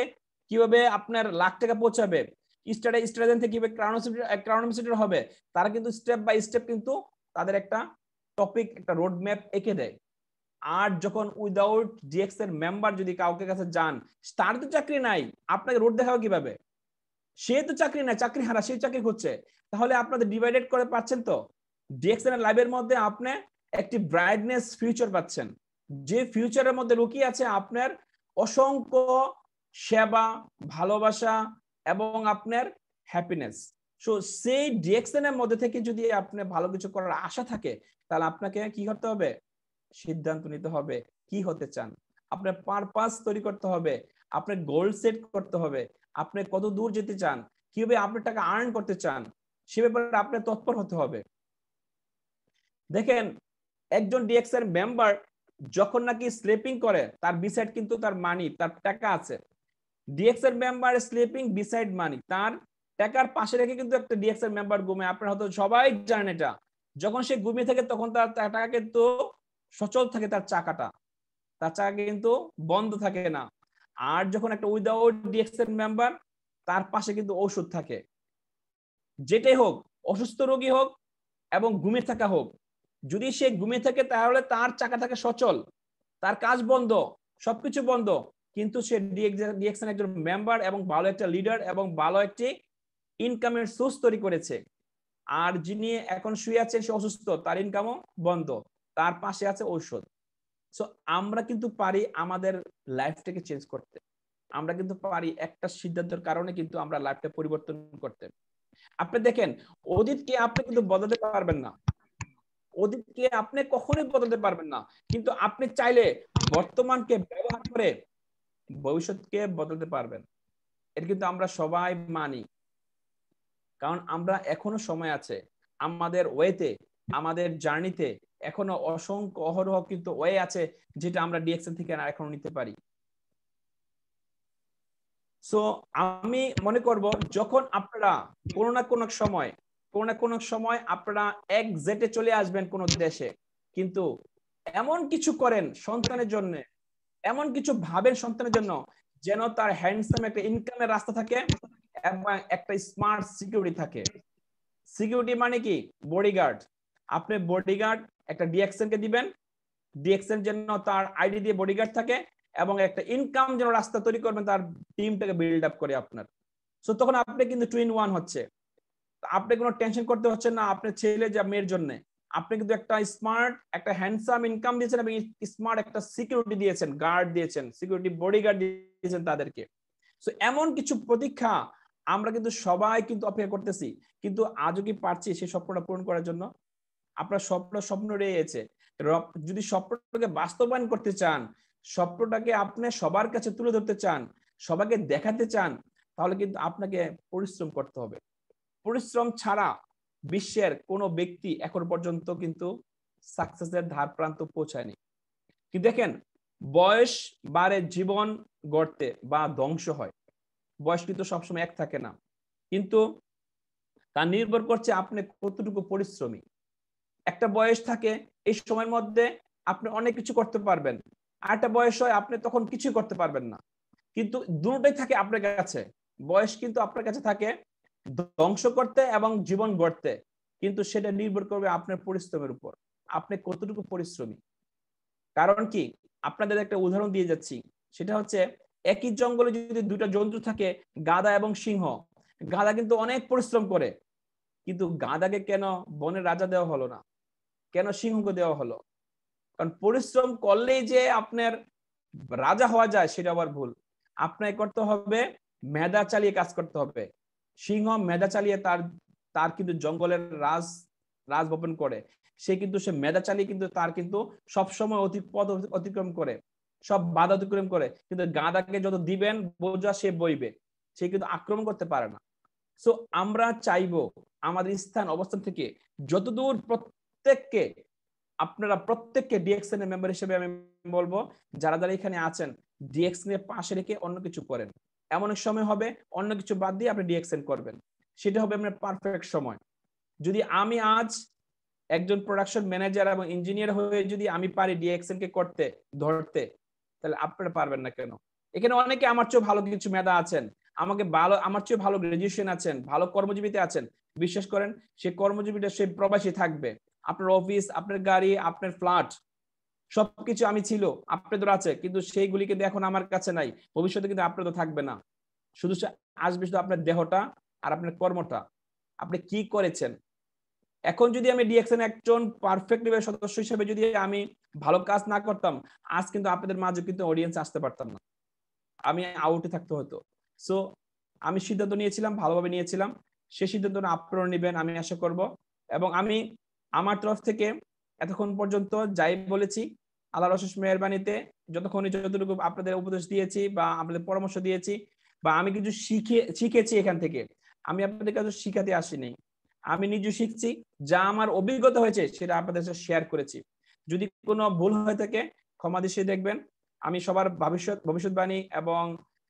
কিভাবে আপনার লাখ টাকা পৌঁছাবে, স্ট্যাটাস থেকে কিভাবে ক্রাউন অ্যাম্বাসেডর হবে। তারা কিন্তু স্টেপ বাই স্টেপ কিন্তু তাদের একটা টপিক, একটা রোড ম্যাপ এঁকে দেয়। আর যখন উইদাউট ডিএক্স এর মেম্বার যদি কাউকে কাছে যান, তার তো চাকরি নাই, আপনাকে রোড দেখাবে কিভাবে? সে তো চাকরি নাই, চাকরি হারা, সে চাকরি খুঁজছে। তাহলে আপনাদের ডিভাইডেড করে পাচ্ছেন তো। ডিএক্স এর লাইভের মধ্যে আপনি একটি ব্রাইটনেস ফিউচার পাচ্ছেন, যে ফিউচারের মধ্যে লুকিয়ে আছে আপনার অসংখ্য সেবা, ভালোবাসা এবং আপনার হ্যাপিনেস। সো সেই ডিএক্স এর মধ্যে থেকে যদি আপনি ভালো কিছু করার আশা থাকে, তাহলে আপনাকে কি করতে হবে? সিদ্ধান্ত নিতে হবে কি হতে চান। আপনার পারপাস তৈরি করতে হবে, আপনার গোল সেট করতে হবে, আপনি কত দূর যেতে চান, কিভাবে আপনার টাকা আর্ন করতে চান, সে ব্যাপারে আপনার তৎপর হতে হবে। দেখেন, একজন ডিএক্স এর মেম্বার যখন নাকি স্লিপিং করে, তার বিসাইড কিন্তু তার মানি, তার টাকা আছে। ডিএক্স এর মেম্বার স্লিপিং বিসাইড মানি, তার টাকার পাশে রেখে কিন্তু একটা ডিএক্স এর মেম্বার ঘুমে। আপনারা হয়তো সবাই জানেন এটা। যখন সে ঘুমিয়ে থাকে তখন তার টাকা কিন্তু সচল থাকে, তার চাকা কিন্তু বন্ধ থাকে না। আর যখন একটা উইদাউট ডিএক্স এর মেম্বার, তার পাশে কিন্তু ওষুধ থাকে। যেটাই হোক, অসুস্থ রোগী হোক এবং ঘুমিয়ে থাকা হোক, যদি সে ঘুমিয়ে থাকে তাহলে তার চাকা থাকে সচল, তার কাজ বন্ধ, সবকিছু বন্ধ, কিন্তু সে ডিএক্স এর একজন মেম্বার এবং ভালো একটা লিডার এবং ভালো একটি ইনকামের সোর্স তৈরি করেছে। আর যিনি এখন শুয়ে আছেন সে অসুস্থ, তার ইনকামও বন্ধ, তার পাশে আছে ঔষধ। সো আমরা কিন্তু পারি আমাদের লাইফটাকে চেঞ্জ করতে, আমরা কিন্তু পারি একটা সিদ্ধান্তের কারণে কিন্তু আমরা লাইফটা পরিবর্তন করতে। আপনি দেখেন, অতীতকে আপনি কিন্তু বদলাতে পারবেন না, অতীতকে আপনি কখনোই বদলাতে পারবেন না, কিন্তু আপনি চাইলে বর্তমানকে ব্যবহার করে ভবিষ্যৎকে বদলাতে পারবেন। এটা কিন্তু আমরা সবাই মানি, কারণ আমরা এখনো সময় আছে আমাদের ওয়েতে, আমাদের জার্নিতে এখনো অসংখ্য অহরহ কিন্তু ওয়ে আছে যেটা আমরা ডিএক্সএন থেকে এখনো নিতে পারি। সো আমি মনে করব যখন আপনারা কোনো না কোনো সময় আপনারা এক জেটে চলে আসবেন কোন দেশে, কিন্তু এমন কিছু করেন সন্তানের জন্য, এমন কিছু ভাবেন সন্তানের জন্য যেন তার হ্যান্ডসাম একটা ইনকামের রাস্তা থাকে এবং একটা স্মার্ট সিকিউরিটি থাকে। সিকিউরিটি মানে কি? বডিগার্ড। আপনি বডিগার্ড একটা ডিএক্সএন কে দিবেন, ডিএক্সএন যেন তার আইডি দিয়ে বডিগার্ড থাকে এবং একটা ইনকাম যেন রাস্তা তৈরি করবেন তার টিমটাকে বিল্ড আপ করে আপনার। সো তখন আপনি কিন্তু 2 in 1 হচ্ছে, আপনি কোনো টেনশন করতে হচ্ছে না আপনার ছেলে যা মেয়ের জন্য। আপনি কিন্তু একটা স্মার্ট, একটা হ্যান্ডসাম ইনকাম দিয়েছেন এবং স্মার্ট একটা সিকিউরিটি দিয়েছেন, গার্ড দিয়েছেন, সিকিউরিটি বডিগার্ড দিয়েছেন তাদেরকে। সো এমন কিছু প্রতীক্ষা আমরা কিন্তু সবাই কিন্তু অপেক্ষা করতেছি, কিন্তু আজও কি পারছি সেই স্বপ্নটা পূরণ করার জন্য? আপনার স্বপ্ন রয়েছে, যদি স্বপ্নটাকে বাস্তবায়ন করতে চান, স্বপ্নটাকে আপনি সবার কাছে তুলে ধরতে চান, সবাইকে দেখাতে চান, তাহলে কিন্তু আপনাকে পরিশ্রম করতে হবে। পরিশ্রম ছাড়া বিশ্বের কোনো ব্যক্তি এখন পর্যন্ত কিন্তু সাকসেসের ধার প্রান্ত পৌঁছায়নি। কি দেখেন, বয়স বাড়ে জীবন গড়তে বা ধ্বংস হয়, বয়স কিন্তু সবসময় এক থাকে না, কিন্তু তা নির্ভর করছে আপনি কতটুকু পরিশ্রমী। একটা বয়স থাকে এই সময়ের মধ্যে আপনি অনেক কিছু করতে পারবেন, আর একটা বয়স হয় আপনি তখন কিছু করতে পারবেন না, কিন্তু দুটোই থাকে আপনার কাছে। বয়স কিন্তু আপনার কাছে থাকে ধ্বংস করতে এবং জীবন গড়তে, কিন্তু সেটা নির্ভর করবে আপনার পরিশ্রমের উপর, আপনি কতটুকু পরিশ্রমী। কারণ কি, আপনাদের একটা উদাহরণ দিয়ে যাচ্ছি, সেটা হচ্ছে একই জঙ্গলে যদি দুটো জন্তু থাকে, গাধা এবং সিংহ, গাধা কিন্তু অনেক পরিশ্রম করে, কিন্তু গাধাকে কেন বনের রাজা দেওয়া হলো না, কেন সিংহকে দেওয়া হলো? কারণ পরিশ্রম করলেই যে আপনার রাজা হওয়া যায় সেটা আবার ভুল। আপনাকে করতে হবে মেধা চালিয়ে কাজ করতে হবে। সিংহ মেধা চালিয়ে তার কিন্তু জঙ্গলের রাজভবন করে, সে মেধা চালিয়ে কিন্তু তার কিন্তু সবসময় পথ অতিক্রম করে, সব বাধা অতিক্রম করে, কিন্তু গাধাকে যত দিবেন বোঝা সে বইবে, সে কিন্তু আক্রমণ করতে পারে না। সো আমরা চাইবো আমাদের স্থান অবস্থান থেকে যতদূর প্রত্যেককে ডিএক্সএন এর মেম্বার হিসেবে আমি বলবো, যারা যারা এখানে আছেন ডিএক্সএন এর পাশে রেখে অন্য কিছু করেন। এমন এক সময় হবে অন্য কিছু বাদ দিয়ে আপনি ডিএক্সএন করবেন, সেটা হবে আপনার পারফেক্ট সময়। যদি আমি আজ একজন প্রোডাকশন ম্যানেজার এবং ইঞ্জিনিয়ার হয়ে যদি আমি পারি ডিএক্সএন কে ধরতে, তাহলে আপনারা পারবেন না কেন? এখানে অনেকে আমার চেয়ে ভালো কিছু মেধা আছেন, আমার চেয়ে ভালো গ্রাজুয়েশন আছেন, ভালো কর্মজীবীতে আছেন। বিশ্বাস করেন, সে কর্মজীবীটা সে প্রবাসী থাকবে। আপনার অফিস, আপনার গাড়ি, আপনার ফ্ল্যাট সবকিছু আমি ছিল, আপনাদের আছে, কিন্তু সেইগুলি কিন্তু এখন আমার কাছে নাই, ভবিষ্যতে কিন্তু আপনাদের থাকবে না। শুধু আসবে শুধু আপনার দেহটা আর আপনার কর্মটা, আপনি কি করেছেন। এখন যদি আমি ডিএক্সএন একজন পারফেক্ট সদস্য হিসেবে যদি আমি ভালো কাজ না করতাম, আজ কিন্তু আপনাদের মাঝে কিন্তু অডিয়েন্স আসতে পারতাম না, আমি আউটে থাকতে হতো। সো আমি সিদ্ধান্ত নিয়েছিলাম, ভালোভাবে নিয়েছিলাম, সেই সিদ্ধান্ত আপনারা নেবেন আমি আশা করব। এবং আমি আমার তরফ থেকে এতক্ষণ পর্যন্ত যাই বলেছি, আল্লাহর অশেষ মেহেরবানিতে যতটুকু আপনাদের উপদেশ দিয়েছি বা আপনাদের পরামর্শ দিয়েছি বা আমি কিছু শিখেছি এখান থেকে, আমি আপনাদের কাছে শিখাতে আসিনি, আমি নিজে শিখছি, যা আমার অভিজ্ঞতা হয়েছে সেটা আপনাদের সাথে শেয়ার করেছি। যদি কোনো ভুল হয়ে থাকে ক্ষমা দৃষ্টিতে দেখবেন। আমি সবার ভবিষ্যৎবাণী এবং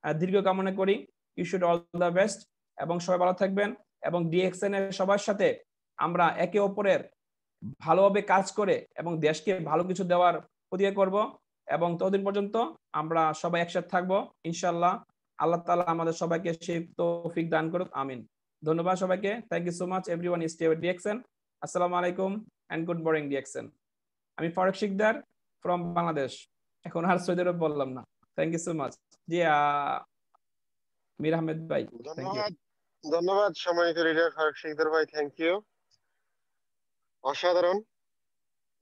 দীর্ঘ কামনা করি। You should all the best এবং সবাই ভালো থাকবেন। এবং ডিএক্সএন এর সবার সাথে আমরা একে অপরের ভালোভাবে কাজ করে এবং দেশকে ভালো কিছু দেওয়ার প্রতিজ্ঞা করব। এবং ততদিন পর্যন্ত আমরা সবাই একসাথে থাকবো ইনশাআল্লাহ। আল্লাহ তাআলা আমাদের সবাইকে সেই তৌফিক দান করুক, আমিন। ধন্যবাদ সবাইকে। Thank you so much everyone. Stay with DXN. আসসালামু আলাইকুম এন্ড গুড মর্নিং ডিএক্সএন। আমি ফারুক শিকদার ফ্রম বাংলাদেশ, এখন আর সৌদি আরব বললাম না। Thank you so much. জি মীর আহমেদ ভাই, থ্যাংক ইউ। ধন্যবাদ সম্মানিত লিডার ফারুক শিকদার ভাই, থ্যাংক ইউ। অসাধারণ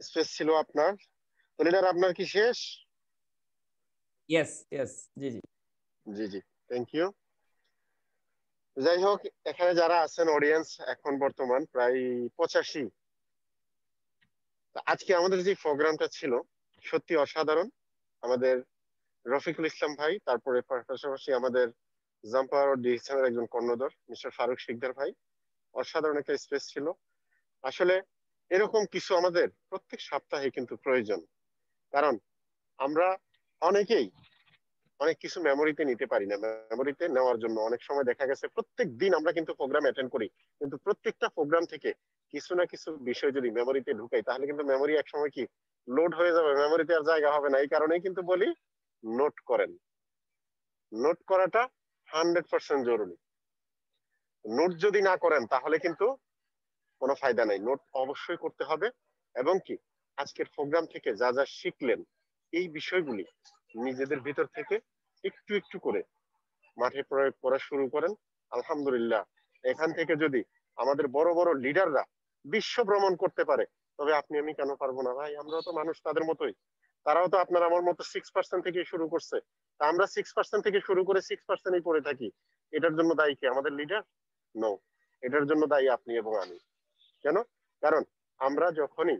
স্পেস ছিল আপনার। তো লিডার আপনার কি শেষ? ইয়েস ইয়েস, জি জি জি জি, থ্যাংক ইউ। যাই হোক, এখানে যারা আছেন অডিয়েন্স এখন বর্তমান প্রায় 85। আজকে আমাদের যে প্রোগ্রামটা ছিল সত্যি অসাধারণ। আমাদের রফিকুল ইসলাম ভাই, তারপরে পাশাপাশি আমাদের জাম্পার ডিভিশনের একজন কর্ণধর মিস্টার ফারুক শিকদার ভাই, অসাধারণ একটা স্পেস ছিল। আসলে এরকম কিছু আমাদের প্রত্যেক সপ্তাহে কিন্তু প্রয়োজন, কারণ আমরা অনেকেই অনেক কিছু মেমোরিতে নিতে পারি না। মেমোরিতে নেওয়ার জন্য অনেক সময় দেখা গেছে প্রত্যেক দিন আমরা কিন্তু প্রোগ্রাম অ্যাটেন্ড করি, কিন্তু প্রত্যেকটা প্রোগ্রাম থেকে কিছু না কিছু বিষয় যদি মেমোরিতে ঢুকাই তাহলে কিন্তু মেমোরি এক সময় কি লোড হয়ে যাবে, মেমোরিতে আর জায়গা হবে না। এই কারণেই কিন্তু বলি নোট করেন। নোট করাটা 100% জরুরি। নোট যদি না করেন তাহলে কিন্তু কোনো ফায়দা নাই। নোট অবশ্যই করতে হবে। এবং কি আজকের প্রোগ্রাম থেকে যা যা শিখলেন এই বিষয়গুলি নিজেদের ভিতর থেকে একটু একটু করে মাঠে প্রয়োগ করা শুরু করেন। আলহামদুলিল্লাহ, এখান থেকে যদি আমাদের বড় বড় লিডাররা বিশ্ব ভ্রমণ করতে পারে, তবে আপনি আমি কেন পারবো না ভাই? আমরাও তো মানুষ তাদের মতোই। তারাও তো আপনার আমার মতো 6% থেকে শুরু করছে। তা আমরা 6% থেকে শুরু করে 6%ই পড়ে থাকি। এটার জন্য দায়ী কি আমাদের লিডার? নো, এটার জন্য দায়ী আপনি এবং আমি। কেন? কারণ আমরা যখনই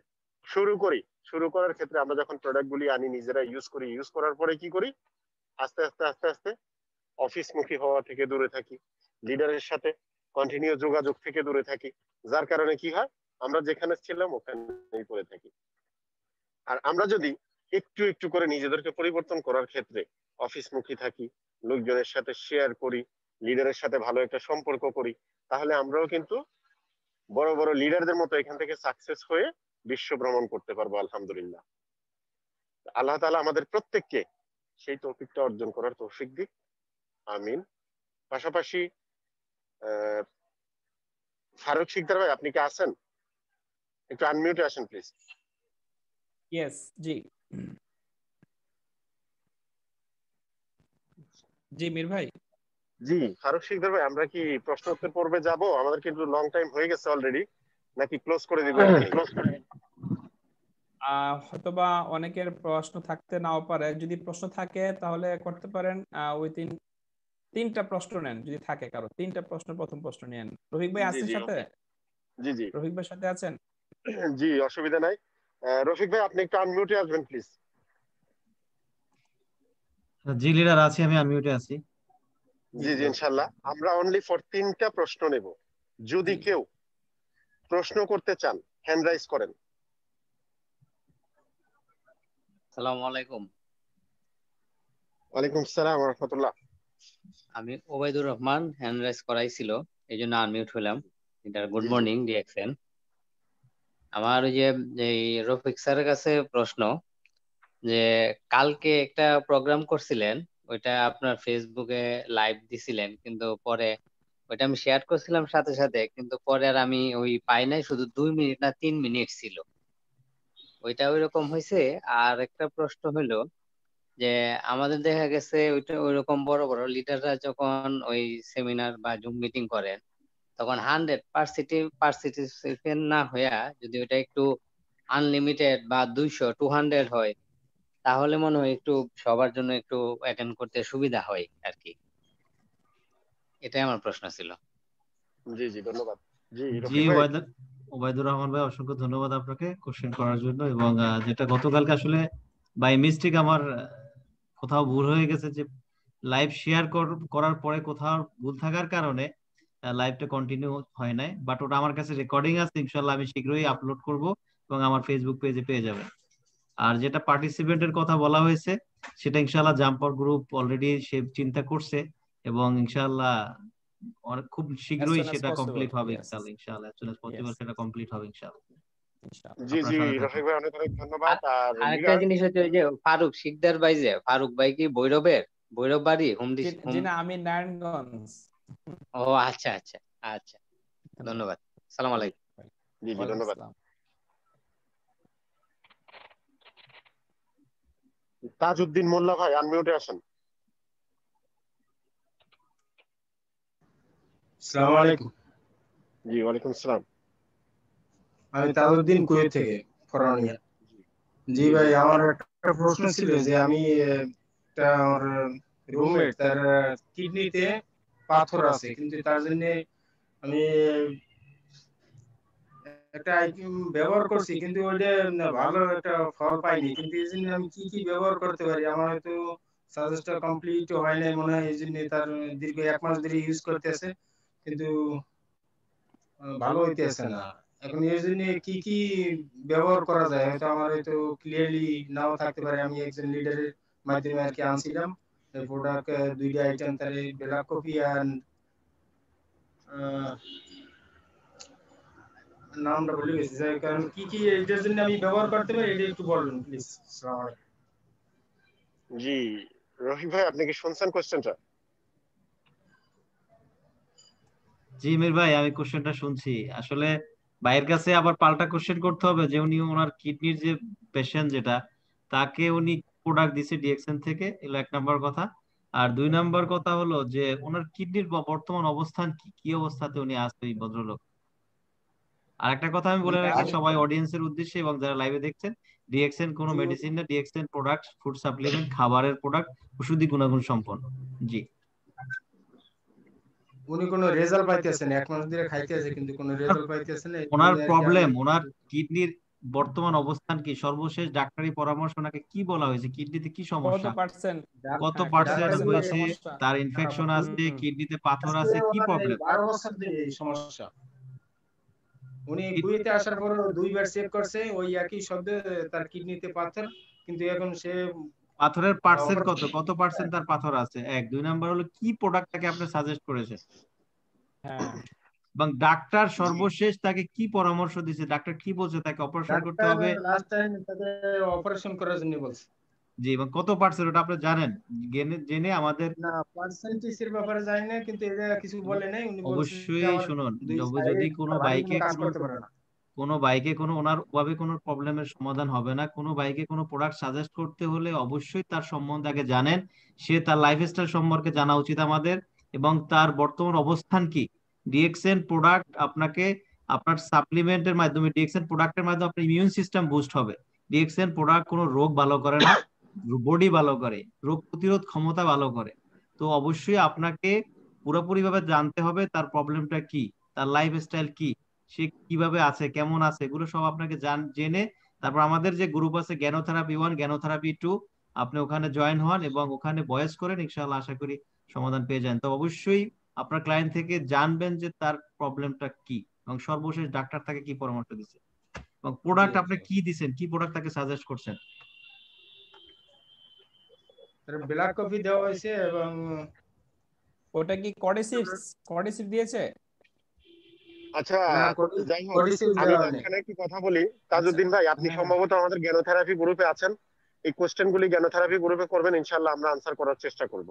শুরু করার ক্ষেত্রে আমরা যখন প্রোডাক্ট গুলি আনি নিজেরা ইউজ করি, ইউজ করার পরে কি করি? আস্তে আস্তে আস্তে আস্তে অফিসমুখী হওয়া থেকে দূরে থাকি, লিডারের সাথে কন্টিনিউ যোগাযোগ থেকে দূরে থাকি, যার কারণে কি হয় আমরা যেখানে ছিলাম ওখানেই পড়ে থাকি। আর আমরা যদি একটু একটু করে নিজেদেরকে পরিবর্তন করার ক্ষেত্রে অফিসমুখী থাকি, লোকজনের সাথে শেয়ার করি, লিডারের সাথে ভালো একটা সম্পর্ক করি, তাহলে আমরাও কিন্তু বড় বড় লিডারদের মতো এখান থেকে সাকসেস হয়ে বিশ্ব ভ্রমণ করতে পারবো আলহামদুলিল্লাহ। আল্লাহ তাআলা আমাদের প্রত্যেককে সেই তৌফিকটা অর্জন করার তৌফিক দিক, আমিন। পাশাপাশি ফারুক শিকদার ভাই, আপনি কি আছেন? একটু আনমিউটে আসেন প্লিজ। ইয়েস, জি জি মীর ভাই। জি ফারুক শিকদার ভাই, আমরা কি প্রশ্ন উত্তর পর্বে যাব? আমাদের কিন্তু লং টাইম হয়ে গেছে অলরেডি, নাকি ক্লোজ করে দিবেন আপনি? হয়তোবা অনেকের প্রশ্ন থাকতে নাও পারে, যদি প্রশ্ন থাকে তাহলে করতে পারেন। উইথিন 3টা প্রশ্ন নেন, যদি থাকে কারো 3টা প্রশ্ন, প্রথম প্রশ্ন নেন। রফিক ভাই জি আছেন জি সাথে? জি জি রফিক ভাই সাথে আছেন? জি, অসুবিধা নাই। রফিক ভাই, আপনি একটু আনমিউটে আসবেন প্লিজ। জি লিডার আছি, আমি আনমিউটে আছি। জি জি ইনশাল্লাহ। আমরা অনলি ফর 3টা প্রশ্ন নেব। যদি জি। কেউ প্রশ্ন করতে চান হ্যান্ড রাইজ করেন। আসসালামু আলাইকুম। ওয়ালাইকুম আসসালাম ওয়া রাহমাতুল্লাহ। আমি ওবায়দুর রহমান, হ্যান্ড রাইজ করাইছিল, এই জন্য আনমিউট হলাম। এটা গুড জি জি মর্নিং ডিএক্সএন। আমার ওই যে এই রফিক স্যারের কাছে প্রশ্ন, যে কালকে একটা প্রোগ্রাম করছিলেন, ওইটা আপনার ফেসবুকে লাইভ দিছিলেন, কিন্তু পরে ওইটা আমি শেয়ার করছিলাম সাথে সাথে, কিন্তু পরে আর আমি ওই পাই নাই, শুধু 2 মিনিট না 3 মিনিট ছিল, ওইটা ওইরকম হয়েছে। আর একটা প্রশ্ন হইলো যে আমাদের দেখা গেছে ওইটা ওইরকম বড় বড় লিডাররা যখন ওই সেমিনার বা জুম মিটিং করেন, তখন 100% না হইয়া যদি ওটা একটু আনলিমিটেড বা 200 200 হয়, তাহলে মনে হয় একটু সবার জন্য একটু অ্যাটেন্ড করতে সুবিধা হয় আর কি। এটাই আমার প্রশ্ন ছিল। জি জি ধন্যবাদ। জি জি রফিক ভাই। ওবায়দুর রহমান ভাই, অসংখ্য ধন্যবাদ আপনাকে কোশ্চেন করার জন্য। এবং যেটা গতকালকে আসলে বাই মিস্টেক আমার কোথাও ভুল হয়ে গেছে, যে লাইভ শেয়ার করার পরে কোথাও ভুল থাকার কারণে লাইভটা কন্টিনিউ হয় নাই। বাট ওটা আমার কাছে রেকর্ডিং আছে, ইনশাল্লাহ আমি শীঘ্রই আপলোড করব এবং আমার ফেসবুক পেজে পেয়ে যাবেন। আর যেটা পার্টিসিপেন্টের কথা বলা হয়েছে, সেটা ইনশাল্লাহ জাম্পার গ্রুপ অলরেডি সে চিন্তা করছে এবং ইনশাল্লাহ অনেক খুব as শীঘ্রই soon as সেটা possible. কমপ্লিট হবে Yes, ইনশাল্লাহ। ইনশাল্লাহ as soon as possible yes, সেটা কমপ্লিট হবে ইনশাল্লাহ। inshallah. জি আপনার জি সাথে থাকবেন। রফিক ভাই অনেক অনেক ধন্যবাদ। আর আর আরেকটা লিডার জিনিস হচ্ছে ওই যে ফারুক শিকদার ভাই, যে ফারুক ভাই কি ভৈরবের, ভৈরব বাড়ি জি না, আমি নারায়ণগঞ্জ। ও আচ্ছা আচ্ছা আচ্ছা, ধন্যবাদ। আসসালামু আলাইকুম। জি জি ওয়ালাইকুম ধন্যবাদ। আসসালাম। তাজউদ্দিন মোল্লা ভাই আনমিউটে আসেন। আসসালামু আলাইকুম। জি ওয়ালাইকুম আসসালাম। আমি তাজউদ্দিন, কুয়েত থেকে, ফরানিয়া। জি ভাই, আমার একটা প্রশ্ন ছিল যে আমি একটা আমার রুমমেট, তার কিডনিতে পাথর আছে, কিন্তু তার জন্য আমি একটা আইটেম ব্যবহার করছি, কিন্তু ওইটা ভালো একটা ফল পাইনি। কিন্তু এই জন্য আমি কি কি ব্যবহার করতে পারি? আমার হয়তো সাজেস্টটা কমপ্লিট হয় নাই মনে হয়, এই জন্য তার দীর্ঘ 1 মাস ধরে ইউজ করতেছে, কিন্তু ভালো হইতেছে না। এখন এর জন্য কি কি ব্যবহার করা যায়? হয়তো আমার হয়তো ক্লিয়ারলি নাও থাকতে পারে। আমি একজন লিডারের মাধ্যমে আর কি আনছিলাম এই প্রোডাক্ট, 2টা আইটেম, তার ব্ল্যাক কফি আর নামটা ভুলে গেছি। যাই হোক, কারণ কি কি এটার জন্য আমি ব্যবহার করতে পারি এটা একটু বলবেন প্লিজ। আসসালামু আলাইকুম। জি রফিক ভাই আপনি কি শুনছেন কোশ্চেনটা? জি মির ভাই, আমি কোশ্চেনটা শুনছি। আসলে ভাইয়ের কাছে আবার পাল্টা কোশ্চেন করতে হবে যে উনি ওনার কিডনির যে পেশেন্ট যেটা, তাকে উনি প্রোডাক্ট দিছে ডিএক্সএন থেকে, এগুলো 1 নম্বর কথা। আর 2 নম্বর কথা হলো যে ওনার কিডনির বর্তমান অবস্থান কি, কি অবস্থাতে উনি আছে এই ভদ্রলোক। আর একটা কথা আমি বলে রাখি সবাই অডিয়েন্সের উদ্দেশ্যে এবং যারা লাইভে দেখছেন, ডিএক্সএন কোনো মেডিসিন না, ডিএক্সএন প্রোডাক্ট, ফুড সাপ্লিমেন্ট, খাবারের প্রোডাক্ট, ওষুধি গুণাগুণ সম্পন্ন। জি। উনি কোনো রেজাল্ট পাইতেছেন, 1 মাস ধরে খাইতেছে কিন্তু কোনো রেজাল্ট পাইতেছেন না। ওনার প্রবলেম, ওনার কিডনির বর্তমান অবস্থান কি, সর্বশেষ ডাক্তারি পরামর্শ ওনাকে কি বলা হয়েছে, কিডনিতে কি কত সমস্যা, পার্সেন্ট? কত হ্যাঁ, পার্সেন্ট ডাক্তার হয়েছে, সমস্যা। তার ইনফেকশন আছে, কিডনিতে পাথর আছে, কি প্রবলেম। 12 বছর ধরে এই সমস্যা। উনি কুয়েতে আসার পর 2বার চেক করছে, ওই একই শব্দে তার কিডনিতে পাথর, কিন্তু এখন সে পাথরের পার্সেন্ট কত, কত পার্সেন্ট তার পাথর আছে, 2 নম্বর হলো কি প্রোডাক্টটাকে আপনি সাজেস্ট করেছেন হ্যাঁ, এবং ডাক্তার সর্বশেষ তাকে কি পরামর্শ দিয়েছে, ডাক্তার কি বলছে, তাকে অপারেশন করতে ডাক্তার হবে। লাস্ট টাইম তাকে অপারেশন করার জন্য বলছে। জি, এবং কত পার্সেন্ট ওটা আপনি জানেন, জেনে আমাদের। না, পার্সেন্টেজের ব্যাপারে জানি না, কিন্তু এটা কিছু বলে নাই। উনি বলছে যে অবশ্যই আমার শুনুন, 2 যদি সাইড কোনো ভারী বাইকে কোনো কাজ করতে পারে না। কোনো বাইকে কোনো ওনার ভাবে কোনো প্রবলেমের সমাধান হবে না। কোনো বাইকে কোনো প্রোডাক্ট সাজেস্ট করতে হলে অবশ্যই তার সম্বন্ধে আগে জানেন, সে তার লাইফস্টাইল সম্পর্কে জানা উচিত আমাদের, এবং তার বর্তমান অবস্থান কি। ডিএক্সএন প্রোডাক্ট আপনাকে আপনার সাপ্লিমেন্টের মাধ্যমে, ডিএক্সএন প্রোডাক্টের মাধ্যমে আপনার ইমিউন সিস্টেম বুস্ট হবে। ডিএক্সএন প্রোডাক্ট কোনো রোগ ভালো করে না, বডি ভালো করে, রোগ প্রতিরোধ ক্ষমতা ভালো করে। তো অবশ্যই আপনাকে পুরোপুরি ভাবে জানতে হবে তার প্রবলেমটা কি, তার লাইফস্টাইল কি, সে কিভাবে আছে, কেমন আছে, এগুলো সব আপনাকে জেনে তারপর আমাদের যে গ্রুপ আছে জ্ঞানোথেরাপি 1, জ্ঞানোথেরাপি 2, আপনি ওখানে জয়েন হন এবং ওখানে বয়স করেন, ইনশাআল্লাহ আশা করি সমাধান পেয়ে যান, তো অবশ্যই আপনার ক্লায়েন্ট থেকে জানবেন যে তার প্রবলেমটা কি এবং সর্বশেষ ডাক্তার তাকে কি পরামর্শ দিচ্ছে এবং প্রোডাক্ট আপনি কি দিচ্ছেন, কি প্রোডাক্ট তাকে সাজেস্ট করছেন। ব্ল্যাক কফি দেওয়া হয়েছে এবং ওটা কি কর্ডিসিভ দিয়েছে? আচ্ছা, না যাই হোক, করেছে আমি দেওয়া নেই। মাঝখানে একটু কথা বলি। তাজউদ্দিন ভাই, আপনি হ্যাঁ, সম্ভবত আমাদের জ্ঞানথেরাপি গ্রুপে আছেন। এই কোশ্চেন গুলি জ্ঞানথেরাপি গ্রুপে করবেন, ইনশাআল্লাহ আমরা আনসার করার চেষ্টা করব।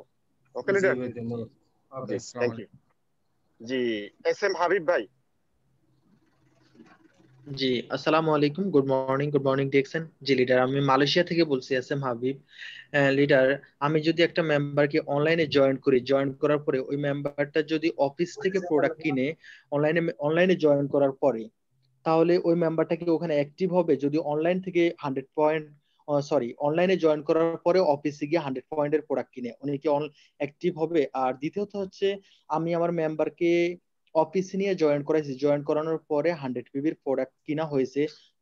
ওকে জি লিডার? ভাই, ধন্যবাদ। ওকে, জি, আসসালামু থ্যাংক ইউ। জি, এস এম হাবিব ভাই। জি, আসসালামু আলাইকুম, গুড মর্নিং ডিএক্সএন। জি লিডার, আমি মালয়েশিয়া থেকে বলছি, এস এম হাবিব। লিডার, আমি যদি একটা মেম্বারকে অনলাইনে জয়েন করার পরে ওই মেম্বারটা যদি অফিস থেকে প্রোডাক্ট কিনে অনলাইনে জয়েন করার পরে, তাহলে ওই মেম্বারটা কি ওখানে অ্যাক্টিভ হবে? যদি অনলাইন থেকে 100 পয়েন্ট, অনলাইনে জয়েন করার পরে অফিসে গিয়ে 100 পয়েন্টের প্রোডাক্ট কিনে উনি কি অ্যাক্টিভ হবে? আর দ্বিতীয়ত হচ্ছে, আমি আমার মেম্বারকে অফিসে নিয়ে জয়েন করানোর পরে 100 পিবির প্রোডাক্ট কিনা হয়েছে,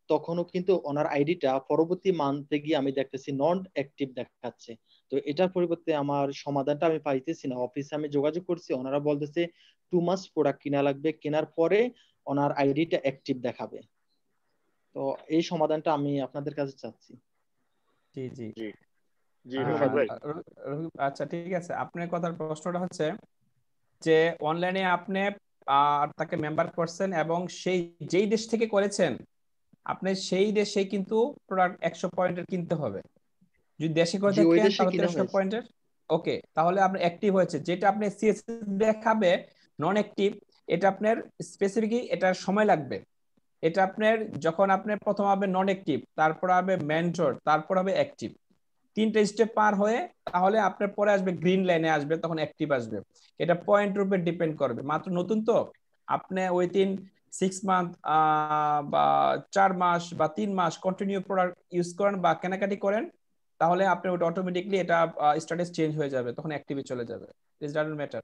তখনও কিন্তু ওনার আইডিটা পরবর্তী মান্থে গিয়ে আমি দেখতেছি নন অ্যাক্টিভ দেখাচ্ছে। তো এটার পরিবর্তে আমার সমাধানটা আমি পাইতেছি না। অফিসে আমি যোগাযোগ করছি, ওনারা বলতেছে 2 মাস প্রোডাক্ট কিনা লাগবে, কেনার পরে ওনার আইডিটা অ্যাক্টিভ দেখাবে। তো এই সমাধানটা আমি আপনাদের কাছে চাচ্ছি। জি জি। জি জি, আহ, রফিক ভাই। আচ্ছা ঠিক আছে, আপনার কথার প্রশ্নটা হচ্ছে যে অনলাইনে আপনি তাকে মেম্বার করছেন এবং সেই যেই দেশ থেকে করেছেন আপনি সেই দেশে কিন্তু প্রোডাক্ট 100 পয়েন্টের কিনতে হবে। যদি দেশে করে জি, ওই থাকেন দেশে তাহলে কিনা 300 হয়েছে। পয়েন্টের। ওকে, তাহলে আপনার অ্যাক্টিভ হয়েছে। যেটা আপনি সিএসএস দেখাবে নন অ্যাক্টিভ, এটা আপনার স্পেসিফিকলি এটার সময় লাগবে। এটা আপনার যখন আপনার প্রথম হবে নন অ্যাক্টিভ, তারপর হবে মেন্টর, তারপর হবে অ্যাক্টিভ, 3টে স্টেপ পার হয়ে তাহলে আপনার পরে আসবে গ্রিন লাইনে আসবে, তখন অ্যাক্টিভ আসবে। এটা পয়েন্ট রূপে ডিপেন্ড করবে, মাত্র নতুন তো আপনি উইথিন 6 মান্থ বা 4 মাস বা 3 মাস কন্টিনিউ প্রোডাক্ট ইউজ করেন বা কেনাকাটি করেন, তাহলে আপনার ওটা অটোমেটিকলি এটা স্ট্যাটাস চেঞ্জ হয়ে যাবে, তখন অ্যাক্টিভে চলে যাবে। It doesn't matter.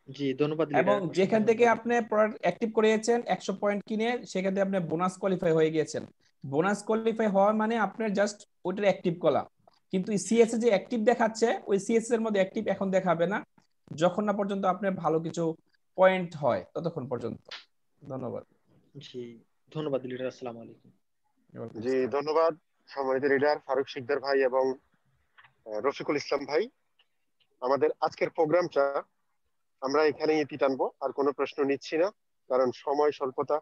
জি, ধন্যবাদ এবং লিডার, অসংখ্য যেখান থেকে ধন্যবাদ। আপনি প্রোডাক্ট অ্যাক্টিভ করিয়েছেন 100 পয়েন্ট কিনে, সেখান থেকে আপনি বোনাস কোয়ালিফাই হয়ে গিয়েছেন। বোনাস কোয়ালিফাই হওয়া মানে আপনার জাস্ট ওইটার অ্যাক্টিভ করা। কিন্তু সিএসএ যে অ্যাক্টিভ দেখাচ্ছে, ওই সিএসএস এর মধ্যে অ্যাক্টিভ এখন দেখাবে না, যখন না পর্যন্ত আপনার ভালো কিছু পয়েন্ট হয় ততক্ষণ পর্যন্ত। ধন্যবাদ। জি, ধন্যবাদ লিডার, আসসালামু আলাইকুম। জি, ধন্যবাদ সম্মানিত লিডার ফারুক শিকদার ভাই এবং রফিকুল ইসলাম ভাই। আমাদের আজকের প্রোগ্রামটা আমরা এখানেই ইতি টানবো, আর কোনো প্রশ্ন নিচ্ছি না, কারণ সময় স্বল্পতা,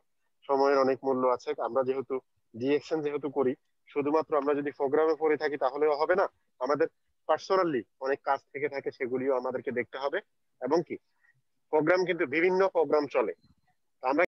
সময়ের অনেক মূল্য আছে। আমরা যেহেতু ডিএকশন করি, শুধুমাত্র আমরা যদি প্রোগ্রামে পড়ে থাকি তাহলেও হবে না, আমাদের পার্সোনালি অনেক কাজ থেকে থাকে, সেগুলিও আমাদেরকে দেখতে হবে। এবং কি, প্রোগ্রাম কিন্তু বিভিন্ন প্রোগ্রাম চলে, আমরা